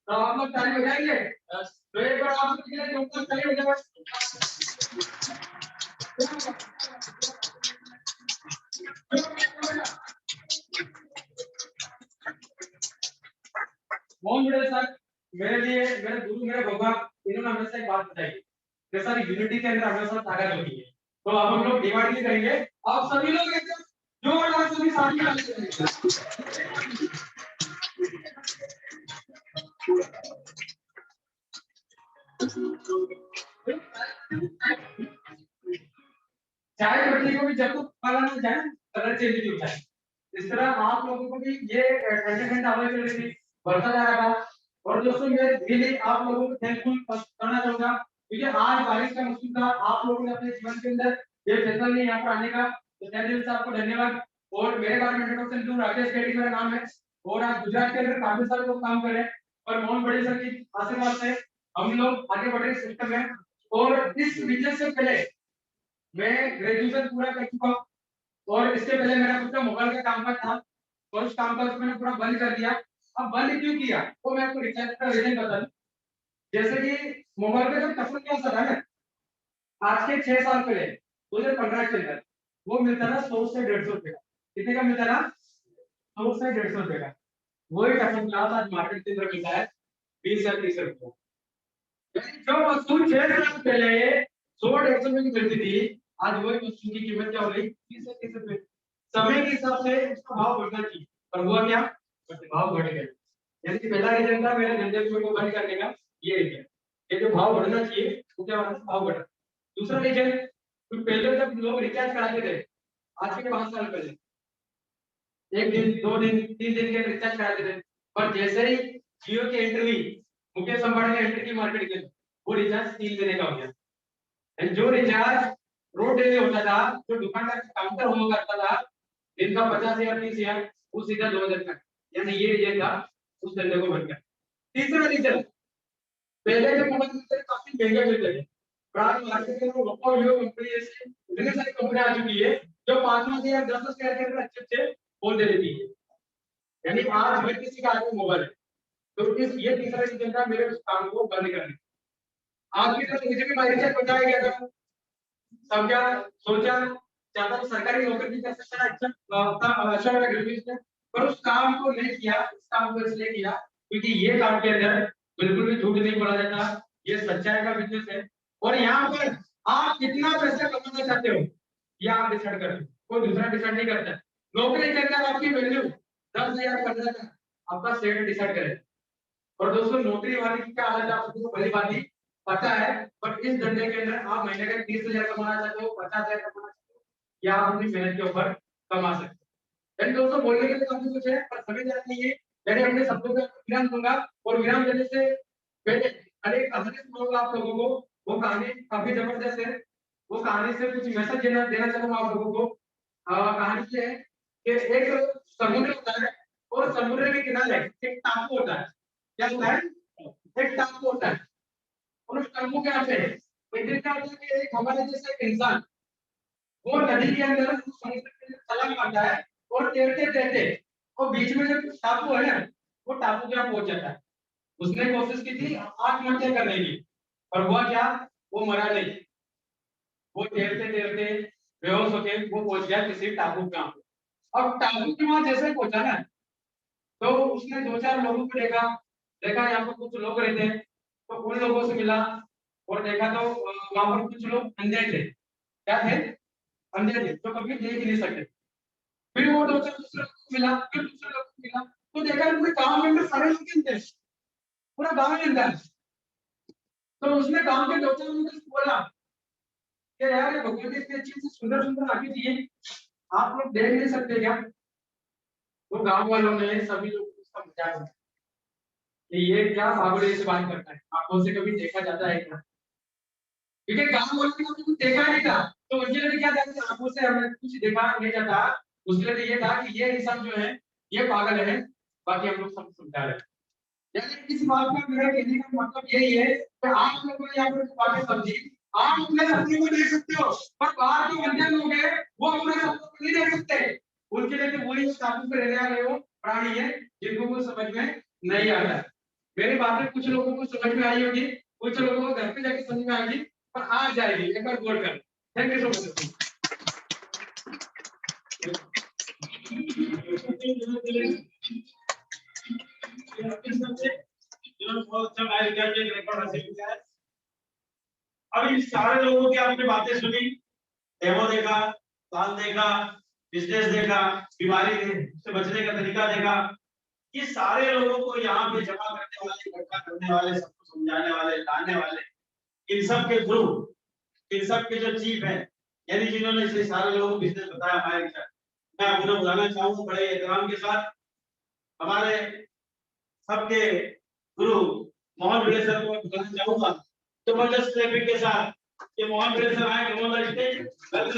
तो आप लोग ताली बजाएंगे तो एक बार आप लोग ताली बजाओ। मोहन बड़े सर मेरे लिए मेरे गुरु मेरे भगवान इन्होंने हमेशा एक बात बताई कि सर यूनिटी के अंदर हमेशा ताकत होती है। तो अब हम लोग डिवाइड नहीं करेंगे आप सभी लोग एकदम जोरदार सभी साथी करेंगे। चाय पत्ती को भी जब तक काला ना जाए कलर चेंज नहीं होता है। इस तरह आप लोगों को भी ये ठंडी ठंडी हवा चल रही थी बढ़ता जा रहा था। और दोस्तों मैं रियली आप लोगों को थैंकफुल करना चाहूंगा क्योंकि आज बारिश का मौसम था आप लोगों ने अपने जीवन के अंदर ये फैसला लिया यहाँ पर आने का तो तहे दिल से आपको धन्यवाद। और मेरे बारे में इंट्रोडक्शन दूं राकेश रेड्डी मेरा नाम है और आज गुजरात के अंदर काफी सारे लोग काम कर रहे हैं और मोहन बड़े सर की आशीर्वाद से हम लोग आगे बढ़ रहे सिस्टम में। और इस विजय से पहले मैं ग्रेजुएशन पूरा कर चुका हूँ और इसके पहले मेरा खुद का मोबाइल का काम था और उस काम का मैंने पूरा बंद कर दिया। अब बंद क्यों किया तो मैं आपको रिचार्ज का रीजन बता दूं। जैसे कि मोबाइल का जो टफन क्या था ना आज के 6 साल पहले 2015 के अंदर वो मिलता था 100 से 150 रुपए का। कितने का मिलता था 100 से 150 रुपए का। वही टफन क्लास आज मार्केट के अंदर मिलता है 20 या 30 रुपए। जो वस्तु 6 साल पहले 100-150 रुपए की मिलती थी आज वही वस्तु की कीमत क्या हो गई 20 से 30 रुपए। समय के हिसाब से उसका भाव बढ़ना चाहिए पर हुआ क्या भाव बढ़ गया। यानी कि पहला रीजन था मेरे धंधे को बंद करने का ये रीजन ये जो भाव बढ़ना चाहिए वो क्या होना भाव बढ़ा। दूसरा रीजन तो पहले जब लोग रिचार्ज कराते थे आज के 5 साल पहले 1 दिन 2 दिन 3 दिन के रिचार्ज कराते थे पर जैसे ही जियो की एंट्री मुकेश अंबानी ने एंट्री की मार्केट के वो रिचार्ज 3 महीने का हो गया। एंड जो रिचार्ज रोड डेली होता था जो दुकानदार काउंटर हुआ करता था दिन का 50 या 30 हजार वो सीधा 2000 तक यानी ये था उस धंधे को बंद कर। तीसरा रीजन पहले के मोबाइल काफी महंगे मिलते थे प्राइस मार्केट में ओप्पो वीवो कंपनी जैसी इतनी सारी कंपनियां आ चुकी है जो 5 या 10 हजार के अंदर अच्छे फोन दे देती है। यानी आज हर किसी का हाथ में मोबाइल है तो इस ये तीसरा रीजन था मेरे उस काम को बंद करने। आज की तरफ मुझे भी बारिश बताया गया था सब क्या सोचा चाहता तो सरकारी नौकरी भी कर सकता है अच्छा मेरा ग्रेजुएशन पर उस काम को नहीं किया। इस काम को इसलिए किया क्योंकि ये काम के अंदर बिल्कुल भी झूठ नहीं बोला जाता ये सच्चाई का बिजनेस है। और यहाँ पर आप कितना पैसा कमाना चाहते हो ये आप डिसाइड करते हो कोई दूसरा डिसाइड नहीं करता। नौकरी के अंदर आपकी वैल्यू 10,000 15,000 आपका सेट डिसाइड करे। और दोस्तों नौकरी वाले की क्या हालत है आप सबको भली बात ही पता है बट इस धंधे के अंदर आप महीने का 30,000 कमाना चाहते हो 50,000 कमाना चाहते हो या आप अपनी मेहनत के ऊपर कमा सकते हो। यानी दोस्तों बोलने के लिए काफी कुछ है पर समय ज्यादा नहीं है। मैंने अपने शब्दों का विराम दूंगा और विराम देने से पहले अनेक कहानी सुनाऊंगा आप लोगों को। वो कहानी काफी जबरदस्त है वो कहानी से कुछ मैसेज देना चाहूंगा आप लोगों को। कहानी ये है कि एक समुद्र होता है और समुद्र के किनारे एक टापू होता है। क्या होता है एक टापू होता है और उस टापू के आते एक दिन क्या होता है कि एक हमारे जैसे एक इंसान वो नदी के अंदर समुद्र के अंदर चला जाता है और तैरते तैरते वो बीच में जो टापू है ना वो टापू के यहाँ पहुंच जाता है। उसने कोशिश की थी आत्महत्या करने की पर हुआ क्या, वो मरा नहीं, वो तैरते तैरते बेहोश होके वो पहुंच गया किसी टापू के यहाँ। अब टापू के वहां जैसे पहुंचा ना तो उसने दो चार लोगों को देखा, देखा यहाँ पर कुछ लोग रहते हैं तो उन लोगों से मिला और देखा तो वहां पर कुछ लोग अंधे थे। क्या थे? अंधे थे जो कभी देख ही नहीं सकते। फिर वो दो चार दूसरे लोगों को मिला, फिर दूसरे लोगों को मिला तो देखा पूरे गांव में अंदर सारे लोग अंधे, पूरा गांव में अंधा है। तो उसने गांव के दो चार लोगों से बोला कि यार ये भगवती इतनी अच्छी से सुंदर सुंदर आके दिए, आप लोग देख नहीं सकते क्या? तो गांव वालों ने सभी लोग उसका मजाक उड़ाया कि ये क्या पागल से बात करता है, आंखों से कभी देखा जाता है क्या? क्योंकि गांव वालों ने कभी कुछ देखा नहीं था तो उनके लिए क्या था कि आंखों से हमें कुछ देखा नहीं जाता। उसके लिए ये था कि ये इंसान जो है ये पागल है, बाकी हम लोग सब समझा रहे हैं। यानी इस बात में मेरा कहने का मतलब यही है कि आप लोगों ने यहाँ पर बातें समझी, आप अपने सपने को देख सकते हो पर बाहर जो अंधे लोग हैं वो अपने सपनों को नहीं देख सकते। उनके लिए तो वही टापू पे रहने वाले वो प्राणी है जिनको वो समझ में नहीं आता है। मेरी बातें कुछ लोगों को समझ में आई होगी, कुछ लोगों को घर पे जाके समझ में आएगी, पर आ जाएगी, एक बार गौर कर। Thank you so much. बहुत अच्छा रिकॉर्ड हासिल किया है। अब इन सारे लोगों की आपने बातें सुनी, डेमो देखा, प्लान देखा, बिजनेस देखा, बीमारी से बचने का तरीका देखा। ये सारे लोगों को यहाँ पे जमा करने वाले, इकट्ठा करने वाले, सबको समझाने वाले, लाने वाले, इन सब के थ्रू, इन सब के जो चीफ है यानी जिन्होंने इसे सारे लोगों को बिजनेस बताया हमारे साथ, मैं आपको बुलाना चाहूंगा बड़े एहतराम के साथ हमारे सबके गुरु मोहन भिड़े सर को बुलाना चाहूंगा जबरदस्त क्लैपिंग के साथ ये मोहन भिड़े सर आए कमल स्टेज। सर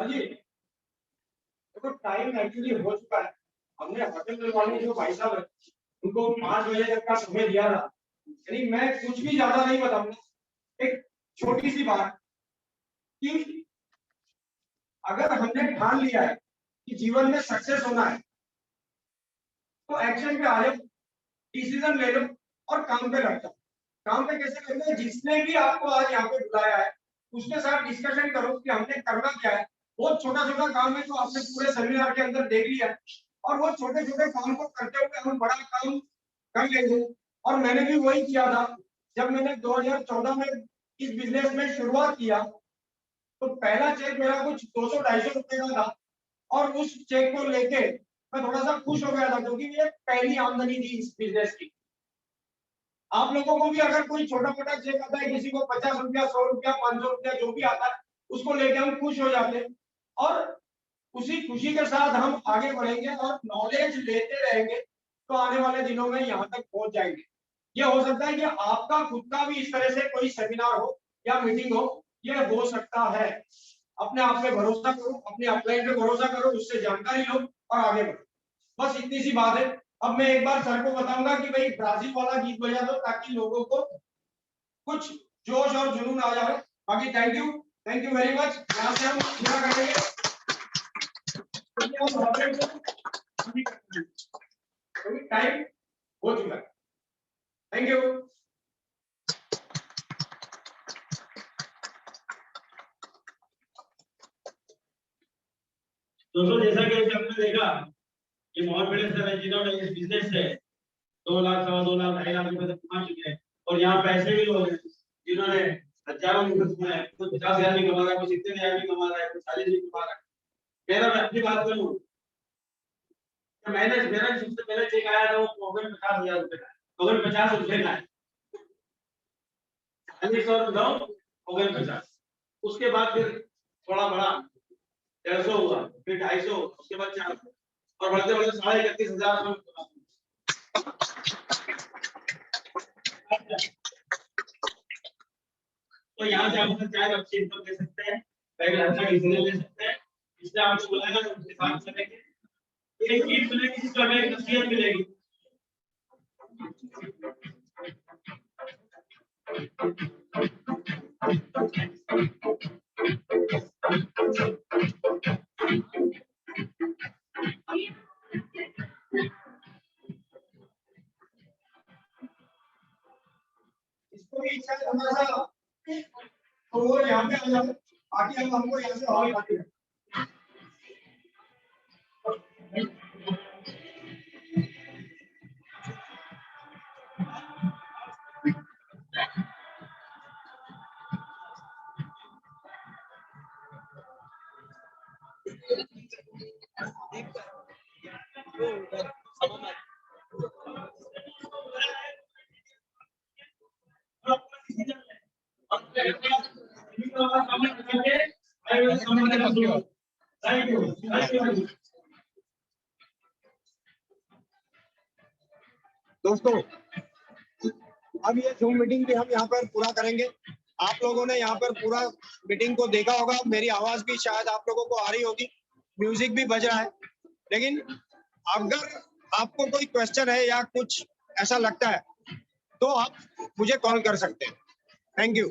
जी देखो टाइम एक्चुअली हो चुका है। हमने होटल वाले जो भाई साहब है उनको 5 बजे तक का समय दिया था, यानी मैं कुछ भी ज्यादा नहीं बताऊंगा। एक छोटी सी बात कि अगर हमने ठान लिया है कि जीवन में सक्सेस होना है तो एक्शन पे आ जाओ, डिसीजन ले लो और काम पे लग जाओ। काम पे कैसे करना है, जिसने भी आपको आज यहाँ पे बुलाया है उसके साथ डिस्कशन करो कि हमने करना क्या है। बहुत छोटा छोटा काम है जो आपने पूरे सेमिनार के अंदर देख लिया और वो छोटे छोटे काम को करते हुए हम बड़ा काम कर लेंगे। और मैंने भी वही किया था जब मैंने 2014 में इस बिजनेस में शुरुआत किया तो पहला चेक मेरा कुछ 200-250 रुपए का था और उस चेक को लेके मैं थोड़ा सा खुश हो गया था क्योंकि ये पहली आमदनी थी इस बिजनेस की। आप लोगों को भी अगर कोई छोटा मोटा चेक आता है, किसी को 50 रुपया, 100 रुपया, 500 रुपया जो भी आता है उसको लेके हम खुश हो जाते हैं और उसी खुशी के साथ हम आगे बढ़ेंगे और नॉलेज लेते रहेंगे तो आने वाले दिनों में यहाँ तक पहुंच जाएंगे। ये हो सकता है कि आपका खुद का भी इस तरह से कोई सेमिनार हो या मीटिंग हो, ये हो सकता है। अपने आप पे भरोसा करो, अपने अपलाइन पे भरोसा करो, उससे जानकारी लो और आगे बढ़ो। बस इतनी सी बात है। अब मैं एक बार सर को बताऊंगा कि भाई ब्राजील वाला गीत बजा दो ताकि लोगों को कुछ जोश और जुनून आ जाए। बाकी थैंक यू वेरी मच। यहाँ से हम पूरा करेंगे। टाइम हो चुका है। Thank you. दोस्तों जैसा कि हमने देखा ये मोहन भिड़े सर है जिन्होंने इस बिजनेस से 2 लाख, 2.25 लाख, 2.5 लाख रुपए तक कमा चुके हैं और यहाँ पैसे भी लोग हैं जिन्होंने हजारों रुपए कमाए, कुछ 50,000 भी कमा रहा है, कुछ 70,000 भी कमा रहा है, कुछ 40 भी कमा रहा है। मेरा मैं अपनी बात करूं तो मेरा सबसे पहले चेक आया था वो 50,000 रुपए का, 50 रुपए का है 100 दो 50। उसके बाद फिर थोड़ा बड़ा 150 हुआ, फिर 250, उसके बाद 400 और बढ़ते बढ़ते 31,500 तो यहाँ से आप चाहे आप सिंपल ले सकते हैं, पहले अच्छा इजीली ले सकते हैं, इसलिए आपको बुलाएगा तो उसके साथ चलेंगे। एक चीज मिलेगी जिसको हमें एक नसीहत मिलेगी। इसको भी इच्छा है थोड़ा सा तो वो यहाँ पे आ जाओ, बाकी हम हमको यहाँ से और बाकी है। Thank you. दोस्तों अब ये जूम मीटिंग भी हम यहाँ पर पूरा करेंगे। आप लोगों ने यहाँ पर पूरा मीटिंग को देखा होगा, मेरी आवाज भी शायद आप लोगों को आ रही होगी, म्यूजिक भी बज रहा है, लेकिन अगर आपको कोई क्वेश्चन है या कुछ ऐसा लगता है तो आप मुझे कॉल कर सकते हैं। Thank you.